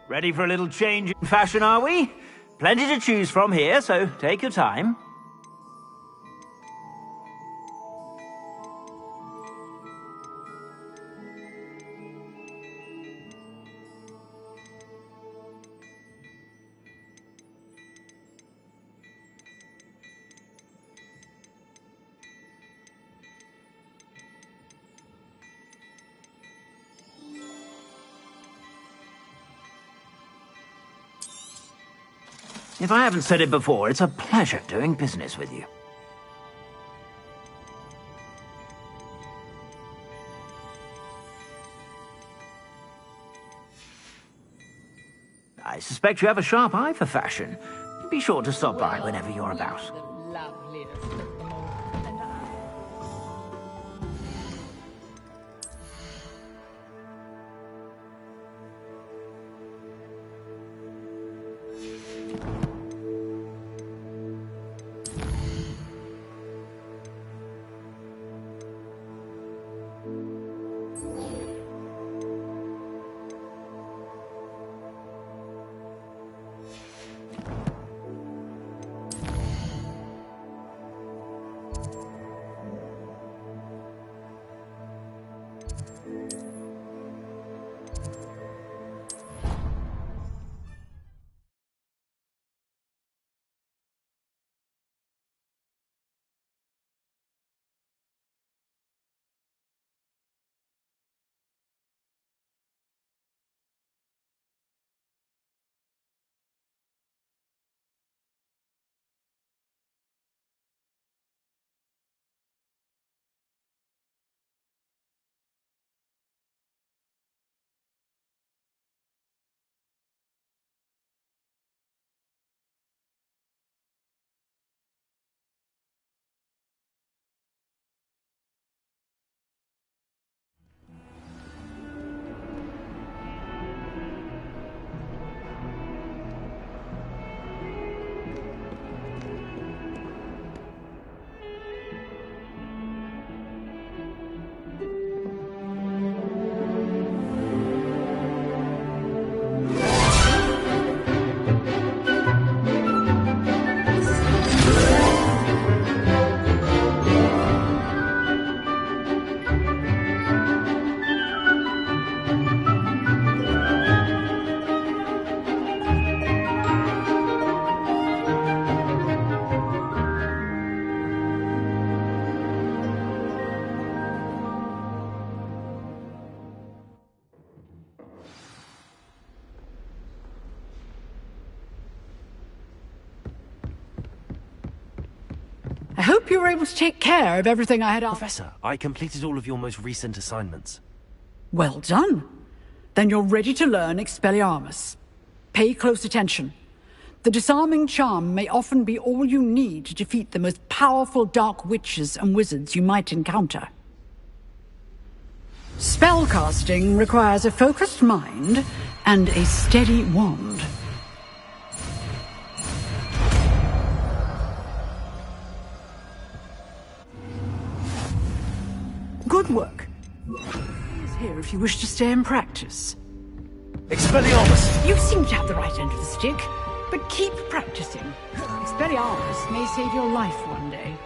Ready for a little change in fashion, are we? Plenty to choose from here, so take your time. If I haven't said it before, it's a pleasure doing business with you. I suspect you have a sharp eye for fashion. Be sure to stop by whenever you're about. I hope you were able to take care of everything I had asked. Professor, I completed all of your most recent assignments. Well done. Then you're ready to learn Expelliarmus. Pay close attention. The disarming charm may often be all you need to defeat the most powerful dark witches and wizards you might encounter. Spellcasting requires a focused mind and a steady wand. Good work. He's here if you wish to stay and practice. Expelliarmus! You seem to have the right end of the stick, but keep practicing. Expelliarmus may save your life one day.